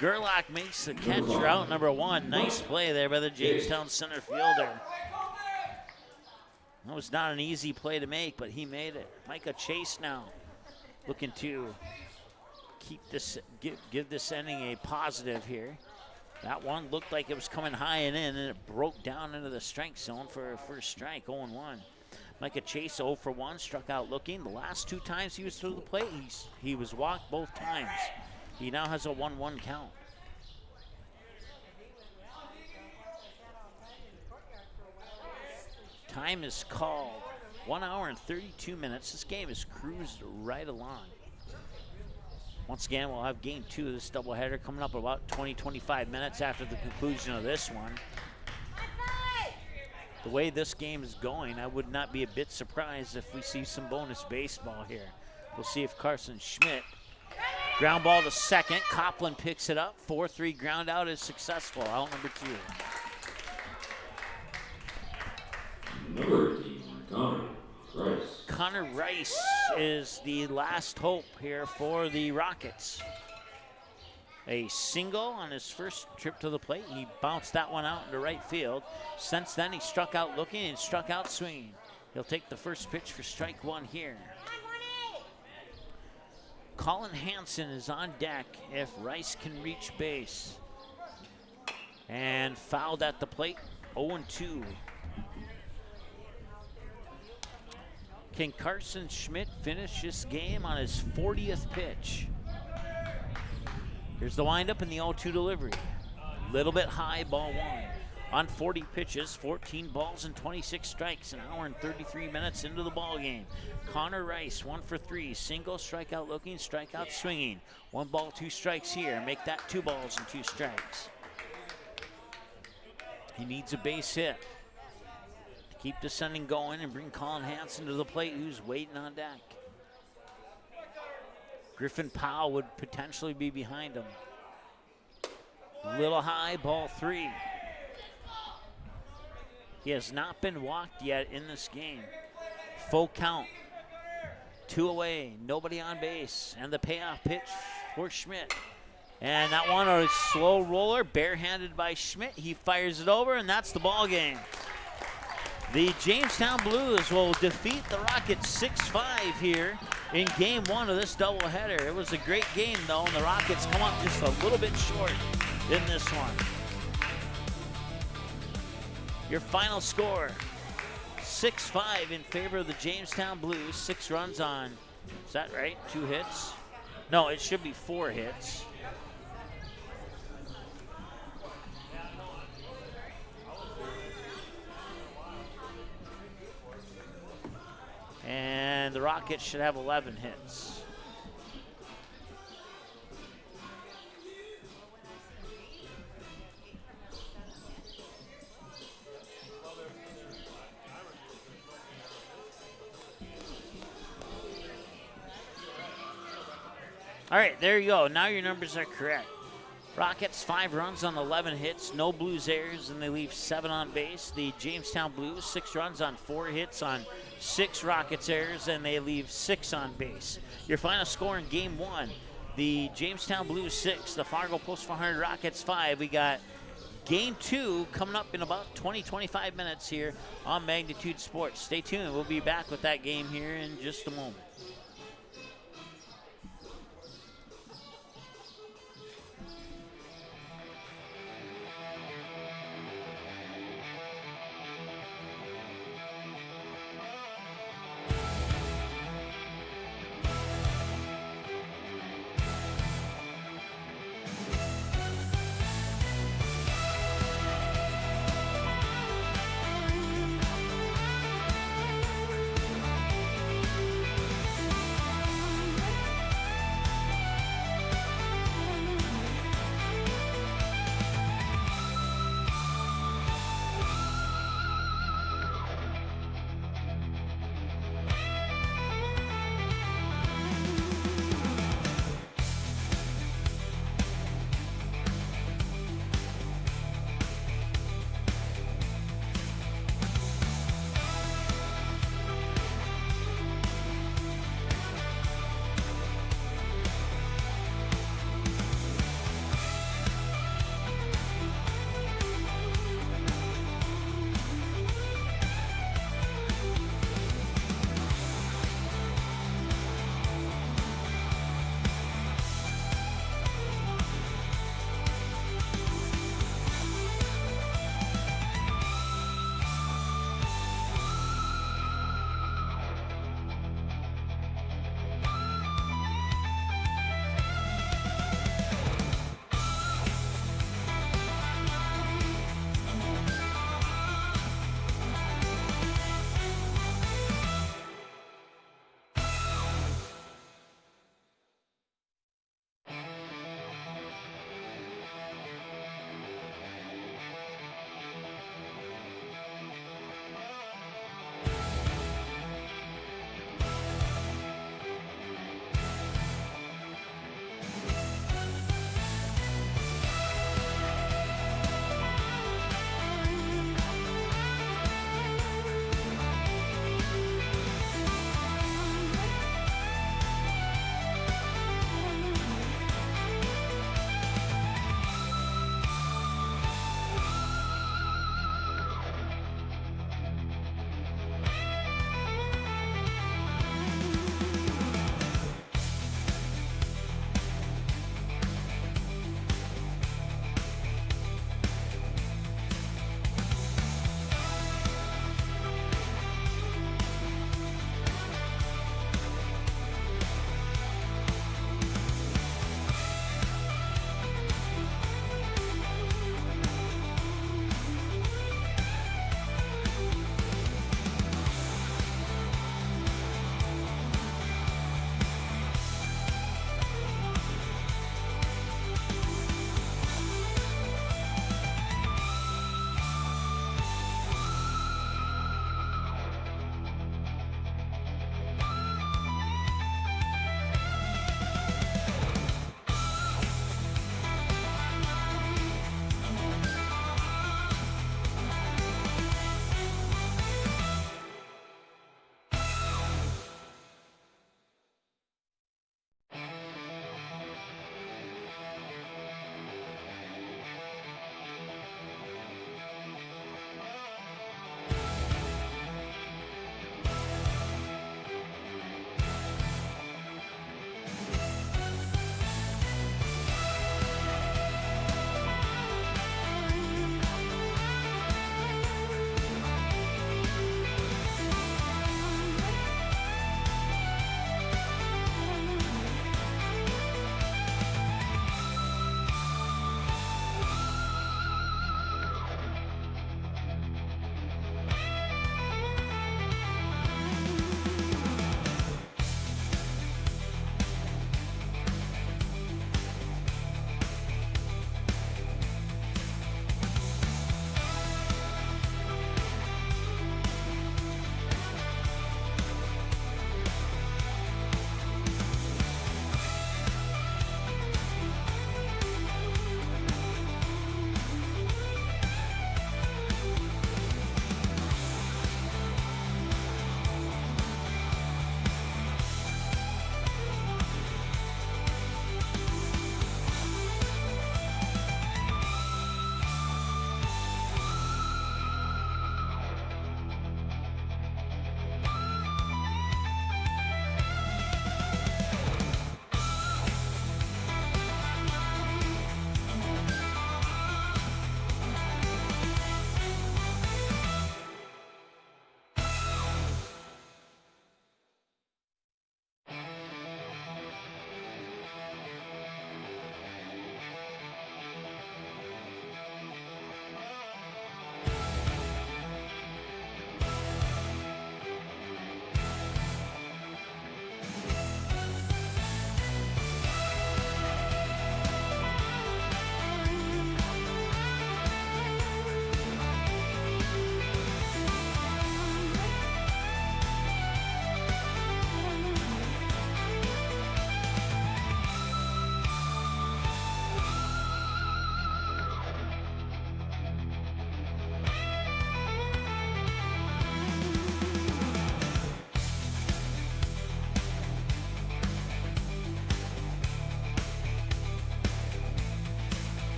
Gerlach makes the catch for out number 1. Nice play there by the Jamestown center fielder. That was not an easy play to make, but he made it. Micah Chase now looking to keep this, give this inning a positive here. That one looked like it was coming high and in, and it broke down into the strike zone for a first strike, 0-1. Micah Chase 0 for 1, struck out looking. The last 2 times he was through the plate, he was walked both times. He now has a 1-1 count. Time is called. 1 hour and 32 minutes. This game has cruised right along. Once again, we'll have game 2 of this doubleheader coming up about 20-25 minutes after the conclusion of this one. The way this game is going, I would not be a bit surprised if we see some bonus baseball here. We'll see if Carson Schmidt, ground ball to second. Copland picks it up. 4-3 ground out is successful. Out number 2. Number 18, Connor Rice. Connor Rice is the last hope here for the Rockets. A single on his first trip to the plate. He bounced that one out into right field. Since then, he struck out looking and struck out swinging. He'll take the first pitch for strike 1 here. Colin Hansen is on deck if Rice can reach base. And fouled at the plate, 0-2. Can Carson Schmidt finish this game on his 40th pitch? Here's the windup and the 0-2 delivery. Little bit high, ball 1. On 40 pitches, 14 balls and 26 strikes, an hour and 33 minutes into the ball game. Connor Rice, 1 for 3, single, strikeout looking, strikeout swinging. 1 ball, 2 strikes here. Make that 2 balls and 2 strikes. He needs a base hit to keep the sending going and bring Colin Hansen to the plate, who's waiting on deck. Griffin Powell would potentially be behind him. Little high, ball 3. He has not been walked yet in this game. Full count. 2 away, nobody on base. And the payoff pitch for Schmidt. And that one, a slow roller, barehanded by Schmidt. He fires it over, and that's the ball game. The Jamestown Blues will defeat the Rockets 6-5 here in game 1 of this doubleheader. It was a great game, though, and the Rockets come up just a little bit short in this one. Your final score, 6-5 in favor of the Jamestown Blues. 6 runs on, is that right, 2 hits? No, it should be 4 hits. And the Rockets should have 11 hits. All right, there you go. Now your numbers are correct. Rockets 5 runs on 11 hits, no Blues errors, and they leave 7 on base. The Jamestown Blues 6 runs on 4 hits on 6 Rockets errors, and they leave 6 on base. Your final score in game 1, the Jamestown Blues 6, the Fargo Post 400 Rockets 5. We got game 2 coming up in about 20-25 minutes here on Magnitude Sports. Stay tuned. We'll be back with that game here in just a moment.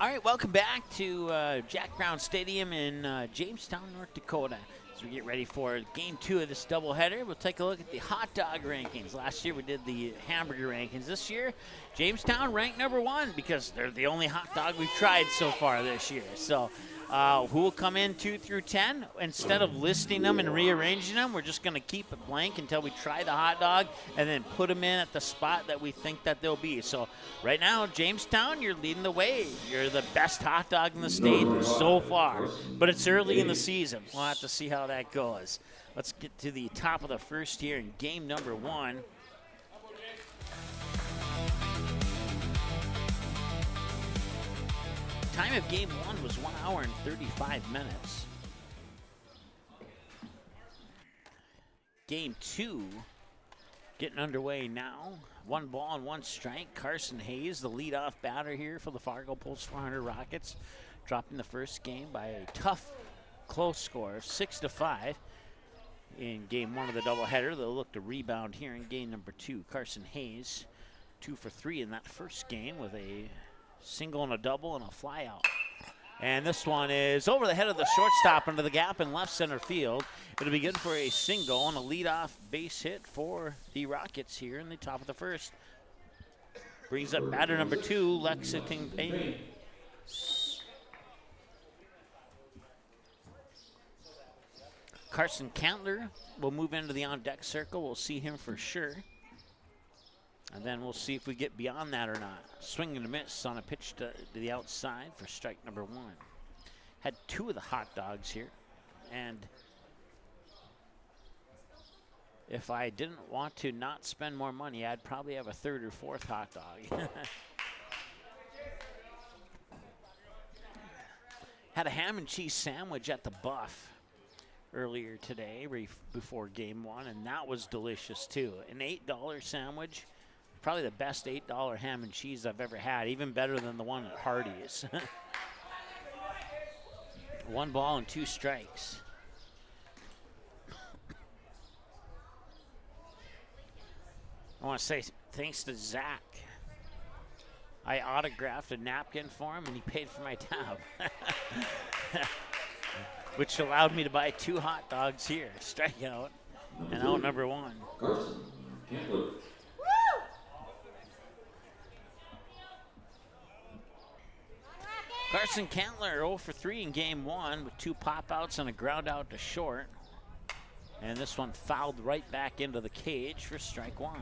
All right, welcome back to Jack Brown Stadium in Jamestown, North Dakota. As we get ready for Game 2 of this doubleheader, we'll take a look at the hot dog rankings. Last year we did the hamburger rankings. This year, Jamestown ranked number 1 because they're the only hot dog we've tried so far this year. So who will come in 2 through 10? Instead of listing them and rearranging them, we're just going to keep it blank until we try the hot dog and then put them in at the spot that we think that they'll be. So right now, Jamestown, you're leading the way. You're the best hot dog in the state so far. But it's early in the season. We'll have to see how that goes. Let's get to the top of the first here in game number 1. Time of game 1 was 1 hour and 35 minutes. Game 2 getting underway now. 1 ball and 1 strike. Carson Hayes, the leadoff batter here for the Fargo Post 400 Rockets, dropping the first game by a tough, close score of 6-5 in game 1 of the doubleheader. They'll look to rebound here in game number 2. Carson Hayes, 2 for 3 in that first game with a single and a double and a fly out. And this one is over the head of the shortstop into the gap in left center field. It'll be good for a single and a leadoff base hit for the Rockets here in the top of the first. Brings up batter number 2, Lexington Payne. Carson Cantler will move into the on-deck circle. We'll see him for sure. And then we'll see if we get beyond that or not. Swing and a miss on a pitch to the outside for strike number 1. Had 2 of the hot dogs here. And if I didn't want to not spend more money, I'd probably have a 3rd or 4th hot dog. Had a ham and cheese sandwich at the Buff earlier today before game 1, and that was delicious too. An $8 sandwich. Probably the best $8 ham and cheese I've ever had, even better than the one at Hardee's. 1 ball and 2 strikes. I want to say thanks to Zach. I autographed a napkin for him and he paid for my tab. Which allowed me to buy 2 hot dogs here. Strikeout and out number 1. Carson Cantler 0 for 3 in game 1 with 2 pop-outs and a ground out to short. And this one fouled right back into the cage for strike 1.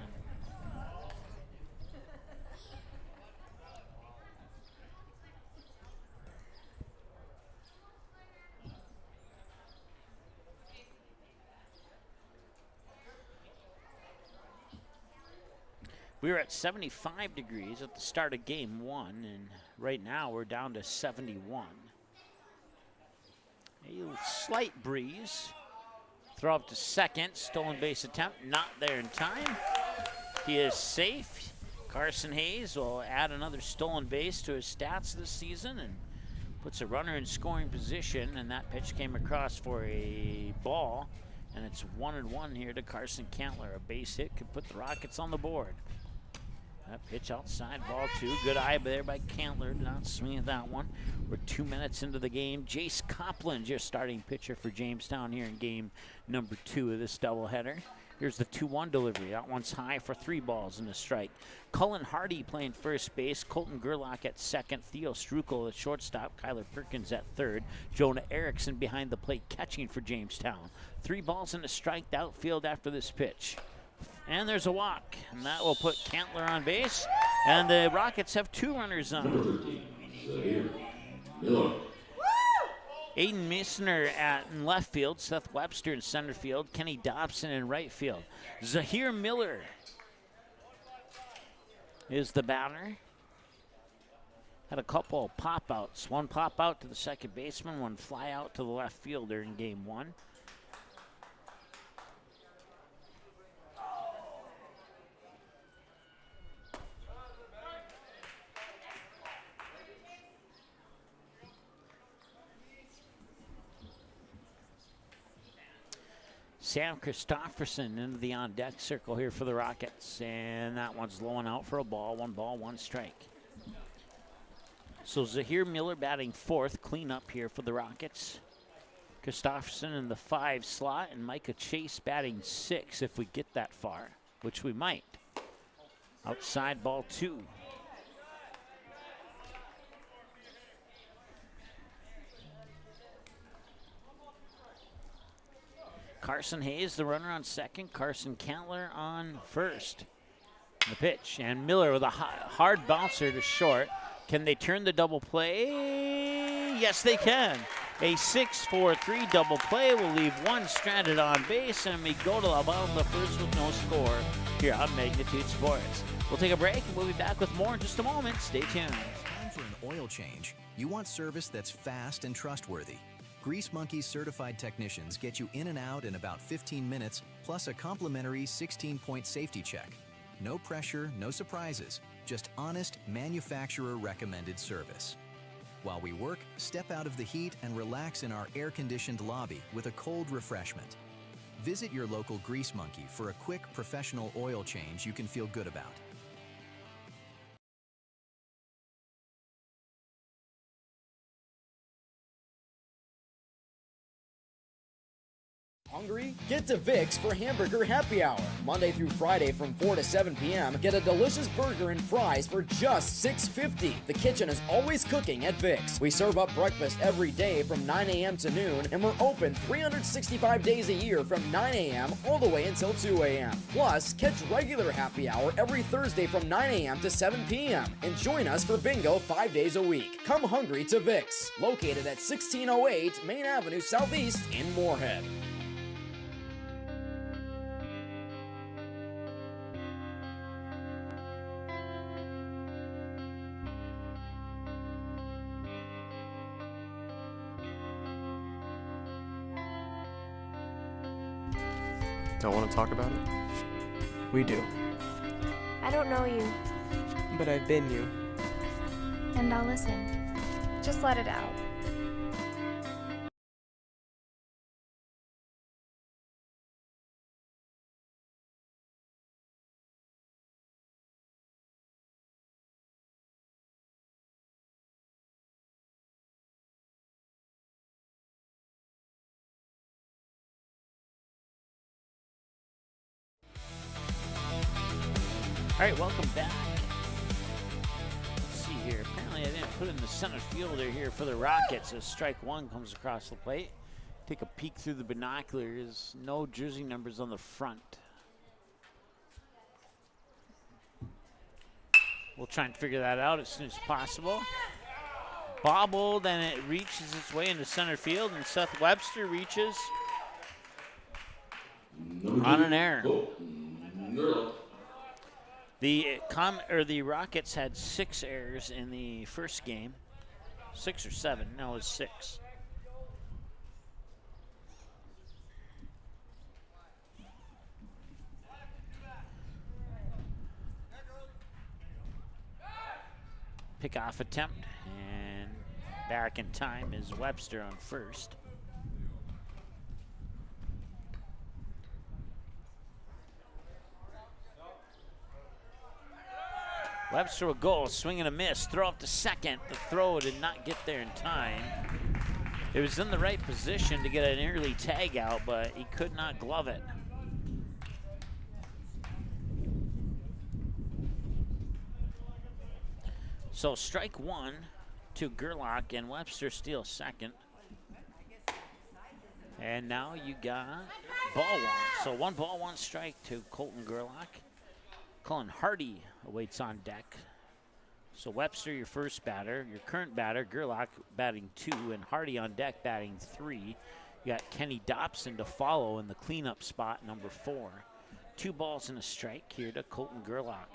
We were at 75 degrees at the start of game 1, and right now we're down to 71. A slight breeze. Throw up to second, stolen base attempt, not there in time. He is safe. Carson Hayes will add another stolen base to his stats this season and puts a runner in scoring position, and that pitch came across for a ball, and it's 1-1 here to Carson Cantler. A base hit could put the Rockets on the board. That pitch outside, ball 2. Good eye there by Cantler, not swinging that one. We're 2 minutes into the game. Jace Copland, your starting pitcher for Jamestown here in game number 2 of this doubleheader. Here's the 2-1 delivery. That one's high for 3 balls and a strike. Cullen Hardy playing first base. Colton Gerlach at second. Theo Strukel at shortstop. Kyler Perkins at third. Jonah Erickson behind the plate catching for Jamestown. 3 balls and a strike to outfield after this pitch. And there's a walk, and that will put Cantler on base. And the Rockets have 2 runners on. Aiden Missner in left field, Seth Webster in center field, Kenny Dobson in right field. Zahir Miller is the batter. Had a couple of pop-outs. 1 pop-out to the second baseman, 1 fly-out to the left fielder in game 1. Sam Christofferson into the on-deck circle here for the Rockets. And that one's low and out for a ball. 1 ball, 1 strike. So Zahir Miller batting fourth, clean up here for the Rockets. Christopherson in the 5 slot, and Micah Chase batting 6 if we get that far, which we might. Outside ball 2. Carson Hayes, the runner on second. Carson Cantler on first. The pitch, and Miller with a hard bouncer to short. Can they turn the double play? Yes, they can. A 6-4-3 double play will leave one stranded on base, and we go to the bottom of the first with no score here on Magnitude Sports. We'll take a break, and we'll be back with more in just a moment. Stay tuned. Time for an oil change. You want service that's fast and trustworthy. Grease Monkey's certified technicians get you in and out in about 15 minutes, plus a complimentary 16-point safety check. No pressure, no surprises, just honest, manufacturer-recommended service. While we work, step out of the heat and relax in our air-conditioned lobby with a cold refreshment. Visit your local Grease Monkey for a quick, professional oil change you can feel good about. Hungry? Get to Vic's for Hamburger Happy Hour. Monday through Friday from 4 to 7 p.m. Get a delicious burger and fries for just $6.50. The kitchen is always cooking at Vic's. We serve up breakfast every day from 9 a.m. to noon, and we're open 365 days a year from 9 a.m. all the way until 2 a.m. Plus, catch regular happy hour every Thursday from 9 a.m. to 7 p.m. and join us for bingo 5 days a week. Come hungry to Vic's, located at 1608 Main Avenue Southeast in Moorhead. Don't want to talk about it? We do. I don't know you. But I've been you. And I'll listen. Just let it out. All right, welcome back. Let's see here. Apparently I didn't put in the center fielder here for the Rockets as strike one comes across the plate. Take a peek through the binoculars. No jersey numbers on the front. We'll try and figure that out as soon as possible. Bobbled, and it reaches its way into center field, and Seth Webster reaches on an error. The Rockets had 6 errors in the first game. 6 or 7, no, it was 6. Pickoff attempt, and back in time is Webster on first. Webster with goal, swing and a miss, throw up to second. The throw did not get there in time. It was in the right position to get an early tag out, but he could not glove it. So strike one to Gerlach, and Webster steals second. And now you got ball one. So 1 ball, 1 strike to Colton Gerlach. Cullen Hardy awaits on deck. So Webster, your first batter. Your current batter, Gerlach, batting 2, and Hardy on deck batting 3. You got Kenny Dobson to follow in the cleanup spot, number 4. 2 balls and a strike here to Colton Gerlach.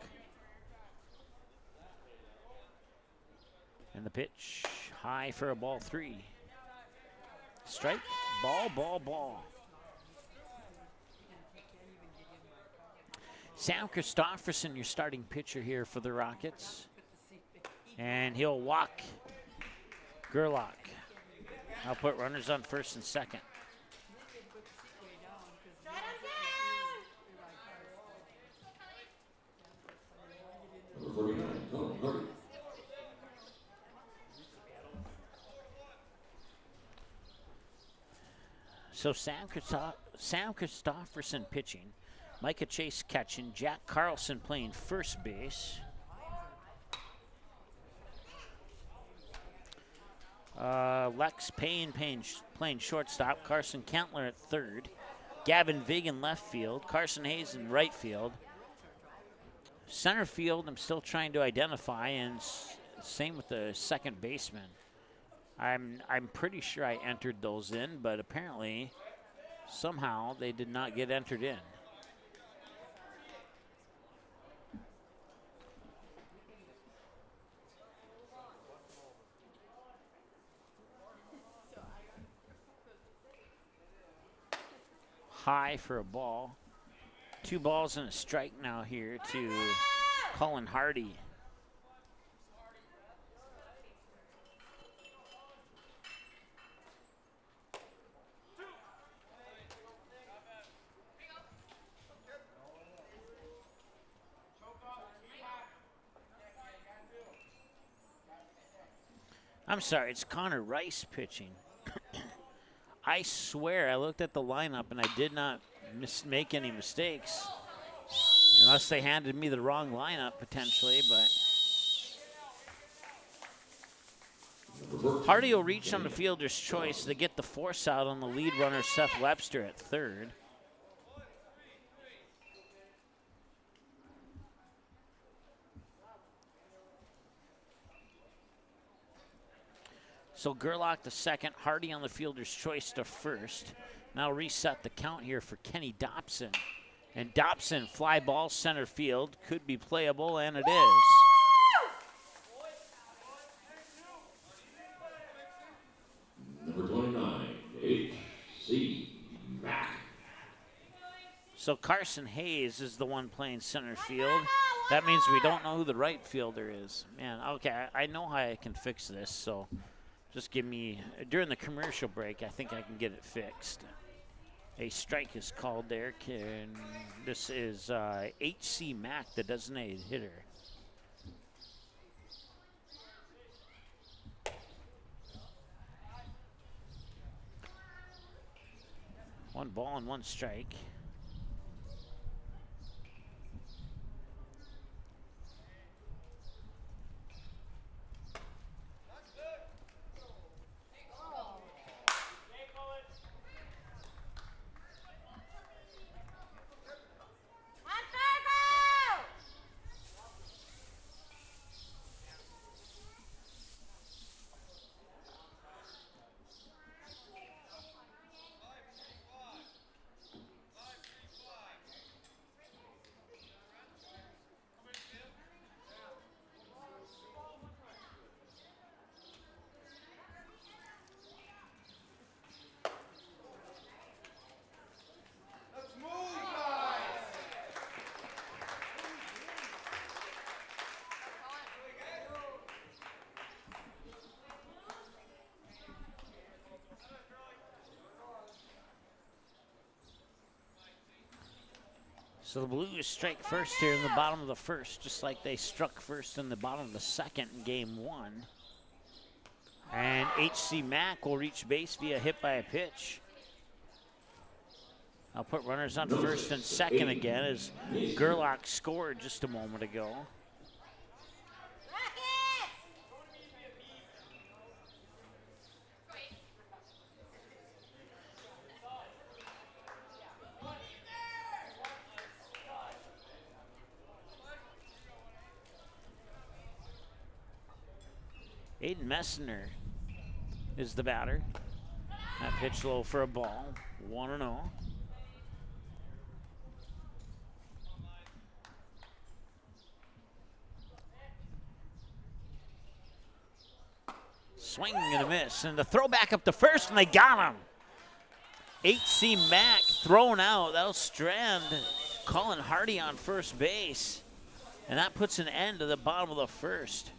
And the pitch, high for a ball 3. Strike, ball, ball, ball. Sam Christopherson, your starting pitcher here for the Rockets. And he'll walk Gerlach. I'll put runners on first and second. So Sam Christofferson pitching, Micah Chase catching, Jack Carlson playing first base. Lex Payne playing shortstop, Carson Kentler at third, Gavin Vig in left field, Carson Hayes in right field. Center field, I'm still trying to identify, and same with the second baseman. I'm pretty sure I entered those in, but apparently somehow they did not get entered in. High for a ball. 2 balls and a strike now here to Colin Hardy. I'm sorry, it's Connor Rice pitching. I swear I looked at the lineup and I did not make any mistakes. Unless they handed me the wrong lineup potentially, but Hardy will reach on the fielder's choice to get the force out on the lead runner Seth Webster at third. So Gerlach the second, Hardy on the fielder's choice to first. Now reset the count here for Kenny Dobson. And Dobson, fly ball center field, could be playable, and it is. Number 29, H.C. Mack. So Carson Hayes is the one playing center field. That means we don't know who the right fielder is. Man, okay, I know how I can fix this, so just give me, during the commercial break, I think I can get it fixed. A strike is called there. This is H.C. Mack, the designated hitter. One ball and one strike. So the Blues strike first here in the bottom of the first, just like they struck first in the bottom of the second in game 1. And H.C. Mack will reach base via hit by a pitch. I'll put runners on first and second again as Gerlach scored just a moment ago. Aiden Messner is the batter. That pitch low for a ball, 1-0. Swing and a miss, and the throw back up to first, and they got him. H.C. Mack thrown out. That'll strand Colin Hardy on first base, and that puts an end to the bottom of the first.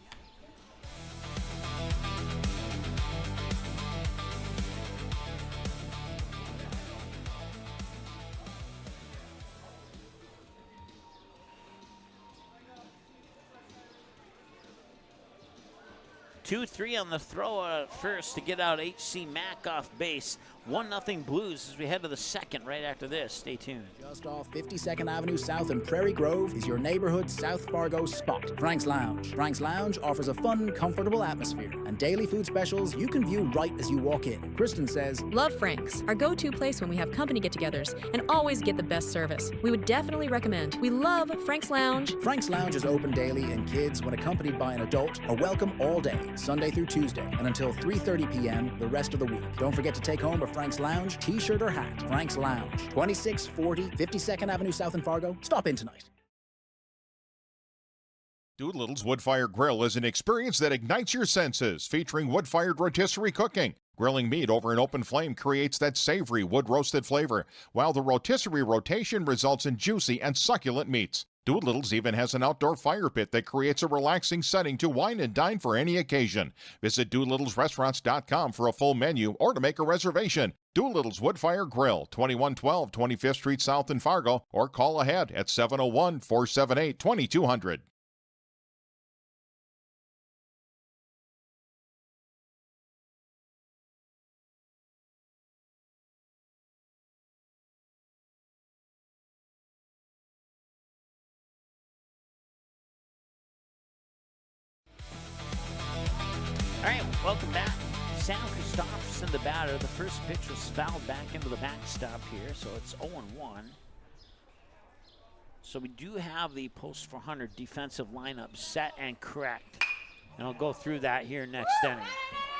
Two, three on the throw at first to get out H.C. Mack off base. 1-0 Blues as we head to the second right after this. Stay tuned. Just off 52nd Avenue South in Prairie Grove is your neighborhood South Fargo spot, Frank's Lounge. Frank's Lounge offers a fun, comfortable atmosphere and daily food specials you can view right as you walk in. Kristen says, Love Frank's, our go-to place when we have company get-togethers, and always get the best service. We would definitely recommend. We love Frank's Lounge. Frank's Lounge is open daily, and kids, when accompanied by an adult, are welcome all day, Sunday through Tuesday, and until 3:30 p.m. the rest of the week. Don't forget to take home a Frank's Lounge t-shirt or hat. Frank's Lounge, 2640 52nd Avenue South in Fargo. Stop in tonight. Doolittle's Wood-Fired Grill is an experience that ignites your senses, featuring wood-fired rotisserie cooking. Grilling meat over an open flame creates that savory wood-roasted flavor, while the rotisserie rotation results in juicy and succulent meats. Doolittle's even has an outdoor fire pit that creates a relaxing setting to wine and dine for any occasion. Visit doolittlesrestaurants.com for a full menu or to make a reservation. Doolittle's Wood-Fired Grill, 2112 25th Street South in Fargo, or call ahead at 701-478-2200. All right, welcome back. Sam Christopherson, the batter. The first pitch was fouled back into the backstop here, so it's 0-1. So we do have the post 400 defensive lineup set and correct. And I'll go through that here next inning.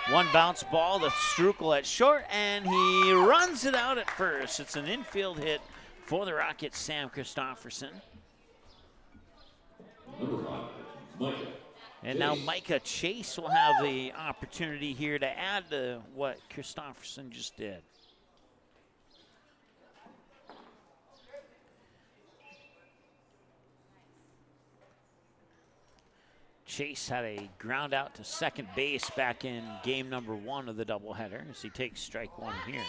One bounce ball to Strukel at short, and he runs it out at first. It's an infield hit for the Rockets, Sam Christopherson. Number 5, Micah. And now Micah Chase will have the opportunity here to add to what Christopherson just did. Chase had a ground out to second base back in game number 1 of the doubleheader as he takes strike 1 here.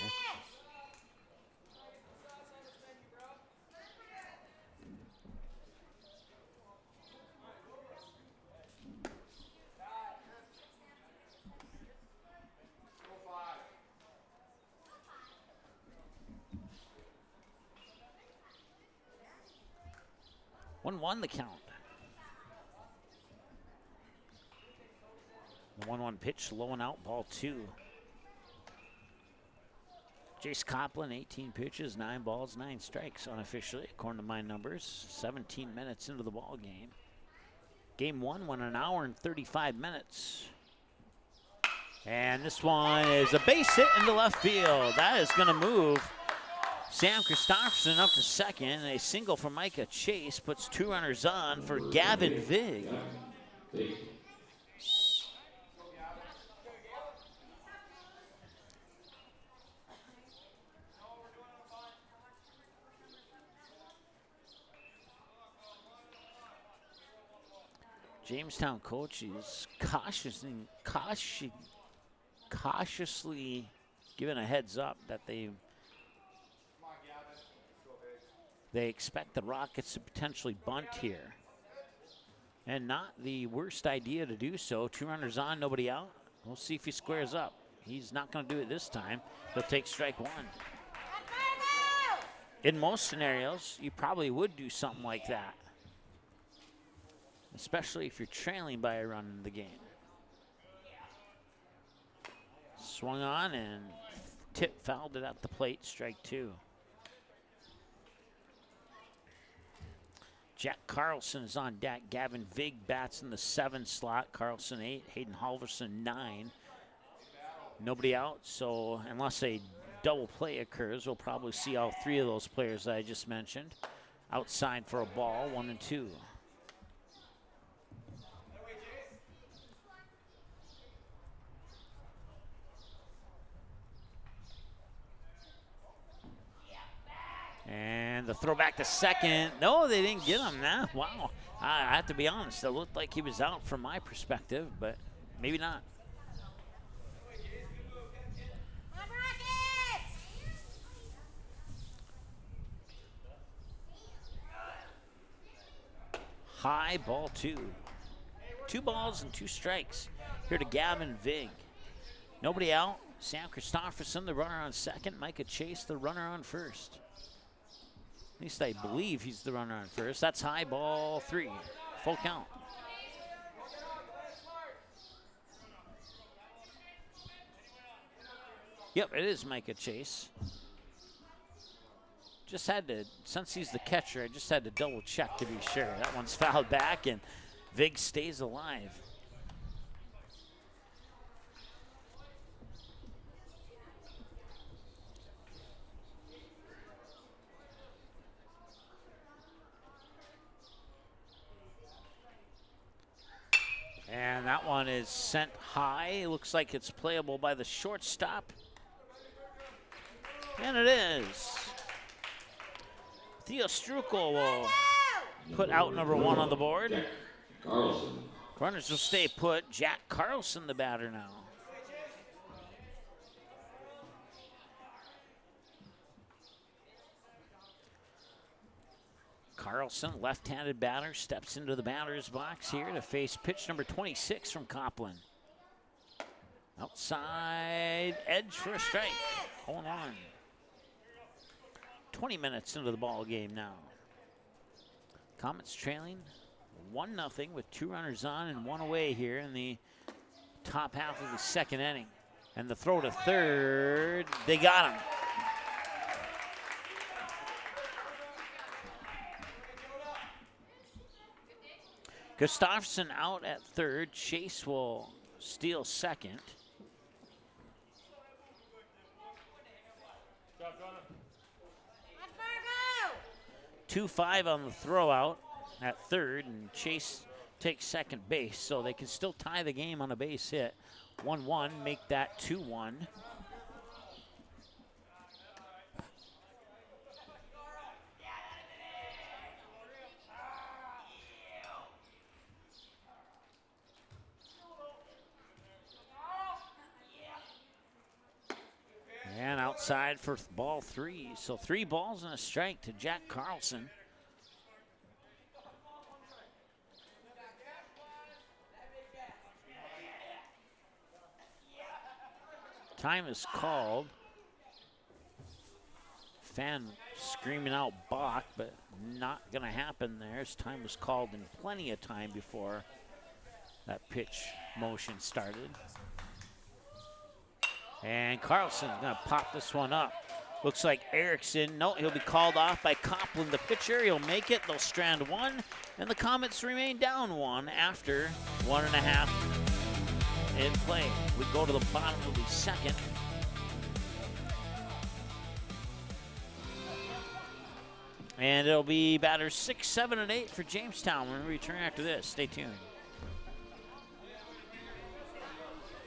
One the count. The 1-1 pitch, low and out, ball 2. Jace Copeland, 18 pitches, 9 balls, 9 strikes unofficially, according to my numbers. 17 minutes into the ball game. Game 1 went an hour and 35 minutes. And this one is a base hit into left field. That is going to move Sam Christopherson up to second. A single for Micah Chase puts 2 runners on for Gavin Vig. Jamestown coach is cautiously giving a heads up that they expect the Rockets to potentially bunt here. And not the worst idea to do so. 2 runners on, nobody out. We'll see if he squares up. He's not going to do it this time. He'll take strike 1. In most scenarios, you probably would do something like that, especially if you're trailing by a run in the game. Swung on and tip fouled it at the plate, strike 2. Jack Carlson is on deck. Gavin Vig bats in the 7 slot. Carlson 8, Hayden Halverson 9. Nobody out, so unless a double play occurs, we'll probably see all 3 of those players that I just mentioned outside for a ball, 1 and 2. And the throw back to second. No, they didn't get him. Nah, wow. I have to be honest. It looked like he was out from my perspective, but maybe not. High, ball 2. 2 balls and 2 strikes. Here to Gavin Vig. Nobody out. Sam Christopherson, the runner on second. Micah Chase, the runner on first. At least I believe he's the runner on first. That's high, ball 3. Full count. Yep, it is Micah Chase. Just had to, since he's the catcher, I just had to double check to be sure. That one's fouled back and Vig stays alive. And that one is sent high. It looks like it's playable by the shortstop. And it is. Theo Strukel will put out number 1 on the board. Carlson. Runners will stay put. Jack Carlson, the batter now. Carlson, left-handed batter, steps into the batter's box here to face pitch number 26 from Copland. Outside edge for a strike. 0-1. 20 minutes into the ball game now. Comets trailing 1-0 with 2 runners on and 1 away here in the top half of the second inning. And the throw to third, they got him. Gustafsson out at third. Chase will steal second. 2-5 on the throw out at third, and Chase takes second base, so they can still tie the game on a base hit. 1-1, make that 2-1. And outside for ball 3. So 3 balls and a strike to Jack Carlson. Time is called. Fan screaming out balk, but not going to happen there. As time was called in plenty of time before that pitch motion started. And Carlson's going to pop this one up. Looks like Erickson, no, he'll be called off by Copland, the pitcher. He'll make it, they'll strand 1, and the Comets remain down 1 after 1.5 in play. We go to the bottom of the second. And it'll be batters 6, 7, and 8 for Jamestown when we return after this. Stay tuned.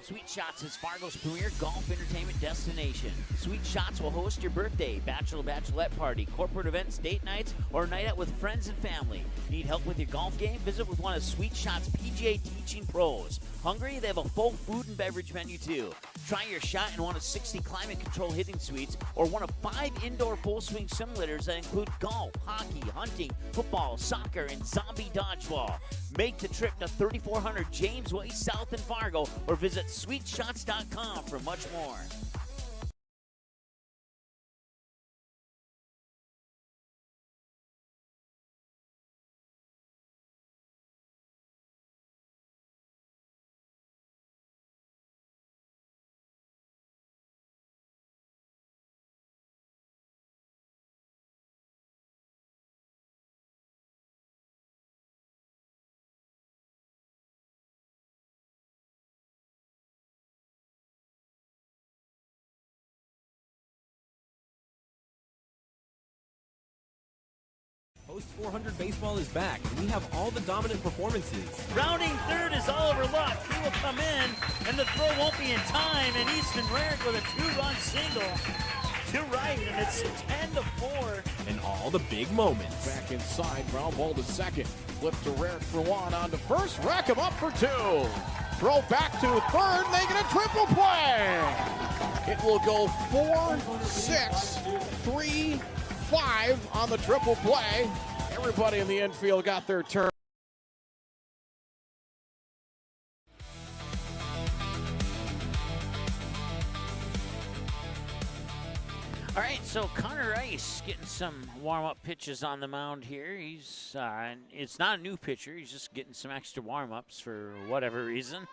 Sweet Shots is Fargo's premier golf entertainment destination. Sweet Shots will host your birthday, bachelorette party, corporate events, date nights, or a night out with friends and family. Need help with your golf game? Visit with one of Sweet Shots' PGA teaching pros. Hungry? They have a full food and beverage menu too. Try your shot in one of 60 climate control hitting suites or one of 5 indoor full swing simulators that include golf, hockey, hunting, football, soccer, and zombie dodgeball. Make the trip to 3400 James Way South in Fargo or visit sweetshots.com for much more. Post 400 Baseball is back, and we have all the dominant performances. Rounding third is Oliver Luck. He will come in, and the throw won't be in time, and Easton Rarick with a 2-run single to right, and it's 10-4. And all the big moments. Back inside, ground ball to second. Flip to Rarick for 1 on to first. Rack him up for 2. Throw back to third, they get a triple play. It will go 4, 6, 3, 5 on the triple play. Everybody in the infield got their turn. All right, so Connor Rice getting some warm-up pitches on the mound here. He's it's not a new pitcher. He's just getting some extra warm-ups for whatever reason.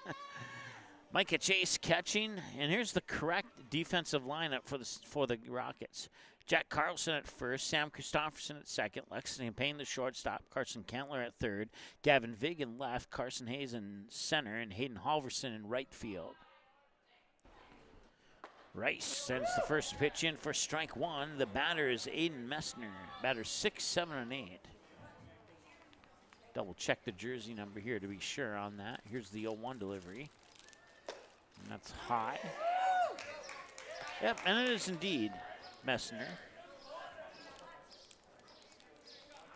Micah Chase catching, and here's the correct defensive lineup for the Rockets. Jack Carlson at first, Sam Christofferson at second, Lexington Payne the shortstop, Carson Kentler at third, Gavin Vig in left, Carson Hayes in center, and Hayden Halverson in right field. Rice sends the first pitch in for strike one. The batter is Aiden Messner. Batter 6, 7, and 8. Double check the jersey number here to be sure on that. Here's the 0-1 delivery. And that's high. Yep, and it is indeed Messner.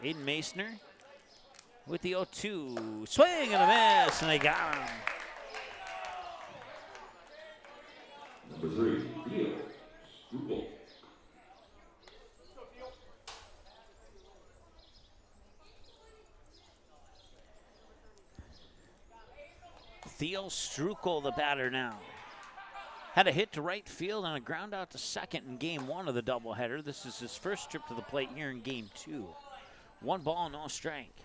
Aiden Messner with the 0-2. Swing and a miss, and they got him. Number 3, Theo Strukel. Theo Strukel, the batter now. Had a hit to right field and a ground out to second in game 1 of the doubleheader. This is his first trip to the plate here in game 2. 1 ball, no strike.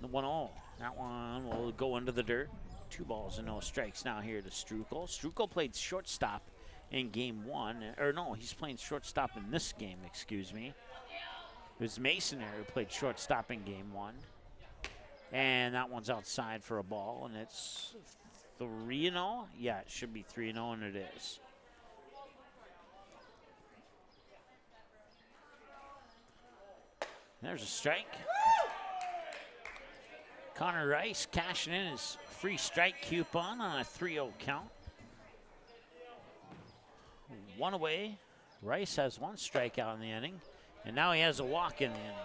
The 1-0. That one will go into the dirt. 2 balls and no strikes now here to Strukel. Strukel played shortstop in game 1. Or no, he's playing shortstop in this game, excuse me. It was Mason who played shortstop in game 1. And that one's outside for a ball, and it's 3-0. Yeah, it should be 3-0, and it is. There's a strike. Connor Rice cashing in his free strike coupon on a 3-0 count. 1 away. Rice has 1 strikeout in the inning, and now he has a walk in the inning.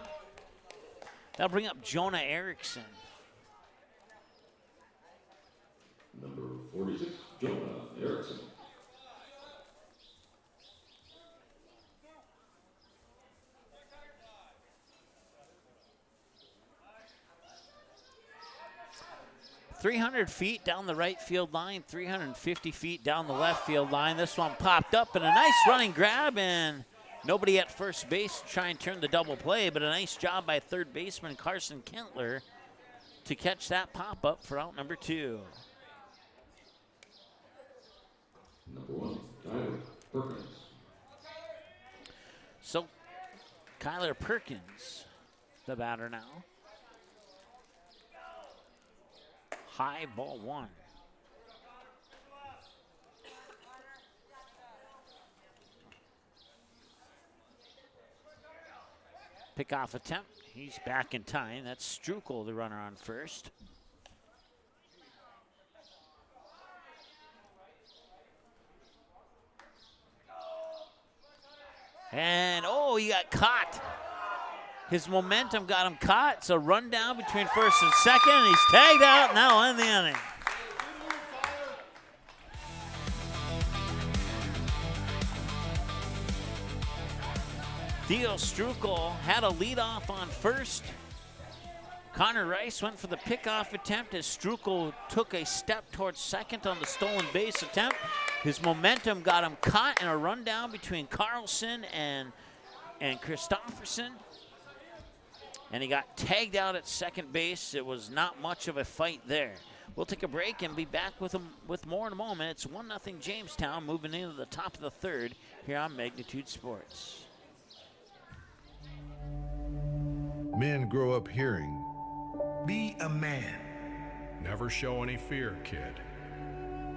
That'll bring up Jonah Erickson. Number 46, Jonah Erickson. .300 feet down the right field line, 350 feet down the left field line. This one popped up and a nice running grab, and nobody at first base to try and turn the double play, but a nice job by third baseman Carson Kentler to catch that pop-up for out number 2. Number 1, Tyler Perkins. So, Kyler Perkins, the batter now. High ball 1. Pickoff attempt. He's back in time. That's Strukel, the runner on first. And, oh, he got caught. His momentum got him caught. It's a run down between first and second, and he's tagged out now in the inning. Theo Strukel had a leadoff on first. Connor Rice went for the pickoff attempt as Strukel took a step towards second on the stolen base attempt. His momentum got him caught in a rundown between Carlson and Christofferson. And he got tagged out at second base. It was not much of a fight there. We'll take a break and be back with more in a moment. It's 1-0 Jamestown, moving into the top of the third here on Magnitude Sports. Men grow up hearing, be a man. Never show any fear, kid.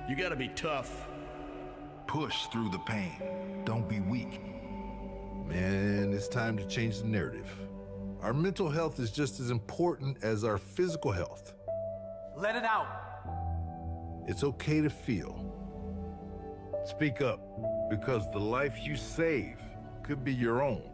You gotta be tough. Push through the pain. Don't be weak. Man, it's time to change the narrative. Our mental health is just as important as our physical health. Let it out. It's okay to feel. Speak up, because the life you save could be your own.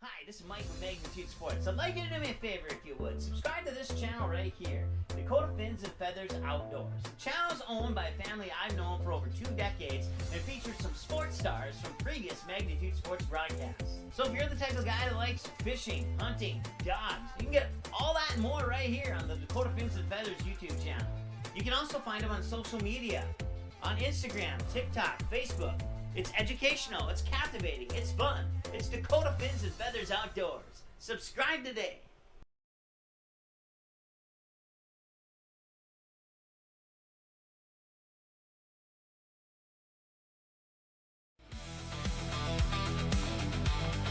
Hi, this is Mike from Magnitude Sports. I'd like you to do me a favor if you would. Subscribe to this channel right here, Dakota Fins and Feathers Outdoors. The channel is owned by a family I've known for over 2 decades and features some sports stars from previous Magnitude Sports broadcasts. So if you're the type of guy that likes fishing, hunting, dogs, you can get all that and more right here on the Dakota Fins and Feathers YouTube channel. You can also find them on social media, on Instagram, TikTok, Facebook. It's educational, it's captivating, it's fun. It's Dakota Fins and Feathers Outdoors. Subscribe today.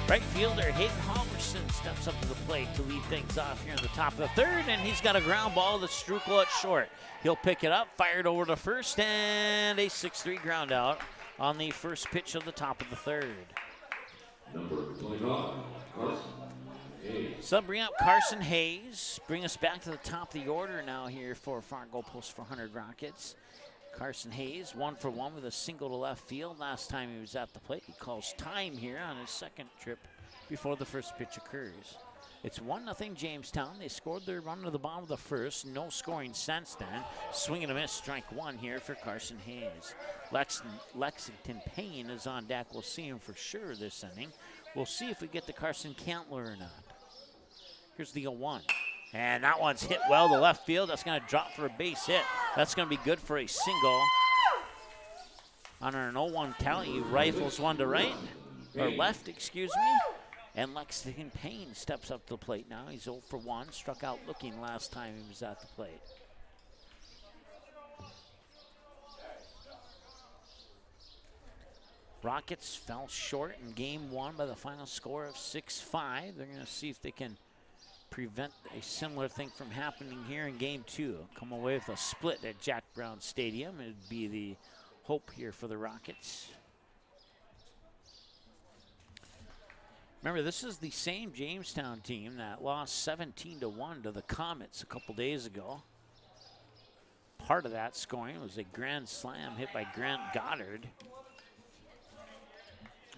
Right fielder Hayden Halverson steps up to the plate to lead things off here in the top of the third, and he's got a ground ball to Strukel at short. He'll pick it up, fired over to first, and a 6-3 ground out on the first pitch of the top of the third. Number 25, Carson Hayes. So bring up Carson Hayes. Bring us back to the top of the order now here for Fargo Post 400 Rockets. Carson Hayes, 1-for-1 with a single to left field. Last time he was at the plate, he calls time here on his second trip before the first pitch occurs. It's 1-0 Jamestown. They scored their run to the bottom of the first. No scoring since then. Swing and a miss, strike one here for Carson Hayes. Lexington Payne is on deck. We'll see him for sure this inning. We'll see if we get to Carson Cantler or not. Here's the 0-1. And that one's hit well to left field. That's going to drop for a base hit. That's going to be good for a single. On an 0-1 count, he rifles one to right, or left, excuse me. And Lexington Payne steps up to the plate now. He's 0-for-1, struck out looking last time he was at the plate. Rockets fell short in game one by the final score of 6-5. They're going to see if they can prevent a similar thing from happening here in game two. Come away with a split at Jack Brown Stadium. It'd be the hope here for the Rockets. Remember, this is the same Jamestown team that lost 17-1 to the Comets a couple days ago. Part of that scoring was a grand slam hit by Grant Goddard.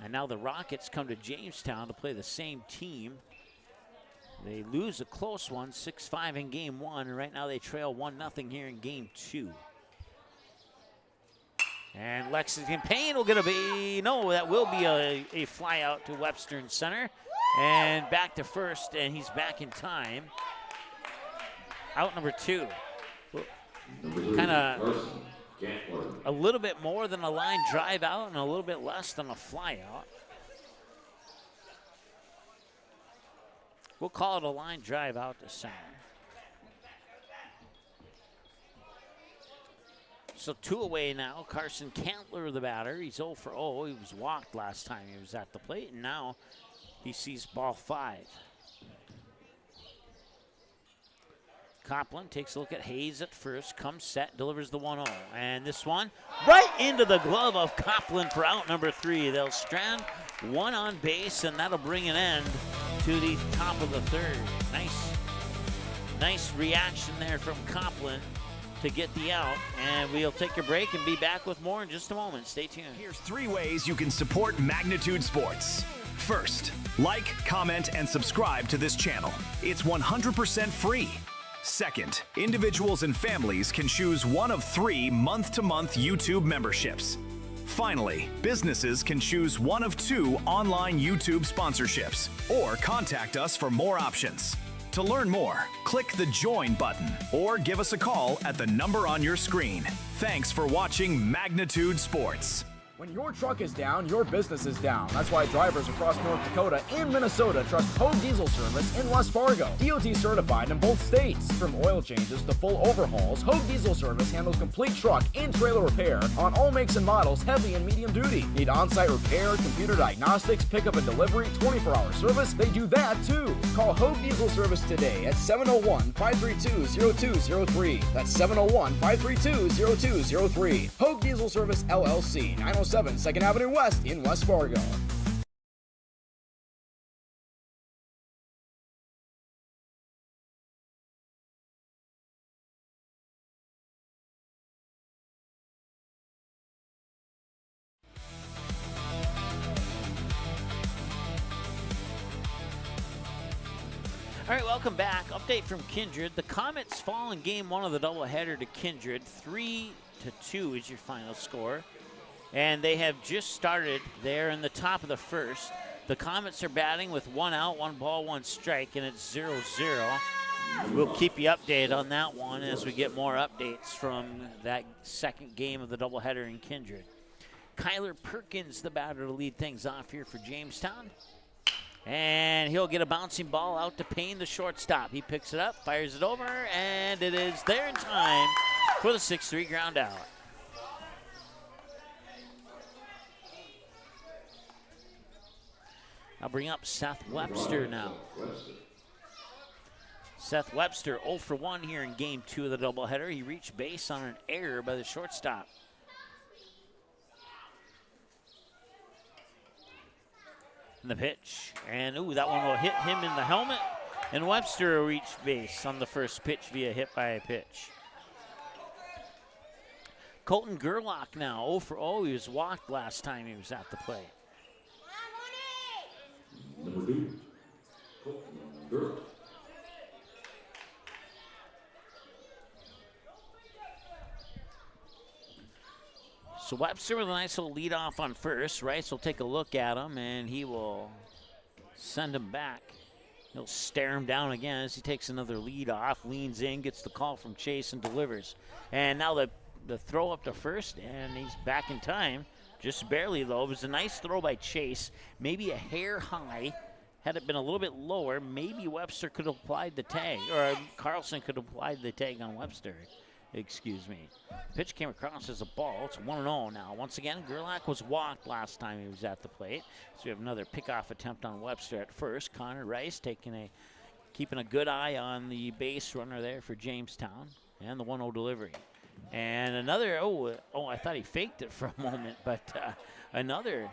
And now the Rockets come to Jamestown to play the same team. They lose a close one, 6-5 in game one, and right now they trail 1-0 here in game two. And Lexington Payne will get that will be a fly out to Webster in center. And back to first, and he's back in time. Out number two. Kind of a little bit more than a line drive out and a little bit less than a fly out. We'll call it a line drive out to center. So two away now. Carson Cantler, the batter. He's 0-for-0. He was walked last time he was at the plate, and now he sees ball 5. Copland takes a look at Hayes at first, comes set, delivers the 1-0. And this one right into the glove of Copland for out number 3. They'll strand one on base, and that'll bring an end to the top of the third. Nice reaction there from Copland to get the out, and we'll take a break and be back with more in just a moment. Stay tuned. Here's 3 ways you can support Magnitude Sports. First, like, comment, and subscribe to this channel. It's 100% free. Second, individuals and families can choose one of 3 month-to-month YouTube memberships. Finally, businesses can choose one of 2 online YouTube sponsorships or contact us for more options. To learn more, click the Join button or give us a call at the number on your screen. Thanks for watching Magnitude Sports. When your truck is down, your business is down. That's why drivers across North Dakota and Minnesota trust Hogue Diesel Service in West Fargo. DOT certified in both states. From oil changes to full overhauls, Hogue Diesel Service handles complete truck and trailer repair on all makes and models, heavy and medium duty. Need on-site repair, computer diagnostics, pickup and delivery, 24-hour service? They do that too. Call Hogue Diesel Service today at 701-532-0203. That's 701-532-0203. Hogue Diesel Service LLC, 907 2nd Avenue West in West Fargo. All right, welcome back. Update from Kindred. The Comets fall in game one of the doubleheader to Kindred. 3-2 is your final score. And they have just started there in the top of the first. The Comets are batting with 1 out, 1 ball, 1 strike, and it's 0-0. We'll keep you updated on that one as we get more updates from that second game of the doubleheader in Kindred. Kyler Perkins, the batter, to lead things off here for Jamestown. And he'll get a bouncing ball out to Payne, the shortstop. He picks it up, fires it over, and it is there in time for the 6-3 ground out. I'll bring up Seth Webster now. Seth Webster 0 for 1 here in game 2 of the doubleheader. He reached base on an error by the shortstop. And the pitch. And, ooh, that one will hit him in the helmet. And Webster will reach base on the first pitch via hit by a pitch. Colton Gerlach now 0 for 0. He was walked last time he was at the plate. Number 2, Colton Gerlach. So Webster with a nice little lead off on first. Rice will take a look at him, and he will send him back. He'll stare him down again as he takes another lead off, leans in, gets the call from Chase, and delivers. And now the throw up to first, and he's back in time. Just barely, though. It was a nice throw by Chase, maybe a hair high. Had it been a little bit lower, maybe Webster could have applied the tag, or Carlson could have applied the tag on Webster. Excuse me. Pitch came across as a ball. It's 1-0 now. Once again, Gerlach was walked last time he was at the plate. So we have another pickoff attempt on Webster at first. Connor Rice keeping a good eye on the base runner there for Jamestown. And the 1-0 delivery. And another, I thought he faked it for a moment, but another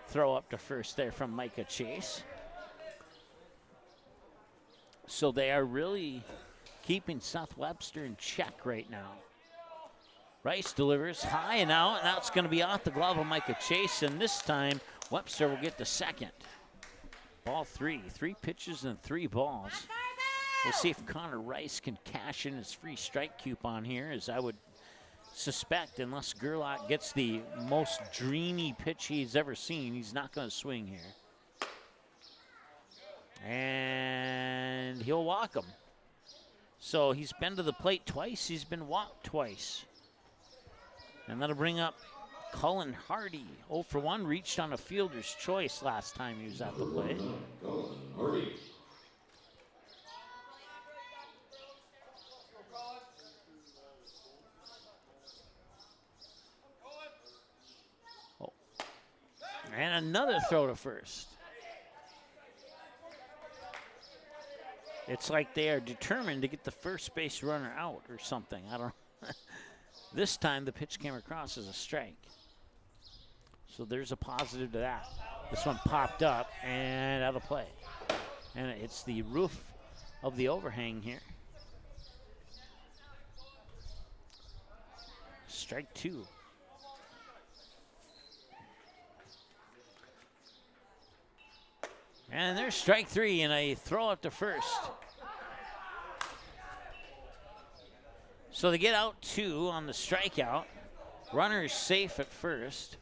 throw up to first there from Micah Chase. So they are really keeping Seth Webster in check right now. Rice delivers high and out, and now it's going to be off the glove of Micah Chase, and this time Webster will get the second. Ball 3. 3 pitches and 3 balls. We'll see if Connor Rice can cash in his free strike coupon here, as I would suspect, unless Gerlach gets the most dreamy pitch he's ever seen, he's not going to swing here. And he'll walk him. So he's been to the plate twice. He's been walked twice. And that'll bring up Cullen Hardy. 0 for 1, reached on a fielder's choice last time he was at the plate. Cullen Hardy. Oh. And another throw to first. It's like they are determined to get the first base runner out or something. I don't know. This time the pitch came across as a strike. So there's a positive to that. This one popped up and out of play. And it's the roof of the overhang here. Strike 2. And there's strike 3 and a throw up to first. So they get out 2 on the strikeout. Runner is safe at first.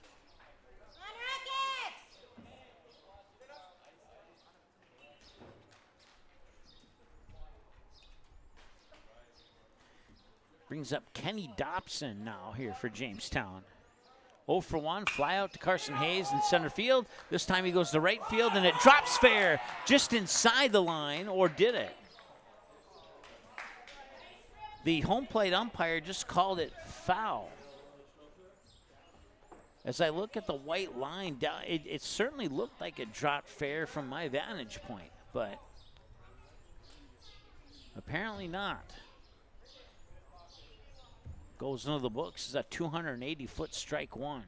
Brings up Kenny Dobson now here for Jamestown. 0 for 1, fly out to Carson Hayes in center field. This time he goes to right field, and it drops fair just inside the line, or did it? The home plate umpire just called it foul. As I look at the white line, it certainly looked like it dropped fair from my vantage point, but apparently not. Goes into the books as a 280-foot strike 1.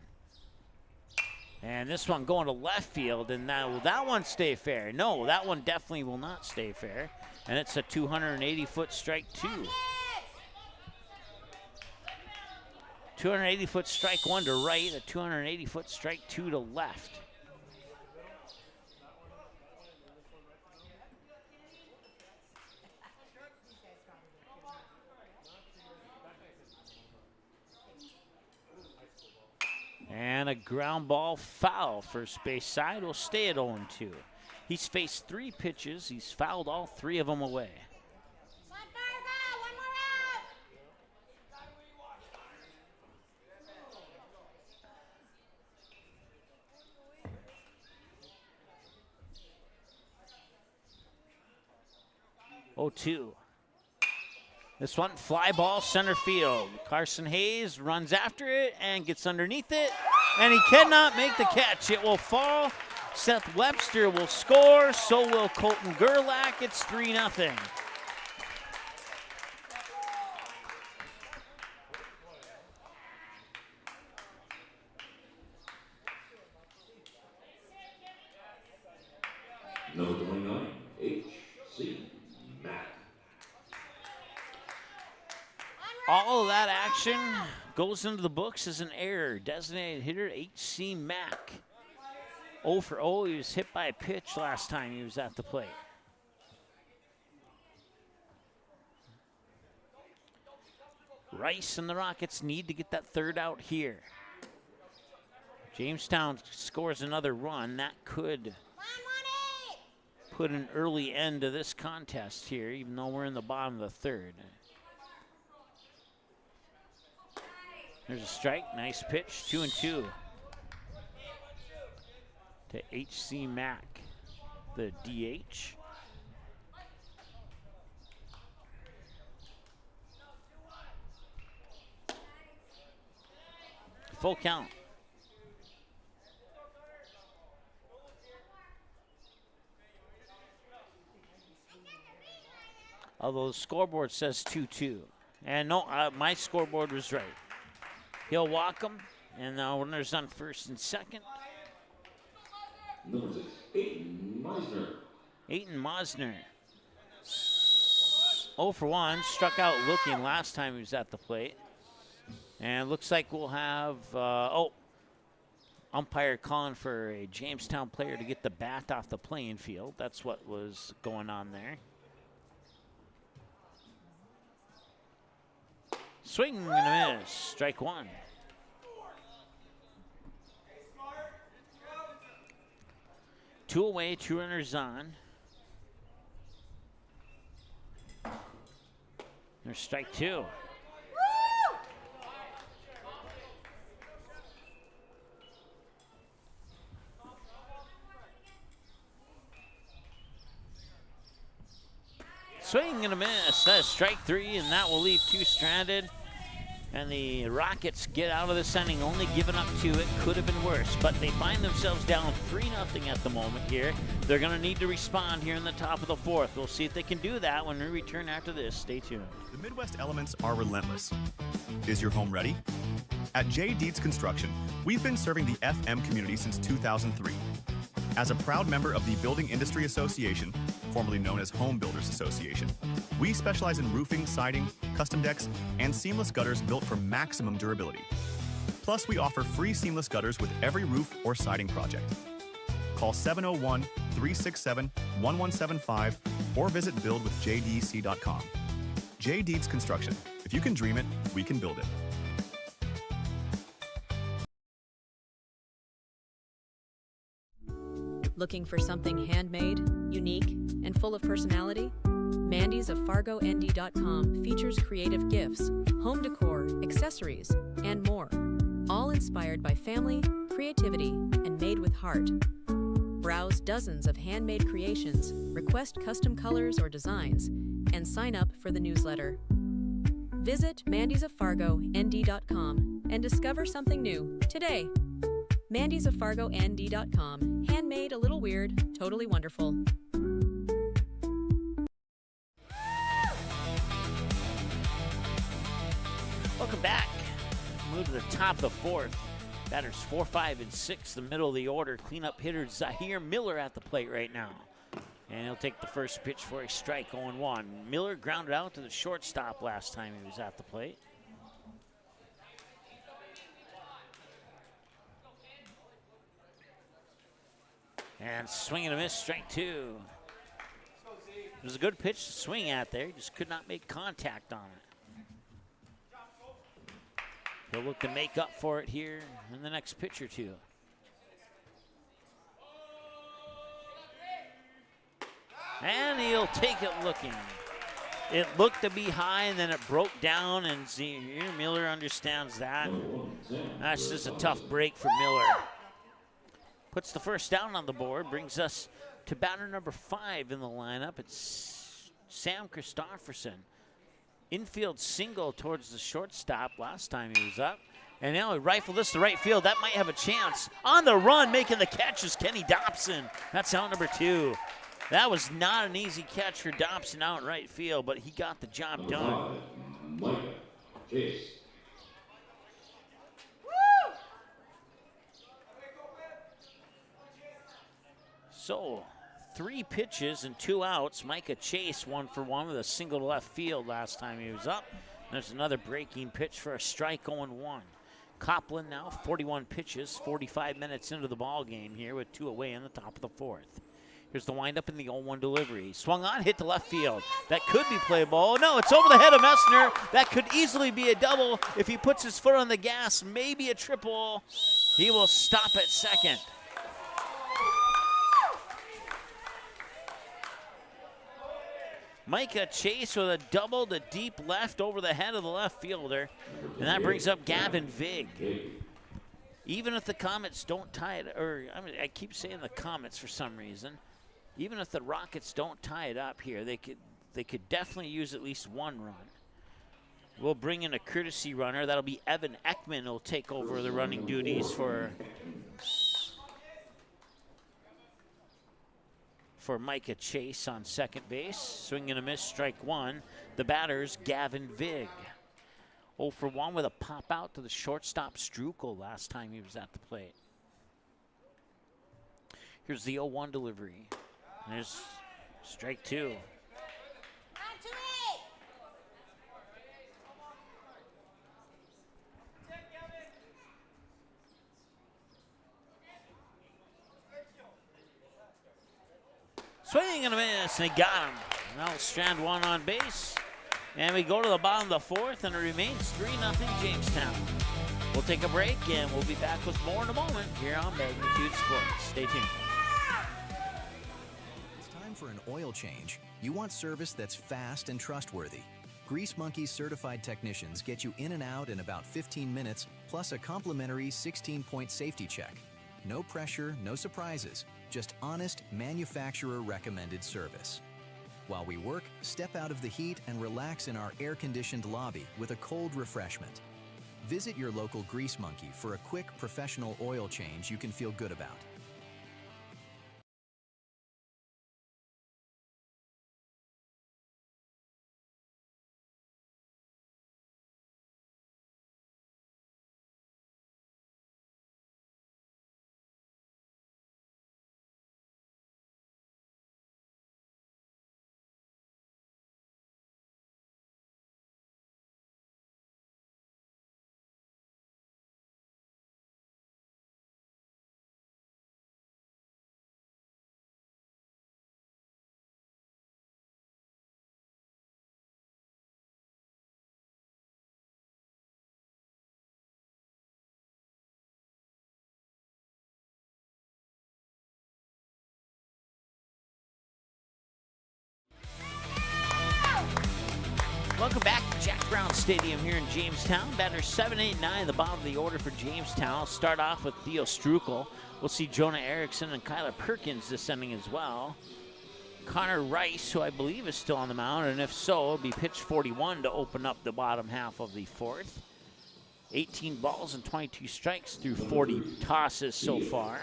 And this one going to left field, and now will that one stay fair? No, that one definitely will not stay fair. And it's a 280-foot strike 2. 280-foot strike 1 to right, a 280-foot strike 2 to left. And a ground ball foul. First base side will stay at 0-2. He's faced 3 pitches. He's fouled all 3 of them away. Oh, 2. This one, fly ball center field. Carson Hayes runs after it and gets underneath it, and he cannot make the catch. It will fall. Seth Webster will score, so will Colton Gerlach. It's 3-0. Number 29, H.C. Mack. All of that action goes into the books as an error. Designated hitter H.C. Mack. 0 for 0. He was hit by a pitch last time he was at the plate. Rice and the Rockets need to get that 3rd out here. Jamestown scores another run. That could put an early end to this contest here, even though we're in the bottom of the 3rd. There's a strike. Nice pitch. 2-2 to H.C. Mack, the DH. Full count. Although the scoreboard says 2-2. And no, my scoreboard was right. He'll walk him, and now runners on first and second. Number 6, Aiton Meisner. Aiton Meisner. 0 for 1, struck out looking last time he was at the plate. And it looks like we'll have, umpire calling for a Jamestown player to get the bat off the playing field. That's what was going on there. Swing and a miss, strike 1. Two away, 2 runners on. There's strike 2. Swing and a miss. That's strike 3, and that will leave 2 stranded. And the Rockets get out of this inning, only giving up 2. It could have been worse, but they find themselves down 3-0 at the moment here. They're going to need to respond here in the top of the 4th. We'll see if they can do that when we return after this. Stay tuned. The Midwest elements are relentless. Is your home ready? At J. Deeds Construction, we've been serving the FM community since 2003. As a proud member of the Building Industry Association, formerly known as Home Builders Association, we specialize in roofing, siding, custom decks, and seamless gutters built for maximum durability. Plus, we offer free seamless gutters with every roof or siding project. Call 701-367-1175 or visit buildwithjdc.com. J. Deeds Construction. If you can dream it, we can build it. Looking for something handmade, unique, and full of personality? Mandy's of FargoND.com features creative gifts, home decor, accessories, and more. All inspired by family, creativity, and made with heart. Browse dozens of handmade creations, request custom colors or designs, and sign up for the newsletter. Visit Mandy'sOfFargoND.com and discover something new today. Mandy'sOfFargoND.com. Handmade, a little weird, totally wonderful. Welcome back. Move to the top of the 4th. Batters 4, 5, and 6, the middle of the order. Cleanup hitter Zahir Miller at the plate right now. And he'll take the first pitch for a strike, 0-1. Miller grounded out to the shortstop last time he was at the plate. And swing and a miss, strike 2. It was a good pitch to swing at there. Just could not make contact on it. He'll look to make up for it here in the next pitch or two. And he'll take it looking. It looked to be high, and then it broke down, and Miller understands that. That's just a tough break for Miller. Puts the first down on the board, brings us to batter number 5 in the lineup. It's Sam Christofferson. Infield single towards the shortstop last time he was up. And now he rifled this to right field. That might have a chance. On the run, making the catch is Kenny Dobson. That's out number 2. That was not an easy catch for Dobson out in right field, but he got the job done. So, 3 pitches and 2 outs. Micah Chase 1 for 1 with a single to left field last time he was up. There's another breaking pitch for a strike, 0-1. Copland now 41 pitches, 45 minutes into the ball game here with 2 away in the top of the 4th. Here's the windup in the 0-1 delivery. Swung on, hit to left field. That could be playable. Oh, no, it's over the head of Messner. That could easily be a double if he puts his foot on the gas. Maybe a triple. He will stop at second. Micah Chase with a double to deep left over the head of the left fielder. And that brings up Gavin Vig. Even if the Comets don't tie it, I keep saying the Comets for some reason. Even if the Rockets don't tie it up here, they could definitely use at least 1 run. We'll bring in a courtesy runner. That'll be Evan Ekman who'll take over the running duties for Micah Chase on second base. Swing and a miss, strike 1. The batter's Gavin Vig. 0 for 1 with a pop out to the shortstop Strukel last time he was at the plate. Here's the 0-1 delivery. There's strike 2. Swing and a miss, and he got him. Now strand 1 on base. And we go to the bottom of the 4th, and it remains 3-0 Jamestown. We'll take a break, and we'll be back with more in a moment here on Magnitude Sports. Stay tuned. It's time for an oil change. You want service that's fast and trustworthy. Grease Monkey's certified technicians get you in and out in about 15 minutes, plus a complimentary 16-point safety check. No pressure, no surprises, just honest, manufacturer-recommended service. While we work, step out of the heat and relax in our air-conditioned lobby with a cold refreshment. Visit your local Grease Monkey for a quick, professional oil change you can feel good about. Welcome back to Jack Brown Stadium here in Jamestown. Batters 7, 8, 9, the bottom of the order for Jamestown. I'll start off with Theo Strukel. We'll see Jonah Erickson and Kyler Perkins descending as well. Connor Rice, who I believe is still on the mound, and if so, it'll be pitch 41 to open up the bottom half of the 4th. 18 balls and 22 strikes through 40 tosses so far.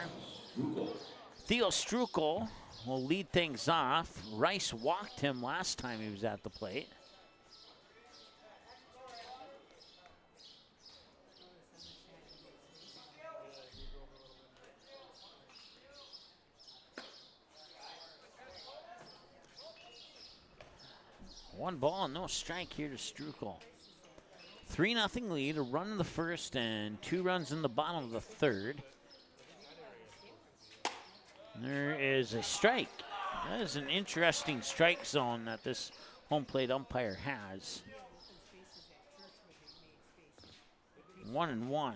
Theo Strukel will lead things off. Rice walked him last time he was at the plate. One ball, no strike here to Strukel. 3-0 lead, a run in the 1st and 2 runs in the bottom of the 3rd. There is a strike. That is an interesting strike zone that this home plate umpire has. 1-1.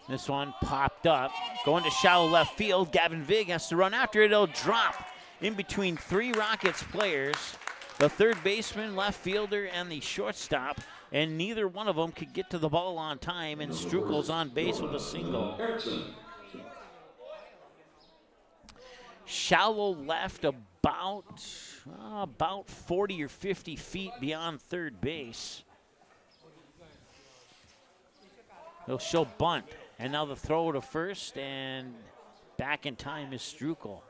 This one popped up. Going to shallow left field. Gavin Vig has to run after it. It'll drop in between 3 Rockets players, the third baseman, left fielder, and the shortstop. And neither one of them could get to the ball on time, and Strukel's on base with a single. Shallow left about 40 or 50 feet beyond third base. He'll show bunt. And now the throw to first, and back in time is Strukel.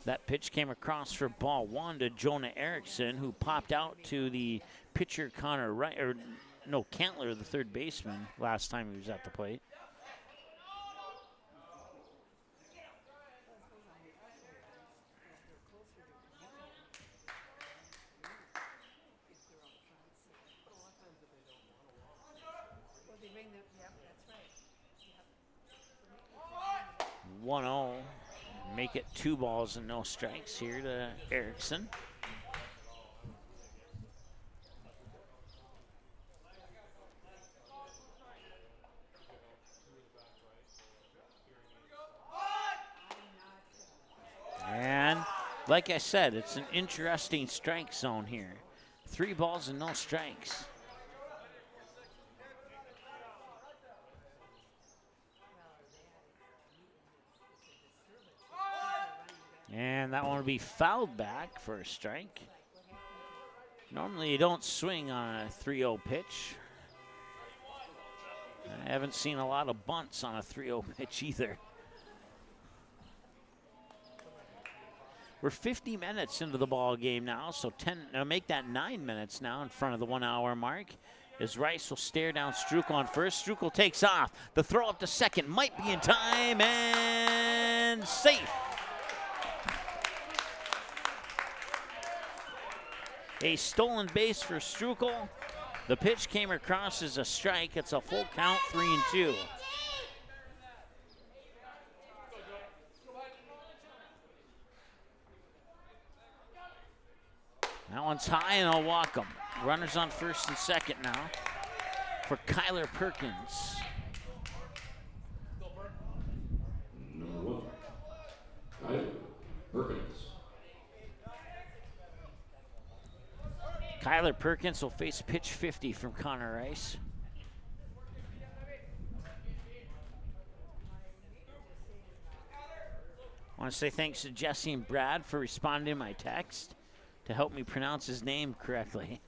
That pitch came across for ball 1 to Jonah Erickson, who popped out to the pitcher Cantler, the third baseman, last time he was at the plate. Yeah, 1-0. Make it 2 balls and no strikes here to Erickson. And like I said, it's an interesting strike zone here. 3 balls and no strikes. And that one will be fouled back for a strike. Normally you don't swing on a 3-0 pitch. I haven't seen a lot of bunts on a 3-0 pitch either. We're 50 minutes into the ball game now, so make that 9 minutes now in front of the 1 hour mark. As Rice will stare down Strukel on first. Strukel takes off. The throw up to second might be in time, and safe. A stolen base for Strukel. The pitch came across as a strike. It's a full count, 3-2. That one's high, and I'll walk him. Runners on first and second now for Kyler Perkins. Number 1, Kyler Perkins. Kyler Perkins will face pitch 50 from Connor Rice. I want to say thanks to Jesse and Brad for responding to my text to help me pronounce his name correctly.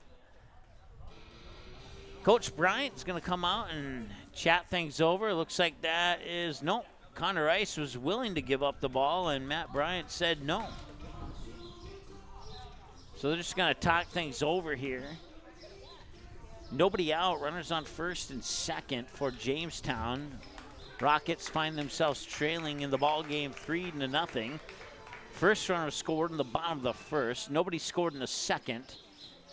Coach Bryant's going to come out and chat things over. Looks like that is no. Connor Rice was willing to give up the ball, and Matt Bryant said no. So they're just going to talk things over here. Nobody out. Runners on first and second for Jamestown. Rockets find themselves trailing in the ball game 3-0. First runner scored in the bottom of the first. Nobody scored in the second.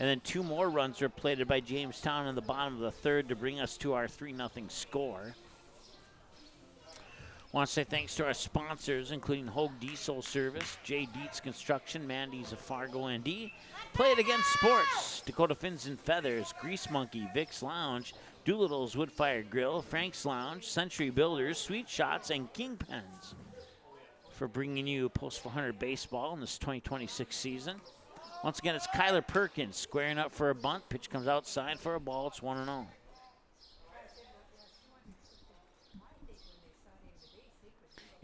And then 2 more runs were plated by Jamestown in the bottom of the third to bring us to our 3-0 score. I want to say thanks to our sponsors, including Hogue Diesel Service, J. Dietz Construction, Mandy's of Fargo ND, Play It Against Sports, Dakota Fins and Feathers, Grease Monkey, Vic's Lounge, Doolittle's Woodfire Grill, Frank's Lounge, Century Builders, Sweet Shots, and Kingpens for bringing you Post 400 baseball in this 2026 season. Once again, it's Kyler Perkins squaring up for a bunt. Pitch comes outside for a ball. It's 1-0.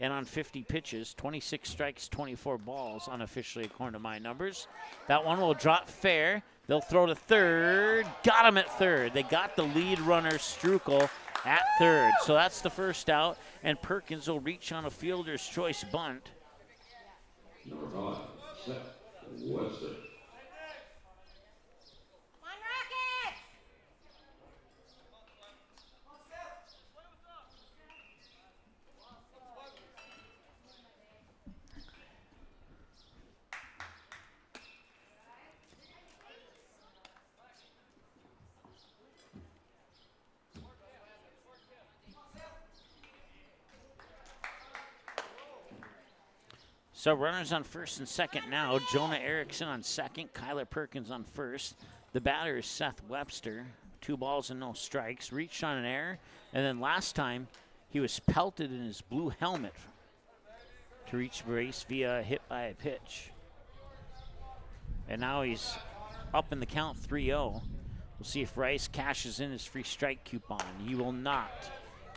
And on 50 pitches, 26 strikes, 24 balls, unofficially according to my numbers. That one will drop fair. They'll throw to third. Got him at third. They got the lead runner, Strukel, at third. So that's the first out. And Perkins will reach on a fielder's choice bunt. Number 5, Seth Webster. So runners on first and second now. Jonah Erickson on second. Kyler Perkins on first. The batter is Seth Webster. 2 balls and no strikes. Reached on an error, and then last time he was pelted in his blue helmet to reach base via a hit by a pitch. And now he's up in the count 3-0. We'll see if Rice cashes in his free strike coupon. He will not.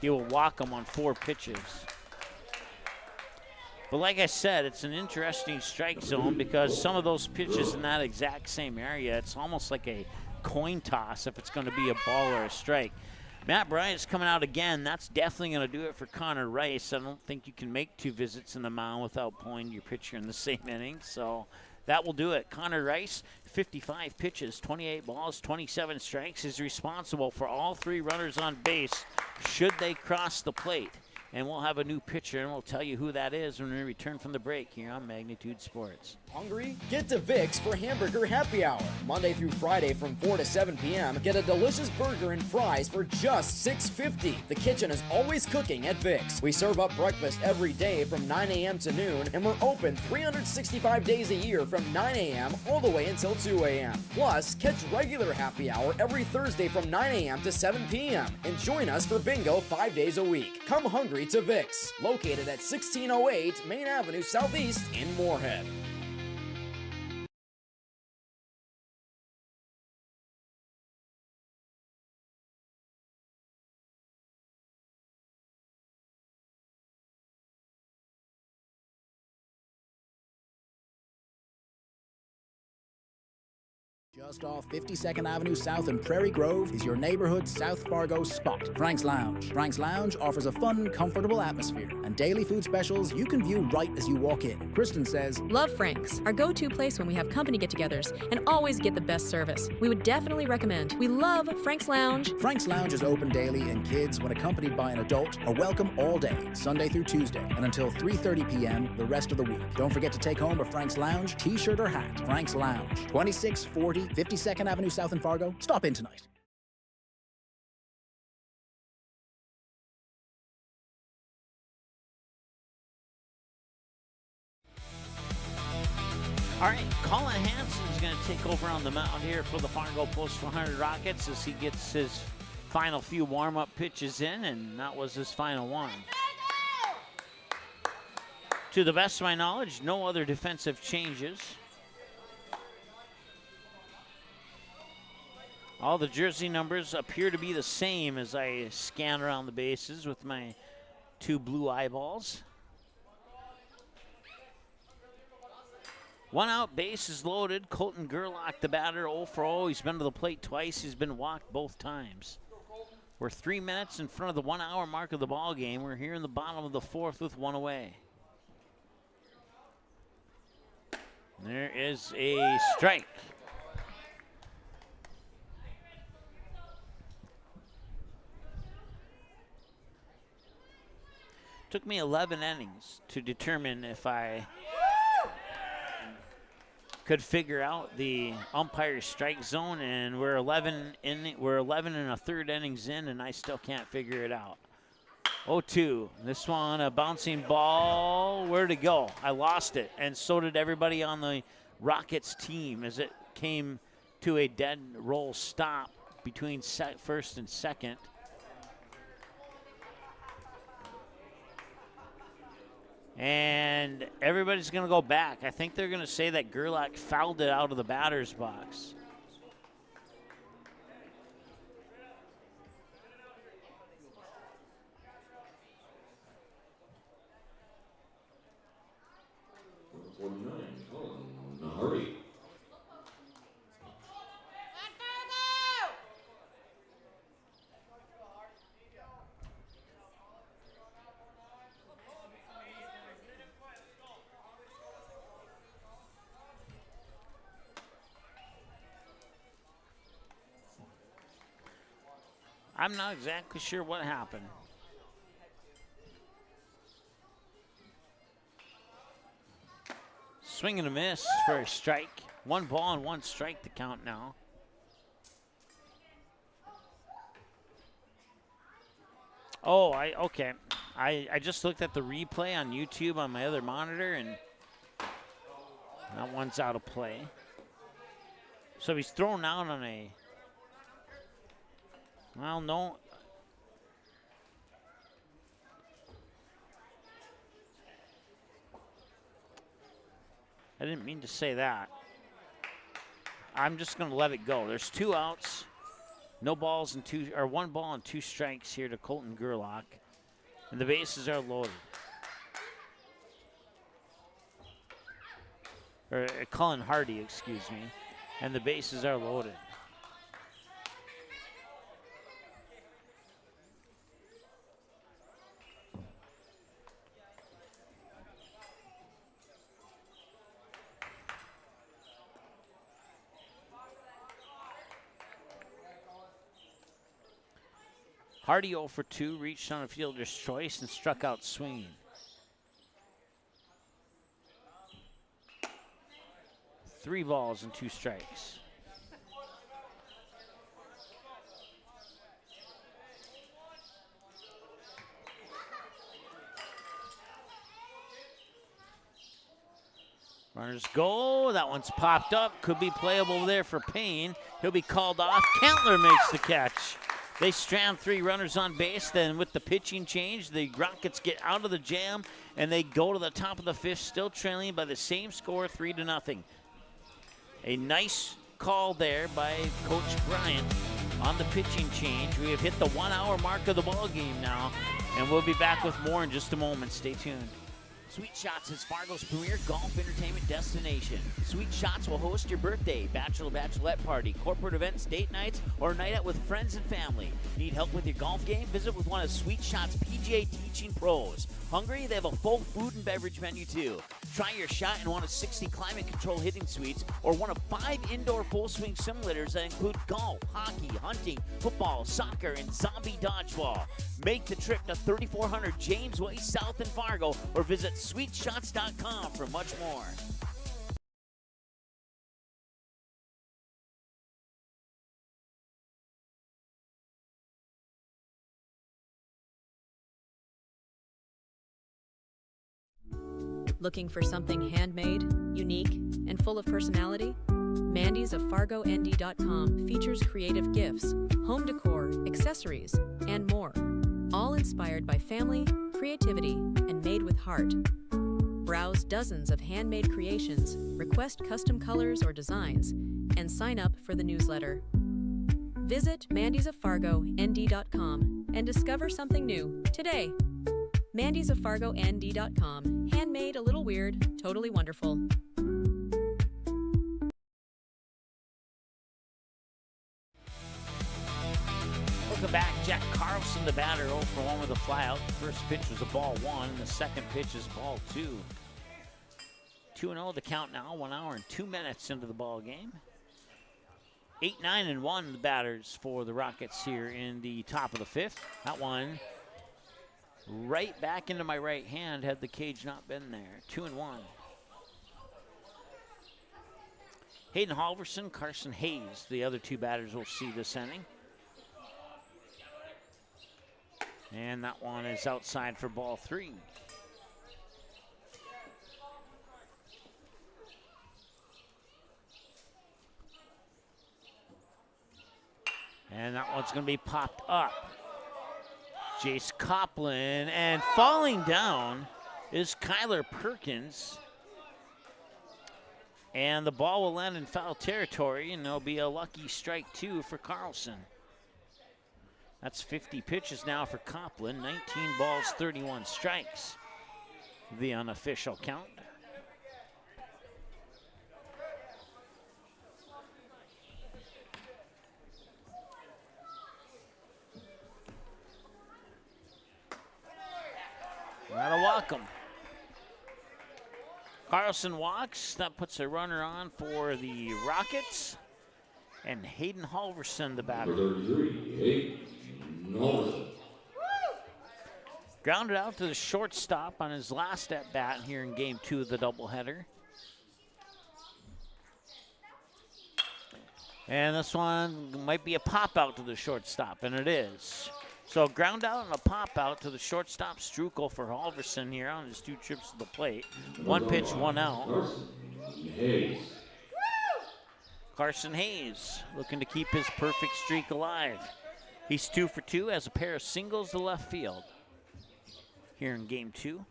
He will walk him on 4 pitches. But like I said, it's an interesting strike zone because some of those pitches in that exact same area, it's almost like a coin toss if it's going to be a ball or a strike. Matt Bryant's coming out again. That's definitely going to do it for Connor Rice. I don't think you can make 2 visits in the mound without pulling your pitcher in the same inning. So that will do it. Connor Rice, 55 pitches, 28 balls, 27 strikes, is responsible for all 3 runners on base should they cross the plate. And we'll have a new pitcher, and we'll tell you who that is when we return from the break here on Magnitude Sports. Hungry? Get to Vic's for Hamburger Happy Hour. Monday through Friday from 4 to 7 p.m. Get a delicious burger and fries for just $6.50. The kitchen is always cooking at Vic's. We serve up breakfast every day from 9 a.m. to noon, and we're open 365 days a year from 9 a.m. all the way until 2 a.m. Plus, catch regular happy hour every Thursday from 9 a.m. to 7 p.m. And join us for bingo 5 days a week. Come hungry to Vic's, located at 1608 Main Avenue Southeast in Moorhead. Just off 52nd Avenue South in Prairie Grove is your neighborhood South Fargo spot, Frank's Lounge. Frank's Lounge offers a fun, comfortable atmosphere and daily food specials you can view right as you walk in. Kristen says, Love Frank's, our go-to place when we have company get-togethers, and always get the best service. We would definitely recommend. We love Frank's Lounge. Frank's Lounge is open daily, and kids, when accompanied by an adult, are welcome all day, Sunday through Tuesday, and until 3:30 p.m. the rest of the week. Don't forget to take home a Frank's Lounge t-shirt or hat. Frank's Lounge, 2640 52nd Avenue South in Fargo. Stop in tonight. All right, Colin Hansen is going to take over on the mound here for the Fargo Post 100 Rockets as he gets his final few warm-up pitches in, and that was his final one. To the best of my knowledge, no other defensive changes. All the jersey numbers appear to be the same as I scan around the bases with my 2 blue eyeballs. 1 out, base is loaded. Colton Gerlach, the batter, 0 for 0. He's been to the plate twice. He's been walked both times. We're 3 minutes in front of the 1 hour mark of the ball game. We're here in the bottom of the 4th with 1 away. There is a strike. Took me 11 innings to determine if I could figure out the umpire's strike zone, and we're 11 and a third innings in, and I still can't figure it out. 0-2. This one, a bouncing ball. Where'd it go? I lost it, and so did everybody on the Rockets team as it came to a dead roll stop between first and second. And everybody's going to go back. I think they're going to say that Gerlach fouled it out of the batter's box. Hurry. I'm not exactly sure what happened. Swing and a miss for a strike. 1 ball and 1 strike to count now. Oh, okay. I just looked at the replay on YouTube on my other monitor, and that one's out of play. So he's thrown out on a, well, no. I didn't mean to say that. I'm just going to let it go. There's 2 outs, no balls and 1 ball and 2 strikes here to Colton Gerlach, and the bases are loaded. Or Cullen Hardy, excuse me, and the bases are loaded. Hardy 0 for 2, reached on a fielder's choice and struck out swinging. Three balls and 2 strikes. Runners go. That one's popped up. Could be playable there for Payne. He'll be called off. Kentler makes the catch. They strand 3 runners on base. Then with the pitching change, the Rockets get out of the jam and they go to the top of the 5th, still trailing by the same score, 3-0. A nice call there by Coach Bryant on the pitching change. We have hit the 1-hour mark of the ball game now, and we'll be back with more in just a moment. Stay tuned. Sweet Shots is Fargo's premier golf entertainment destination. Sweet Shots will host your birthday, bachelorette party, corporate events, date nights, or a night out with friends and family. Need help with your golf game? Visit with one of Sweet Shots' PGA teaching pros. Hungry? They have a full food and beverage menu too. Try your shot in one of 60 climate control hitting suites or one of 5 indoor full swing simulators that include golf, hockey, hunting, football, soccer, and zombie dodgeball. Make the trip to 3400 James Way South in Fargo or visit sweetshots.com for much more. Looking for something handmade, unique, and full of personality? Mandy's of FargoND.com features creative gifts, home decor, accessories, and more. All inspired by family, creativity, and made with heart. Browse dozens of handmade creations, request custom colors or designs, and sign up for the newsletter. Visit Mandy'sOfFargoND.com and discover something new today. Mandy's of FargoND.com. Handmade, a little weird, totally wonderful. Welcome back. Jack Carlson, the batter, 0 for 1 with a flyout. The first pitch was a ball 1, and the second pitch is ball 2. 2-0 the count now, 1 hour and 2 minutes into the ball game. 8-9-1 the batters for the Rockets here in the top of the 5th. That one right back into my right hand had the cage not been there. 2-1. Hayden Halverson, Carson Hayes, the other 2 batters will see this inning. And that one is outside for ball 3. And that one's going to be popped up. Jace Copeland, and falling down is Kyler Perkins. And the ball will land in foul territory, and there'll be a lucky strike 2 for Carlson. That's 50 pitches now for Copeland, 19 balls, 31 strikes. The unofficial count. Not a welcome. Carlson walks. That puts a runner on for the Rockets. And Hayden Halverson, the batter. 33, Halverson. Grounded out to the shortstop on his last at-bat here in Game 2 of the doubleheader. And this one might be a pop-out to the shortstop, and it is. So ground out and a pop out to the shortstop, Strukel for Halverson here on his 2 trips to the plate. 1 pitch, 1 out. Carson Hayes looking to keep his perfect streak alive. He's 2 for 2, has a pair of singles to left field here in game 2.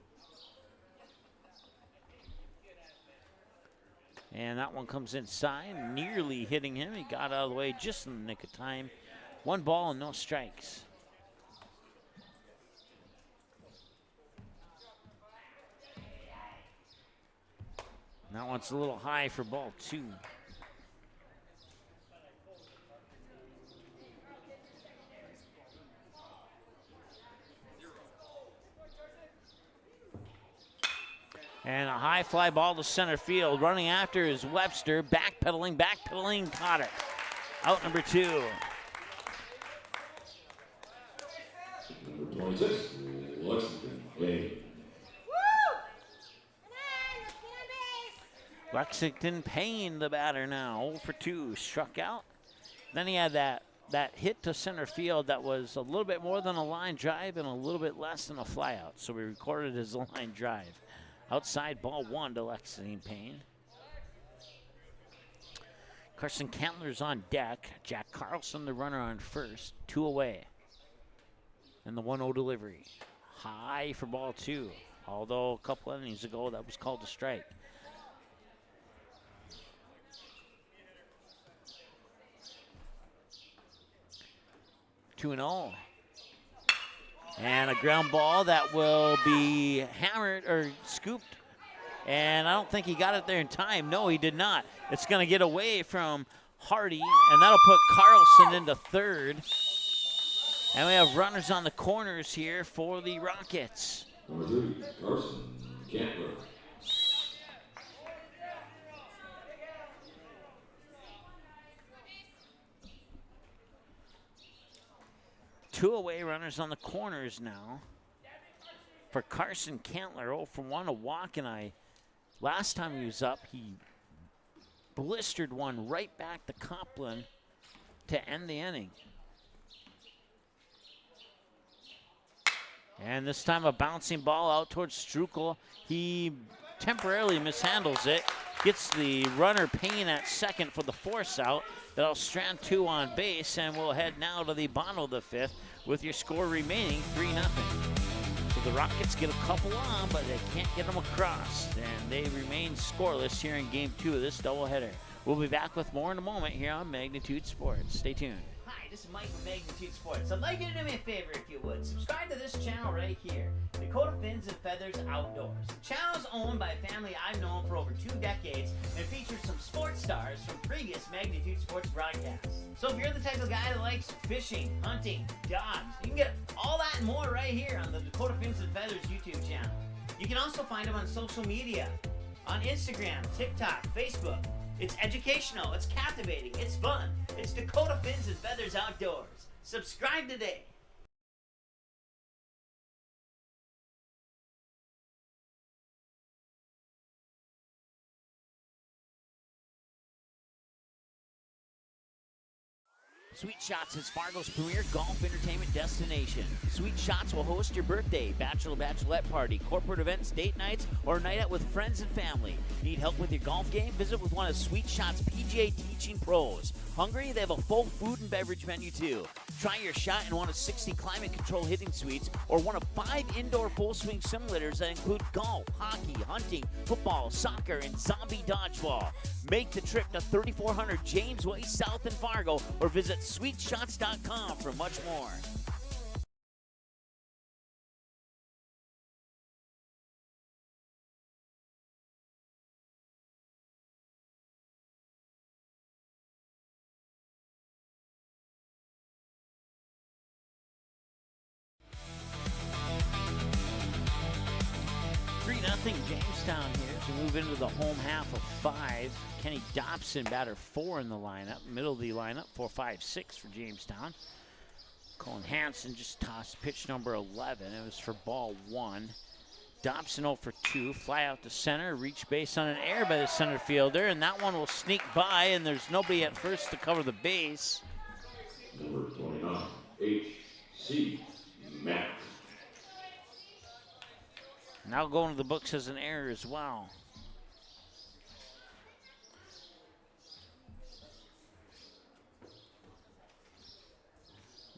And that one comes inside, nearly hitting him. He got out of the way just in the nick of time. 1 ball and no strikes. That one's a little high for ball 2. And a high fly ball to center field. Running after is Webster. Backpedaling, caught it. Out number 2. Number 26, Lexington Payne. Lexington Payne, the batter now. 0 for 2, struck out. Then he had that hit to center field that was a little bit more than a line drive and a little bit less than a flyout. So we recorded as a line drive. Outside, ball 1 to Lexington Payne. Carson Cantler's on deck. Jack Carlson, the runner, on first. 2 away. And the 1-0 delivery. High for ball 2. Although a couple innings ago, that was called a strike. 2-0. And a ground ball that will be hammered or scooped. And I don't think he got it there in time. No, he did not. It's going to get away from Hardy, and that'll put Carlson into third. And we have runners on the corners here for the Rockets. Number 3, Carson Cantler. Two away runners on the corners now for Carson Cantler. 0 for 1, a walk, and last time he was up, he blistered one right back to Copland to end the inning. And this time a bouncing ball out towards Strukel. He temporarily mishandles it, gets the runner Payne at second for the force out. That'll strand 2 on base, and we'll head now to the bottom of the 5th with your score remaining 3-0. So the Rockets get a couple on, but they can't get them across, and they remain scoreless here in game 2 of this doubleheader. We'll be back with more in a moment here on Magnitude Sports. Stay tuned. Hi, this is Mike from Magnitude Sports. I'd like you to do me a favor if you would. Subscribe to this channel right here, Dakota Fins and Feathers Outdoors. The channel is owned by a family I've known for over 2 decades and features some sports stars from previous Magnitude Sports broadcasts. So if you're the type of guy that likes fishing, hunting, dogs, you can get all that and more right here on the Dakota Fins and Feathers YouTube channel. You can also find them on social media, on Instagram, TikTok, Facebook. It's educational, it's captivating, it's fun. It's Dakota Fins and Feathers Outdoors. Subscribe today. Sweet Shots is Fargo's premier golf entertainment destination. Sweet Shots will host your birthday, bachelorette party, corporate events, date nights, or a night out with friends and family. Need help with your golf game? Visit with one of Sweet Shots' PGA teaching pros. Hungry? They have a full food and beverage menu too. Try your shot in one of 60 climate control hitting suites or one of 5 indoor full swing simulators that include golf, hockey, hunting, football, soccer, and zombie dodgeball. Make the trip to 3400 James Way South in Fargo or visit sweetshots.com for much more. Jamestown here as we move into the home half of 5. Kenny Dobson, batter 4 in the lineup. Middle of the lineup, 4-5-6 for Jamestown. Colin Hansen just tossed pitch number 11. It was for ball 1. Dobson 0 for 2. Fly out to center, reach base on an error by the center fielder, and that one will sneak by, and there's nobody at first to cover the base. Number 29, H.C. Mack. Now going to the books as an error as well.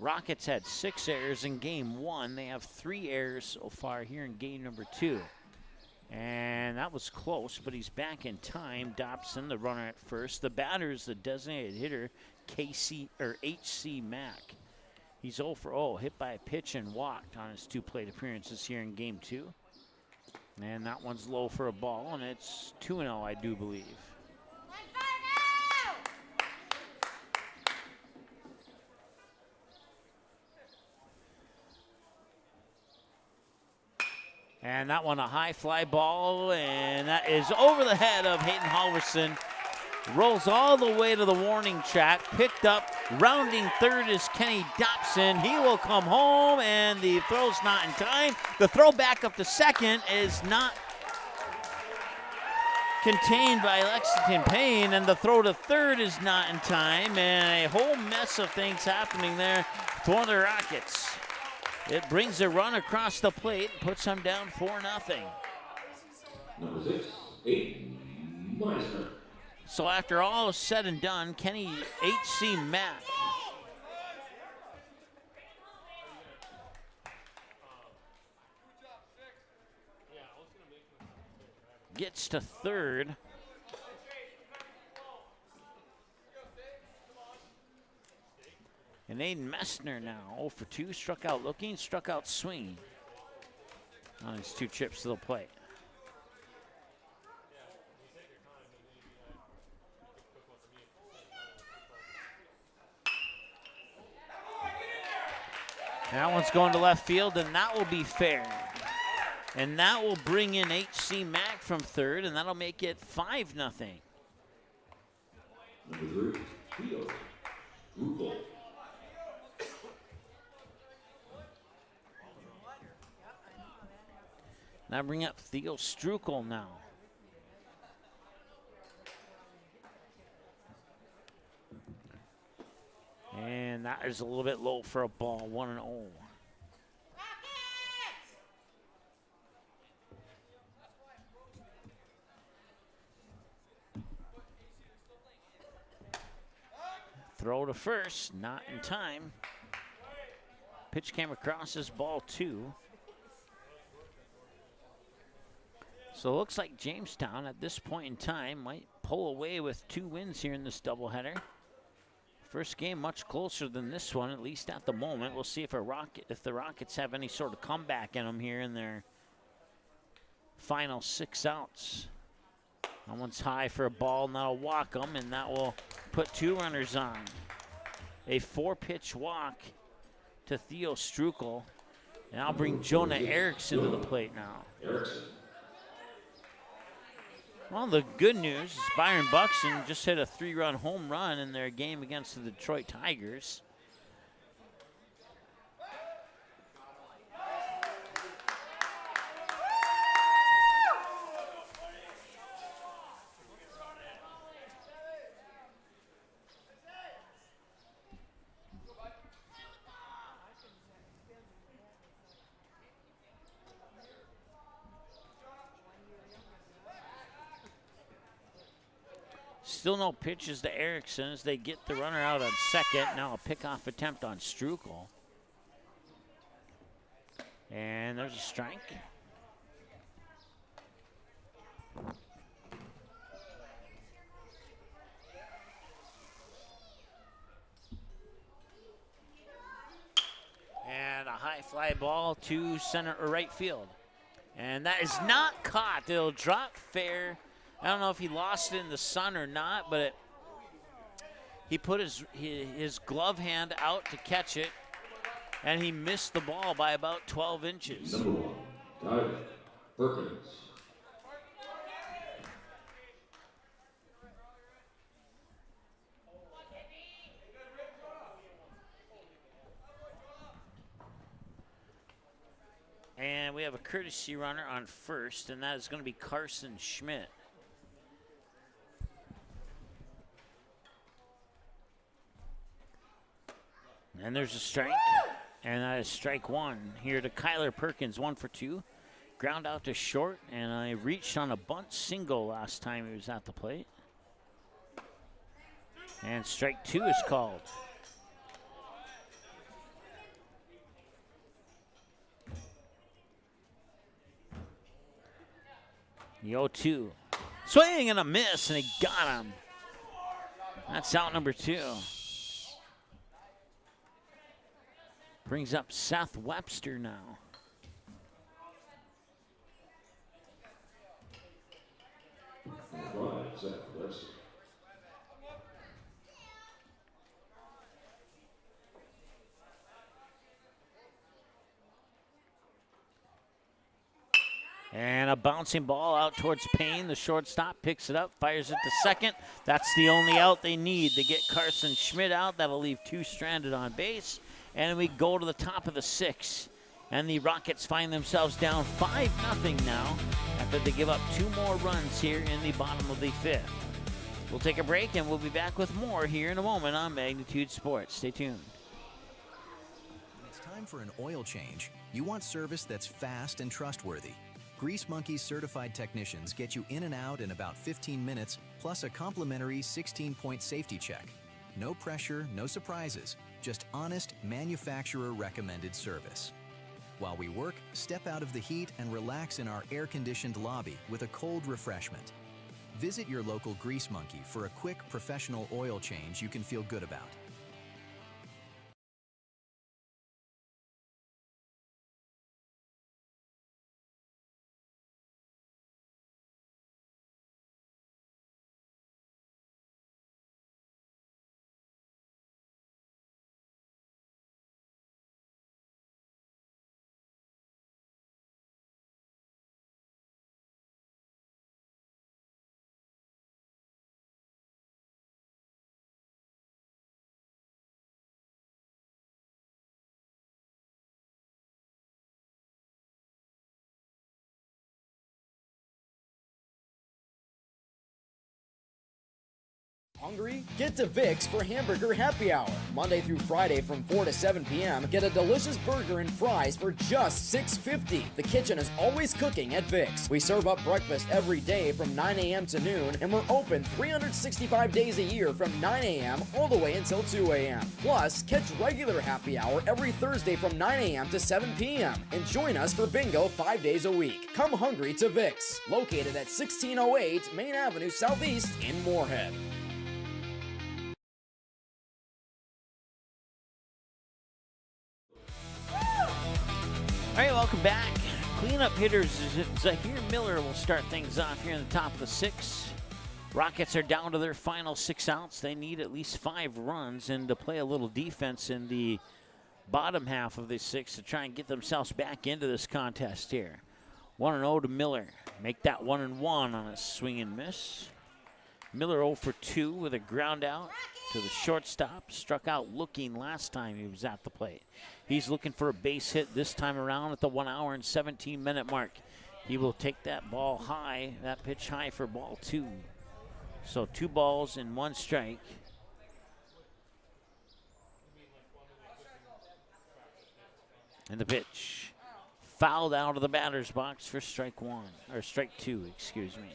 Rockets had 6 errors in game 1. They have 3 errors so far here in game number 2. And that was close, but he's back in time. Dobson, the runner at first. The batter is the designated hitter, H.C. Mack. He's 0 for 0, hit by a pitch and walked on his 2 plate appearances here in game 2. And that one's low for a ball, and it's 2-0, I do believe. And that one a high fly ball, and that is over the head of Hayden Halverson. Rolls all the way to the warning track, picked up, rounding third is Kenny Dobson. He will come home, and the throw's not in time. The throw back up to second is not contained by Lexington Payne, and the throw to third is not in time, and a whole mess of things happening there for the Rockets. It brings a run across the plate, puts them down 4-0. Number 6, 8, Meisner. So after all is said and done, Kenny H.C. Mack gets to third. And Aiden Messner now 0 for 2, struck out looking, struck out swinging on his 2 trips to the plate. And that one's going to left field, and that will be fair. And that will bring in H.C. Mack from third, and that'll make it 5-0. Number 3, Theo Ruppel. Now bring up Theo Strukel now. And that is a little bit low for a ball, 1-0. Throw to first, not in time. Pitch came across as ball 2. So it looks like Jamestown at this point in time might pull away with 2 wins here in this doubleheader. First game much closer than this one, at least at the moment. We'll see if the Rockets have any sort of comeback in them here in their final 6 outs. That one's high for a ball, and that'll walk them, and that will put 2 runners on. A 4-pitch walk to Theo Strukel, and I'll bring Jonah Erickson to the plate now. Erickson. Well, the good news is Byron Buxton just hit a 3-run home run in their game against the Detroit Tigers. Still no pitches to Erickson as they get the runner out on second. Now a pickoff attempt on Strukel. And there's a strike. And a high fly ball to center or right field. And that is not caught. It'll drop fair. I don't know if he lost it in the sun or not, but he put his glove hand out to catch it, and he missed the ball by about 12 inches. Number 1, Tyler Perkins. And we have a courtesy runner on first, and that is going to be Carson Schmidt. And there's a strike, and that is strike 1 here to Kyler Perkins, 1 for 2. Ground out to short, and I reached on a bunt single last time he was at the plate. And strike 2 is called. The 0-2. Swing and a miss, and he got him. That's out number 2. Brings up Seth Webster now. Right, Seth Webster. And a bouncing ball out towards Payne. The shortstop picks it up, fires it to second. That's the only out they need to get Carson Schmidt out. That'll leave 2 stranded on base. And we go to the top of the 6th. And the Rockets find themselves down 5-0 now after they give up 2 more runs here in the bottom of the 5th. We'll take a break, and we'll be back with more here in a moment on Magnitude Sports. Stay tuned. When it's time for an oil change, you want service that's fast and trustworthy. Grease Monkey's certified technicians get you in and out in about 15 minutes, plus a complimentary 16-point safety check. No pressure, no surprises, just honest, manufacturer-recommended service. While we work, step out of the heat and relax in our air-conditioned lobby with a cold refreshment. Visit your local Grease Monkey for a quick, professional oil change you can feel good about. Hungry? Get to Vic's for Hamburger Happy Hour. Monday through Friday from 4 to 7 p.m. Get a delicious burger and fries for just $6.50. The kitchen is always cooking at Vic's. We serve up breakfast every day from 9 a.m. to noon, and we're open 365 days a year from 9 a.m. all the way until 2 a.m. Plus, catch regular happy hour every Thursday from 9 a.m. to 7 p.m. And join us for bingo 5 days a week. Come hungry to Vic's, located at 1608 Main Avenue Southeast in Moorhead. All right, welcome back. Cleanup hitters, Zahir Miller will start things off here in the top of the 6th. Rockets are down to their final 6 outs. They need at least 5 runs and to play a little defense in the bottom half of the 6th to try and get themselves back into this contest here. 1-0 to Miller. Make that 1-1 on a swing and miss. Miller 0 for 2 with a ground out to the shortstop. Struck out looking last time he was at the plate. He's looking for a base hit this time around at the 1 hour and 17-minute mark. He will take that ball high, that pitch high for ball 2. So 2 balls and 1 strike. And the pitch fouled out of the batter's box for strike 2, excuse me.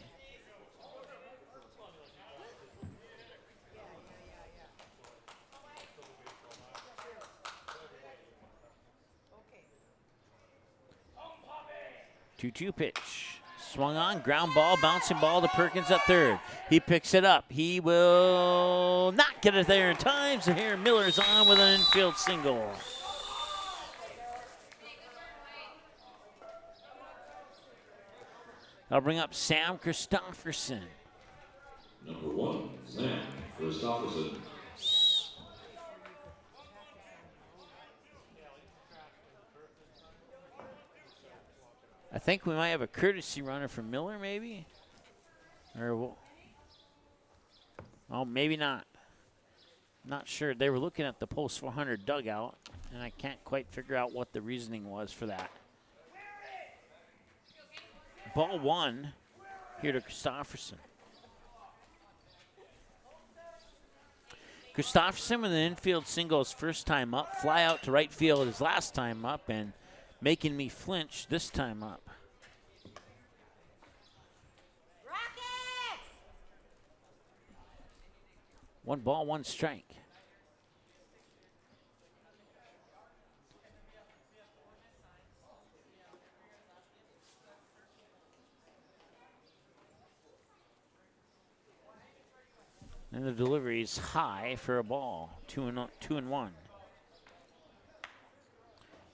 Two-two pitch. Swung on, ground ball, bouncing ball to Perkins at third. He picks it up. He will not get it there in time. So here Miller's on with an infield single. I'll bring up Sam Christofferson. Number 1, Sam Christofferson. I think we might have a courtesy runner for Miller, maybe? Or, oh, maybe not. Not sure. They were looking at the post 400 dugout, and I can't quite figure out what the reasoning was for that. Ball 1 here to Christofferson. Christofferson with an infield single his first time up. Fly out to right field his last time up, and making me flinch this time up. Rockets! 1 ball, 1 strike. And the delivery is high for a ball. 2-1.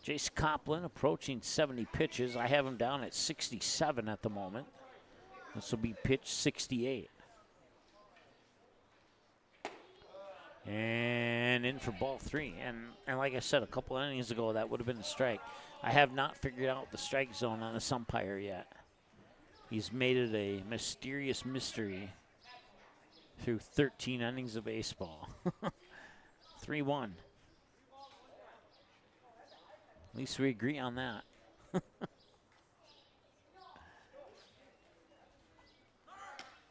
Jace Coplin approaching 70 pitches. I have him down at 67 at the moment. This will be pitch 68. And in for ball 3. And like I said a couple innings ago, that would have been a strike. I have not figured out the strike zone on this umpire yet. He's made it a mysterious mystery through 13 innings of baseball. 3-1. At least we agree on that.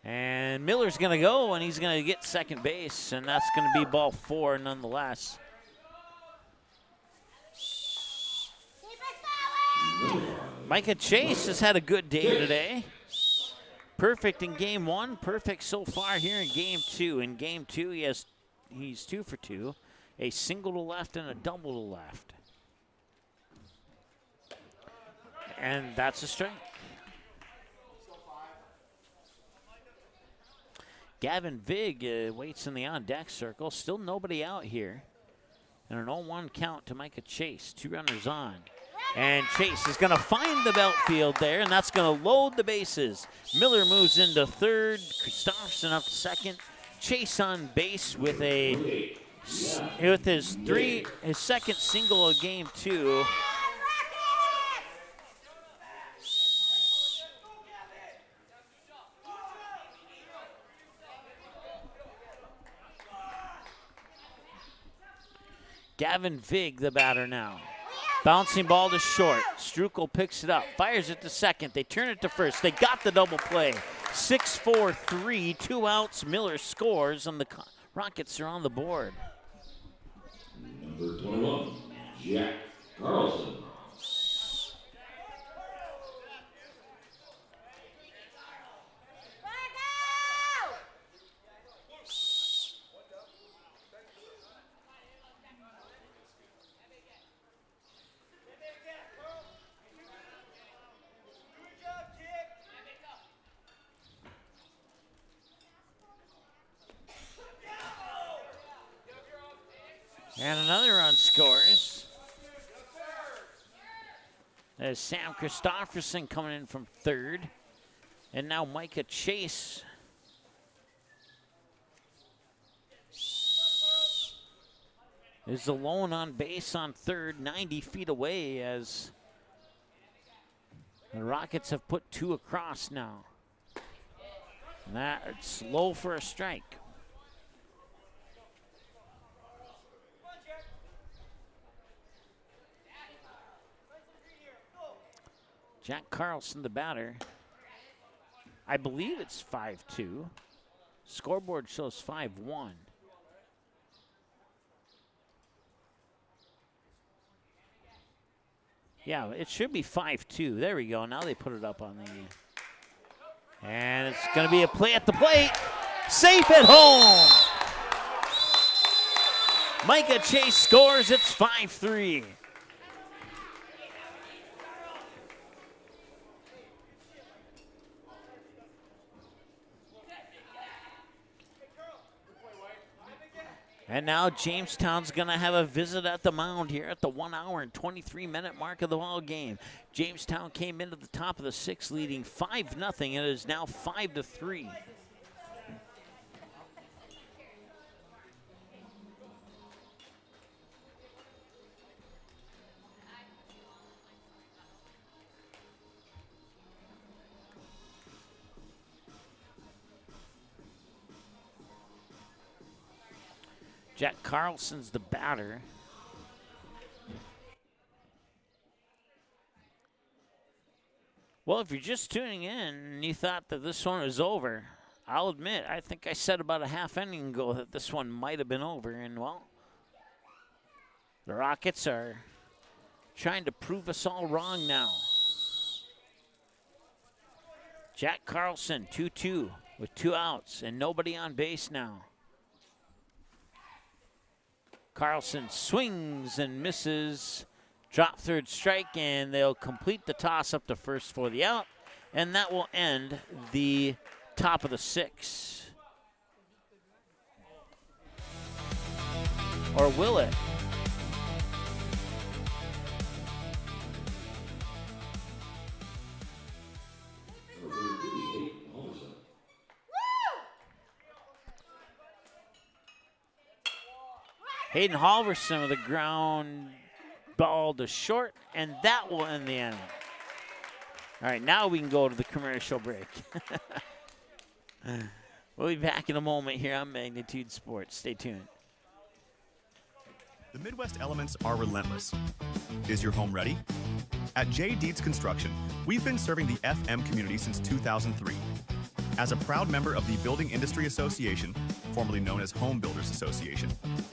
And Miller's going to go, and he's going to get second base, and that's going to be ball 4 nonetheless. Micah Chase has had a good day today. Perfect in game 1, perfect so far here in game 2. In game 2, he's 2 for 2, a single to left and a double to left. And that's a strike. Gavin Vig waits in the on-deck circle. Still nobody out here. And an 0-1 count to Micah Chase. 2 runners on. And Chase is going to find the outfield there, and that's going to load the bases. Miller moves into third. Christopherson up to second. Chase on base with his second single of game 2. Gavin Vig, the batter now. Bouncing ball to short. Strukel picks it up, fires it to second. They turn it to first. They got the double play. 6-4-3, 2 outs. Miller scores, and the Rockets are on the board. Number 21, Jack Carlson. And another run scores. There's Sam Christopherson coming in from third. And now Micah Chase. Is alone on base on third, 90 feet away, as the Rockets have put 2 across now. And that's low for a strike. Jack Carlson, the batter. I believe it's 5-2. Scoreboard shows 5-1. Yeah, it should be 5-2. There we go. Now they put it up on the... And it's going to be a play at the plate. Safe at home. Micah Chase scores. It's 5-3. And now Jamestown's going to have a visit at the mound here at the 1 hour and 23-minute mark of the ball game. Jamestown came into the top of the 6th leading 5-0. It is now 5-3. Jack Carlson's the batter. Well, if you're just tuning in and you thought that this one was over, I'll admit, I think I said about a half inning ago that this one might have been over. And, well, the Rockets are trying to prove us all wrong now. Jack Carlson, 2-2 with 2 outs and nobody on base now. Carlson swings and misses. Drop third strike, and they'll complete the toss up to first for the out. And that will end the top of the 6th. Or will it? Hayden Halverson with a ground ball to short, and that will end the inning. All right, now we can go to the commercial break. We'll be back in a moment here on Magnitude Sports. Stay tuned. The Midwest elements are relentless. Is your home ready? At J. Deeds Construction, we've been serving the FM community since 2003. As a proud member of the Building Industry Association, formerly known as Home Builders Association,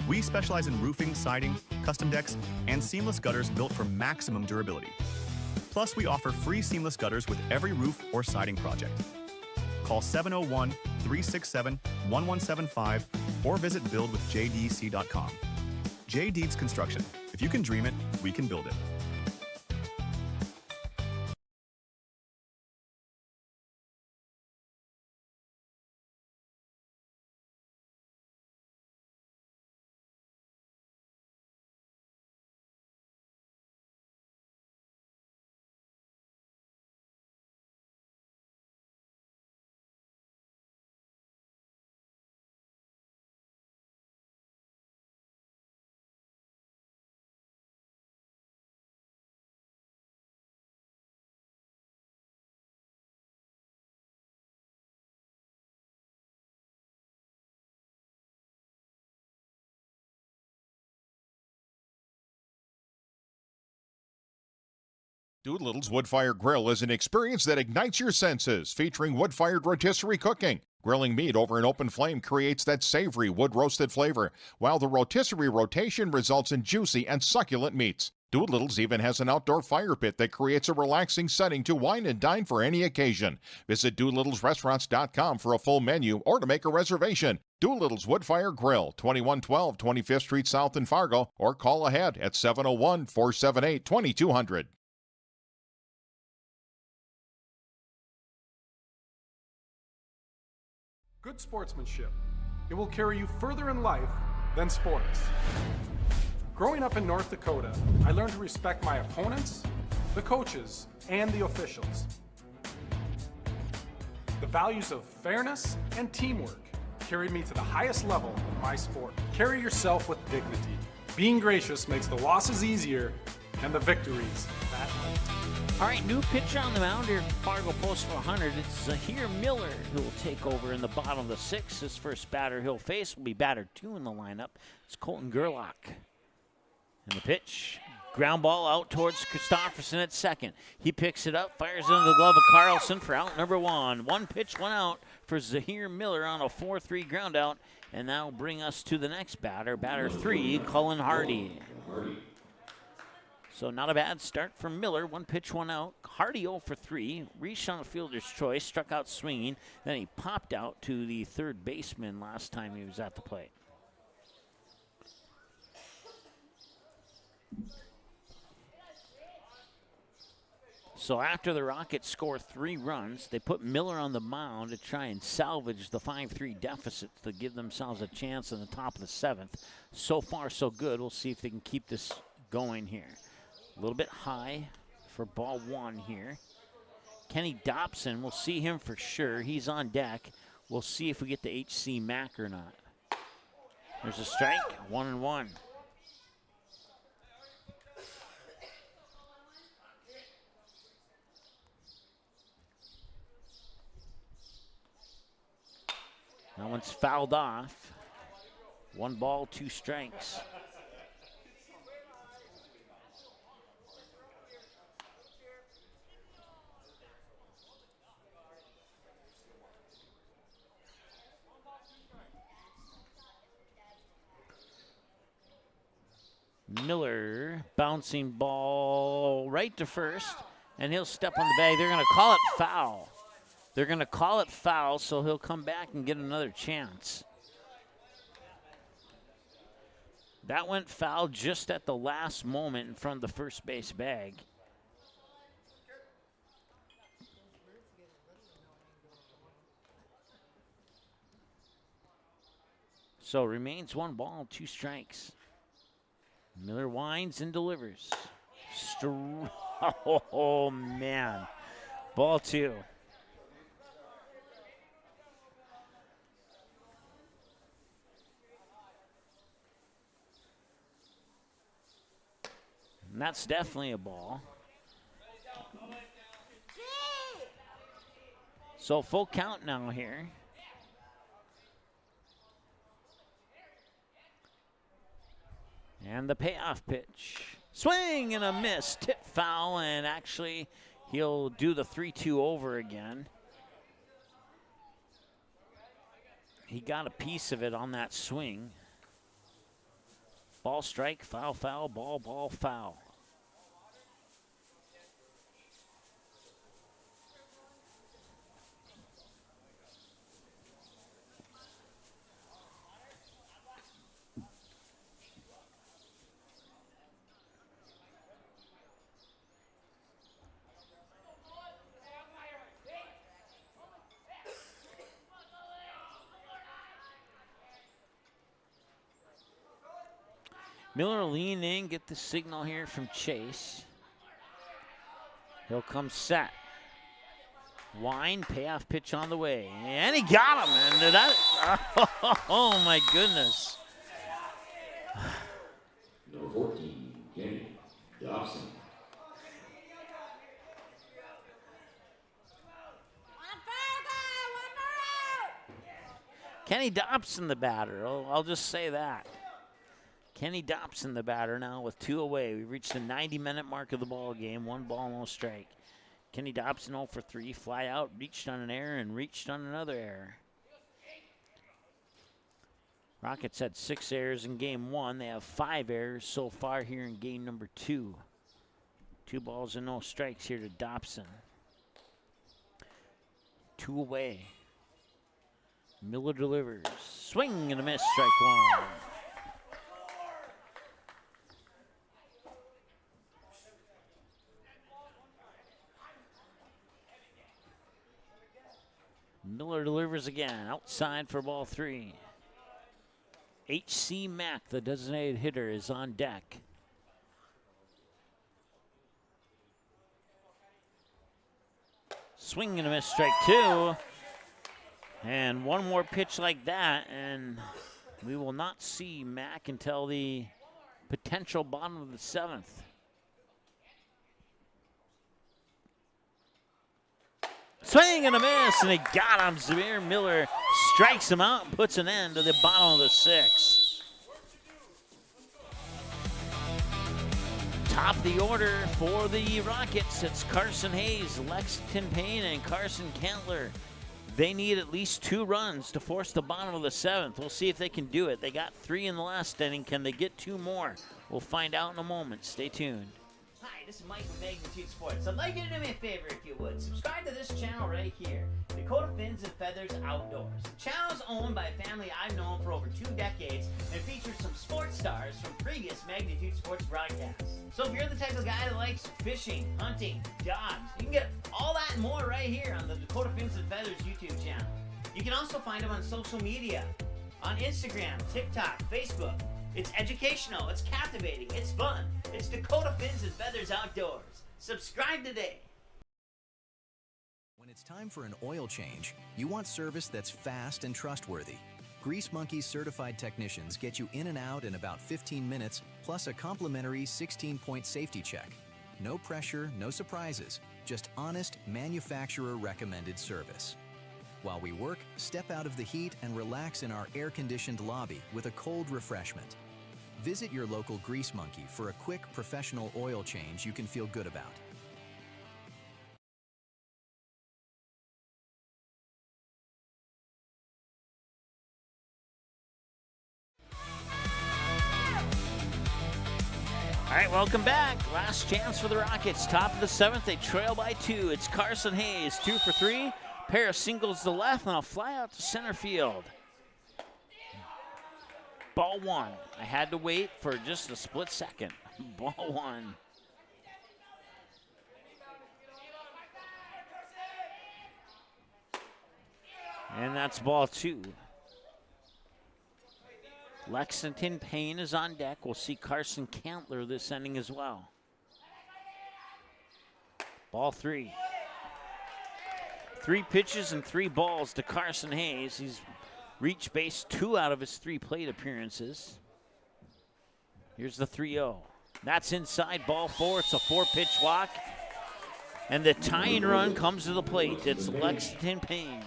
we specialize in roofing, siding, custom decks, and seamless gutters built for maximum durability. Plus, we offer free seamless gutters with every roof or siding project. Call 701-367-1175 or visit buildwithjdc.com. J. Deeds Construction. If you can dream it, we can build it. Doolittle's Wood-Fired Grill is an experience that ignites your senses, featuring wood-fired rotisserie cooking. Grilling meat over an open flame creates that savory wood-roasted flavor, while the rotisserie rotation results in juicy and succulent meats. Doolittle's even has an outdoor fire pit that creates a relaxing setting to wine and dine for any occasion. Visit doolittlesrestaurants.com for a full menu or to make a reservation. Doolittle's Wood-Fired Grill, 2112 25th Street South in Fargo, or call ahead at 701-478-2200. Good sportsmanship. It will carry you further in life than sports. Growing up in North Dakota, I learned to respect my opponents, the coaches, and the officials. The values of fairness and teamwork carried me to the highest level of my sport. Carry yourself with dignity. Being gracious makes the losses easier and the victories that much. All right, new pitcher on the mound here, Fargo Post for 100. It's Zahir Miller who will take over in the bottom of the sixth. His first batter he'll face will be batter 2 in the lineup. It's Colton Gerlach. And the pitch, ground ball out towards Christofferson at second. He picks it up, fires into the glove of Carlson for out number 1. 1 pitch, 1 out for Zahir Miller on a 4-3 ground out. And that'll bring us to the next batter, batter 3, Cullen Hardy. So not a bad start for Miller. 1 pitch, 1 out. Hardy 0 for 3. Reached on a fielder's choice, struck out swinging. Then he popped out to the third baseman last time he was at the plate. So after the Rockets score 3 runs, they put Miller on the mound to try and salvage the 5-3 deficit to give themselves a chance in the top of the 7th. So far, so good. We'll see if they can keep this going here. A little bit high for ball 1 here. Kenny Dobson, we'll see him for sure. He's on deck. We'll see if we get the HC Mack or not. There's a strike, 1-1. That one's fouled off. 1 ball, 2 strikes. Miller, bouncing ball right to first, and he'll step on the bag. They're going to call it foul. They're going to call it foul, so he'll come back and get another chance. That went foul just at the last moment in front of the first base bag. So remains 1 ball, 2 strikes. Miller winds and delivers. Oh, man. Ball 2. And that's definitely a ball. So full count now here. And the payoff pitch. Swing and a miss. Tip foul, and actually he'll do the 3-2 over again. He got a piece of it on that swing. Ball strike, foul, foul, ball, ball, foul. Miller will lean in, get the signal here from Chase. He'll come set. Wind, payoff pitch on the way. And he got him. And oh my goodness. Number 14, Kenny Dobson. Kenny Dobson, the batter. I'll just say that. Kenny Dobson, the batter, now with 2 away. We've reached the 90-minute mark of the ball game. 1 ball, no strike. Kenny Dobson 0 for 3, fly out, reached on an error and reached on another error. Rockets had 6 errors in game 1. They have 5 errors so far here in game number 2. 2 balls and no strikes here to Dobson. 2 away. Miller delivers. Swing and a miss, strike 1. Miller delivers again, outside for ball 3. H.C. Mack, the designated hitter, is on deck. Swing and a miss, strike 2. And one more pitch like that, and we will not see Mack until the potential bottom of the 7th. Swing and a miss, and he got him. Zamir Miller strikes him out and puts an end to the bottom of the 6th. Top of the order for the Rockets, it's Carson Hayes, Lexington Payne, and Carson Kentler. They need at least 2 runs to force the bottom of the 7th. We'll see if they can do it. They got 3 in the last inning. Can they get 2 more? We'll find out in a moment. Stay tuned. Hi, this is Mike from Magnitude Sports. I'd like you to do me a favor if you would. Subscribe to this channel right here, Dakota Fins and Feathers Outdoors. The channel is owned by a family I've known for over 2 decades and features some sports stars from previous Magnitude Sports broadcasts. So if you're the type of guy that likes fishing, hunting, dogs, you can get all that and more right here on the Dakota Fins and Feathers YouTube channel. You can also find them on social media, on Instagram, TikTok, Facebook. It's educational, it's captivating, it's fun. It's Dakota Fins and Feathers Outdoors. Subscribe today. When it's time for an oil change, you want service that's fast and trustworthy. Grease Monkey's certified technicians get you in and out in about 15 minutes, plus a complimentary 16-point safety check. No pressure, no surprises, just honest, manufacturer-recommended service. While we work, step out of the heat and relax in our air-conditioned lobby with a cold refreshment. Visit your local Grease Monkey for a quick professional oil change you can feel good about. All right, welcome back. Last chance for the Rockets. Top of the 7th, they trail by 2. It's Carson Hayes, 2 for 3. Pair of singles to left, and I'll fly out to center field. Ball 1. I had to wait for just a split second. Ball 1. And that's ball 2. Lexington Payne is on deck. We'll see Carson Cantler this inning as well. Ball 3. 3 pitches and 3 balls to Carson Hayes. He's reached base 2 out of his 3 plate appearances. Here's the 3-0. That's inside, ball 4. It's a 4-pitch walk. And the tying run comes to the plate. It's Lexington Payne.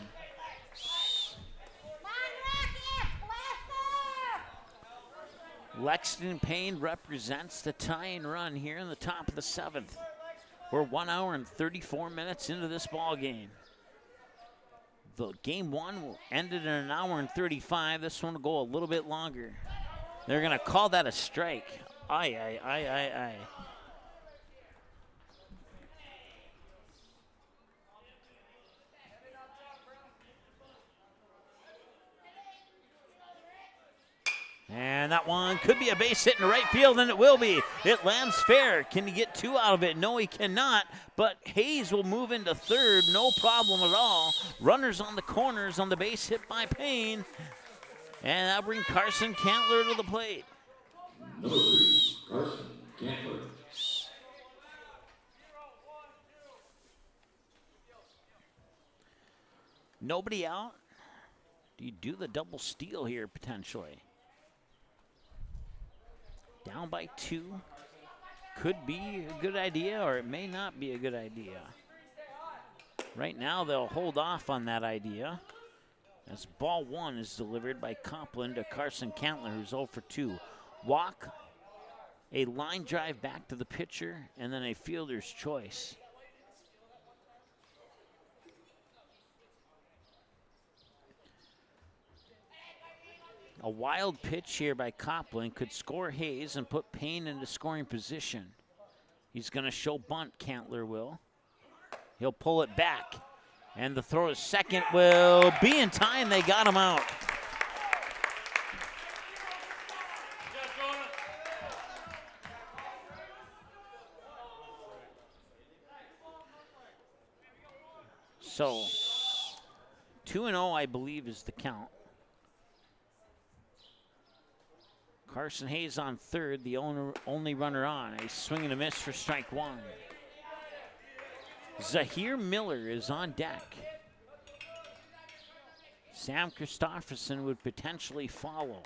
Lexington Payne represents the tying run here in the top of the 7th. We're 1 hour and 34 minutes into this ball game. The game 1 ended in 1 hour and 35. This one will go a little bit longer. They're going to call that a strike. Aye, aye, aye, aye, aye. And that one could be a base hit in right field, and it will be. It lands fair. Can he get 2 out of it? No, he cannot. But Hayes will move into third. No problem at all. Runners on the corners on the base hit by Payne. And that'll bring Carson Cantler to the plate. Number 3, Carson Cantler. Nobody out? Do you do the double steal here potentially? Down by 2. Could be a good idea, or it may not be a good idea. Right now, they'll hold off on that idea. As ball 1 is delivered by Copland to Carson Cantler, who's 0 for 2. Walk, a line drive back to the pitcher, and then a fielder's choice. A wild pitch here by Copland could score Hayes and put Payne into scoring position. He's going to show bunt, Cantler will. He'll pull it back. And the throw to second will be in time. They got him out. So, 2-0, I believe, is the count. Carson Hayes on third, the only runner on. A swing and a miss for strike 1. Zahir Miller is on deck. Sam Christofferson would potentially follow.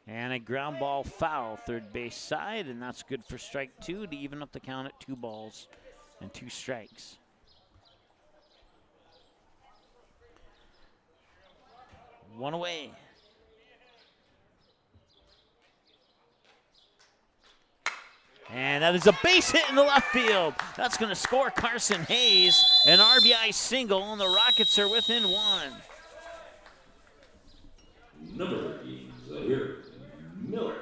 And a ground ball foul, third base side, and that's good for strike 2 to even up the count at 2 balls and 2 strikes. One away. And that is a base hit in the left field. That's going to score Carson Hayes. An RBI single, and the Rockets are within 1. Number 13, Zahir Miller.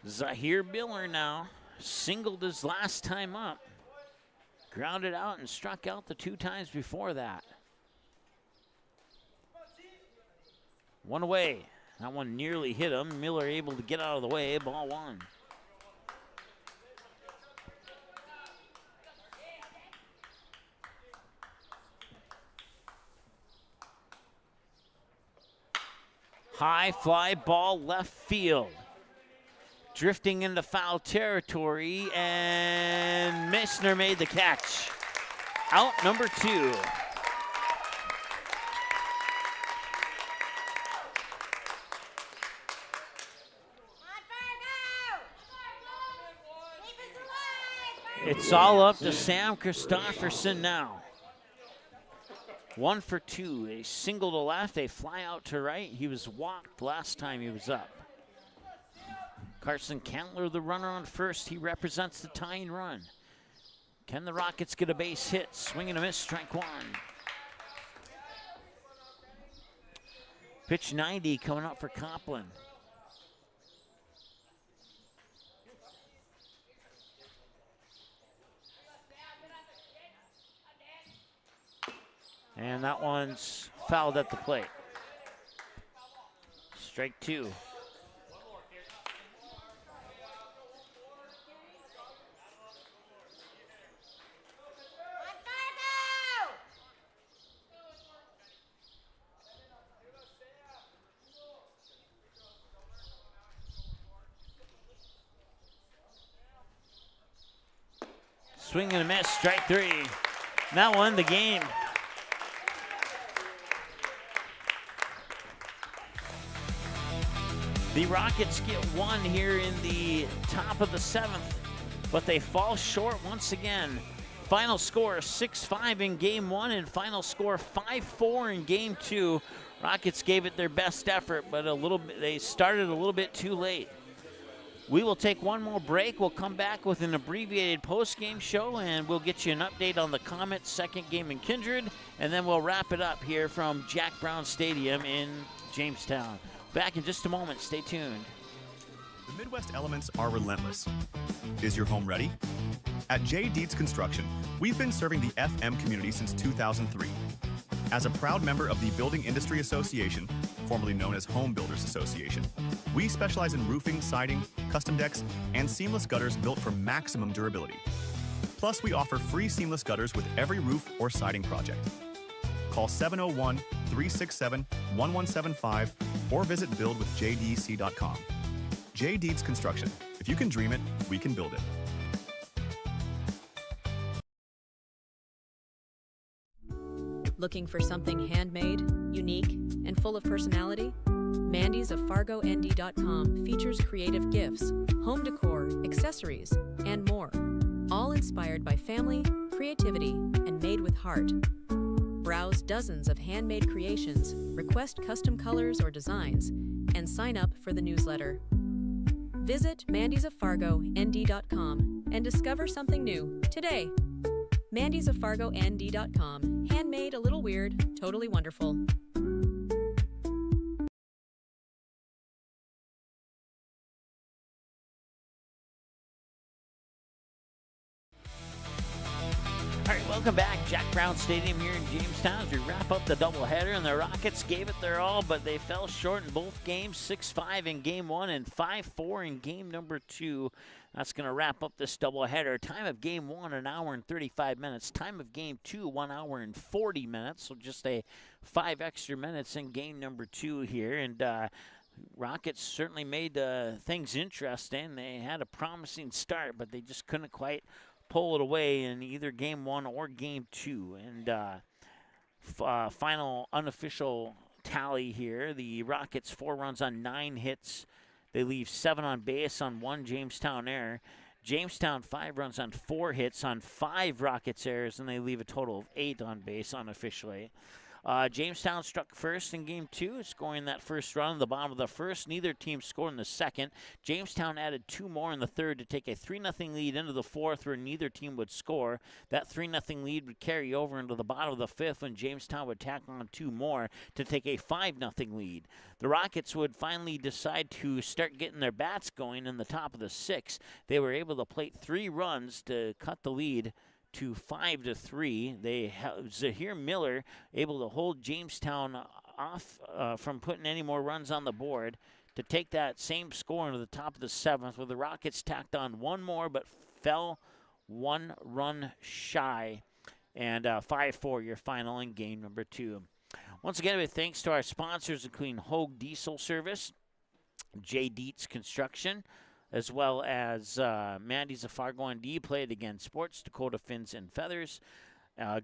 Zahir Miller now singled his last time up. Grounded out and struck out the 2 times before that. 1 away. That one nearly hit him. Miller able to get out of the way. Ball 1. High fly ball left field. Drifting into foul territory, and Missner made the catch. Out number 2. It's all up to Sam Christofferson now. 1 for 2. A single to left, a fly out to right. He was walked last time he was up. Carson Cantler, the runner on first. He represents the tying run. Can the Rockets get a base hit? Swing and a miss, strike 1. Pitch 90 coming up for Copland. And that one's fouled at the plate. Strike 2. Swing and a miss, strike 3. That won the game. The Rockets get one here in the top of the 7th, but they fall short once again. Final score 6-5 in game 1 and final score 5-4 in game 2. Rockets gave it their best effort, but they started a little bit too late. We will take one more break. We'll come back with an abbreviated post-game show, and we'll get you an update on the Comets' second game in Kindred, and then we'll wrap it up here from Jack Brown Stadium in Jamestown. Back in just a moment. Stay tuned. The Midwest elements are relentless. Is your home ready? At J. Deeds Construction, we've been serving the FM community since 2003. As a proud member of the Building Industry Association, formerly known as Home Builders Association, we specialize in roofing, siding, custom decks, and seamless gutters built for maximum durability. Plus, we offer free seamless gutters with every roof or siding project. Call 701-367-1175 or visit buildwithjdc.com. J. Deeds Construction. If you can dream it, we can build it. Looking for something handmade, unique, and full of personality? Mandy's of FargoND.com features creative gifts, home decor, accessories, and more. All inspired by family, creativity, and made with heart. Browse dozens of handmade creations, request custom colors or designs, and sign up for the newsletter. Visit Mandy'sOfFargoND.com and discover something new today. Mandy'sOfFargoND.com. Handmade, a little weird, totally wonderful. All right, welcome back. Jack Brown Stadium here in Jamestown as we wrap up the doubleheader, and the Rockets gave it their all, but they fell short in both games, 6-5 in game 1 and 5-4 in game number 2. That's going to wrap up this doubleheader. Time of game 1, 1 hour and 35 minutes. Time of game 2, 1 hour and 40 minutes. So just 5 extra minutes in game number 2 here. And Rockets certainly made things interesting. They had a promising start, but they just couldn't quite pull it away in either game 1 or game 2. And final unofficial tally here. The Rockets 4 runs on 9 hits. They leave 7 on base on 1 Jamestown error. Jamestown 5 runs on 4 hits on 5 Rockets errors, and they leave a total of 8 on base unofficially. Jamestown struck first in game 2, scoring that first run in the bottom of the first. Neither team scored in the second. Jamestown added 2 more in the third to take a 3-0 lead into the fourth, where neither team would score. That 3-0 lead would carry over into the bottom of the fifth, when Jamestown would tack on 2 more to take a 5-0 lead. The Rockets would finally decide to start getting their bats going in the top of the 6th. They were able to plate 3 runs to cut the lead to 5-3. Zahir Miller able to hold Jamestown off from putting any more runs on the board to take that same score into the top of the 7th, where the Rockets tacked on 1 more but fell 1 run shy. And 5-4 your final in game number 2. Once again, with thanks to our sponsors, including Hogue Diesel Service, J. Deets Construction, as well as Mandy's of Fargo ND, Play It Again Sports, Dakota Fins and Feathers,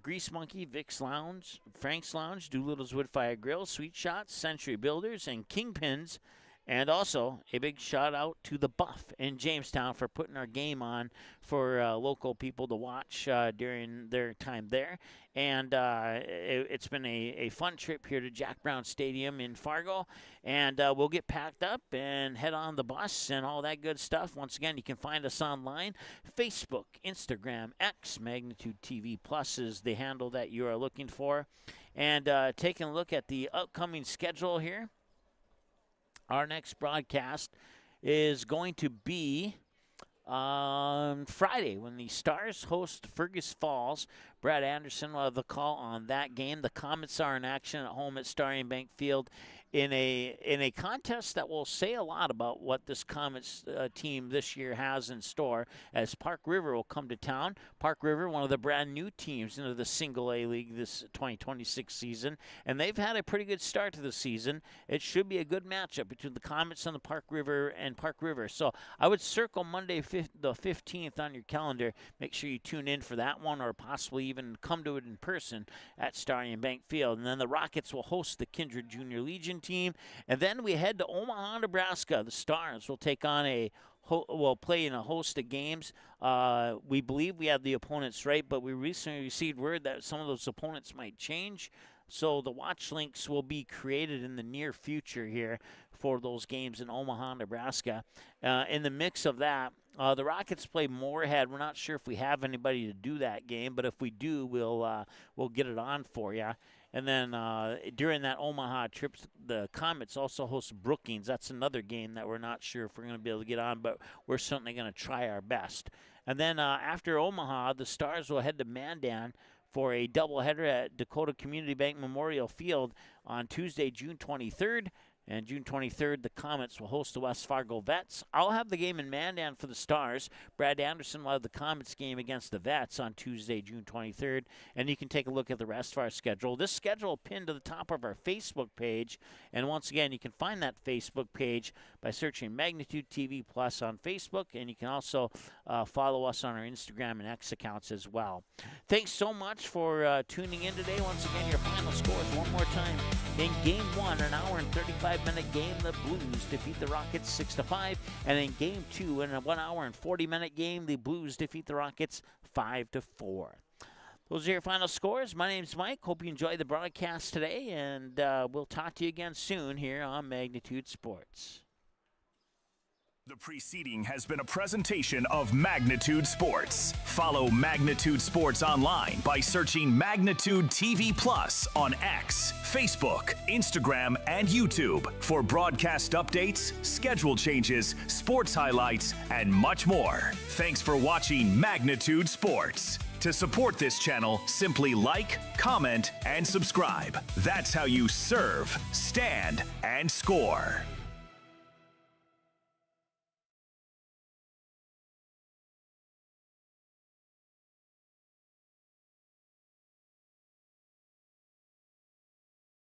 Grease Monkey, Vic's Lounge, Frank's Lounge, Doolittle's Woodfire Grill, Sweet Shots, Century Builders, and Kingpins. And also a big shout out to the Buff in Jamestown for putting our game on for local people to watch during their time there. And it's been a fun trip here to Jack Brown Stadium in Fargo. And we'll get packed up and head on the bus and all that good stuff. Once again, you can find us online. Facebook, Instagram, X, Magnitude TV Plus is the handle that you are looking for. And taking a look at the upcoming schedule here. Our next broadcast is going to be on Friday when the Stars host Fergus Falls. Brad Anderson will have the call on that game. The Comets are in action at home at Starry Bank Field in a contest that will say a lot about what this Comets team this year has in store, as Park River will come to town. Park River, one of the brand new teams into the Single A League this 2026 season, and they've had a pretty good start to the season. It should be a good matchup between the Comets and the Park River. So I would circle Monday the 15th on your calendar. Make sure you tune in for that one, or possibly even come to it in person at Starry Bank Field. And then the Rockets will host the Kindred Junior Legion team. And then we head to Omaha, Nebraska. The Stars will take on will play in a host of games. We believe we have the opponents right, but we recently received word that some of those opponents might change. So the watch links will be created in the near future here for those games in Omaha, Nebraska. In the mix of that, the Rockets play Moorhead. We're not sure if we have anybody to do that game, but if we do, we'll get it on for you. And then during that Omaha trip, the Comets also host Brookings. That's another game that we're not sure if we're going to be able to get on, but we're certainly going to try our best. And then after Omaha, the Stars will head to Mandan for a doubleheader at Dakota Community Bank Memorial Field on Tuesday, June 23rd. And June 23rd, the Comets will host the West Fargo Vets. I'll have the game in Mandan for the Stars. Brad Anderson will have the Comets game against the Vets on Tuesday, June 23rd. And you can take a look at the rest of our schedule. This schedule pinned to the top of our Facebook page. And once again, you can find that Facebook page by searching Magnitude TV Plus on Facebook. And you can also follow us on our Instagram and X accounts as well. Thanks so much for tuning in today. Once again, your final scores one more time. In Game 1, an hour and 35-minute game, the Blues defeat the Rockets 6-5. And in Game 2, in a 1 hour and 40-minute game, the Blues defeat the Rockets 5-4. Those are your final scores. My name's Mike. Hope you enjoyed the broadcast today, and we'll talk to you again soon here on Magnitude Sports. The preceding has been a presentation of Magnitude Sports. Follow Magnitude Sports online by searching Magnitude TV Plus on X, Facebook, Instagram, and YouTube for broadcast updates, schedule changes, sports highlights, and much more. Thanks for watching Magnitude Sports. To support this channel, simply like, comment, and subscribe. That's how you serve, stand, and score.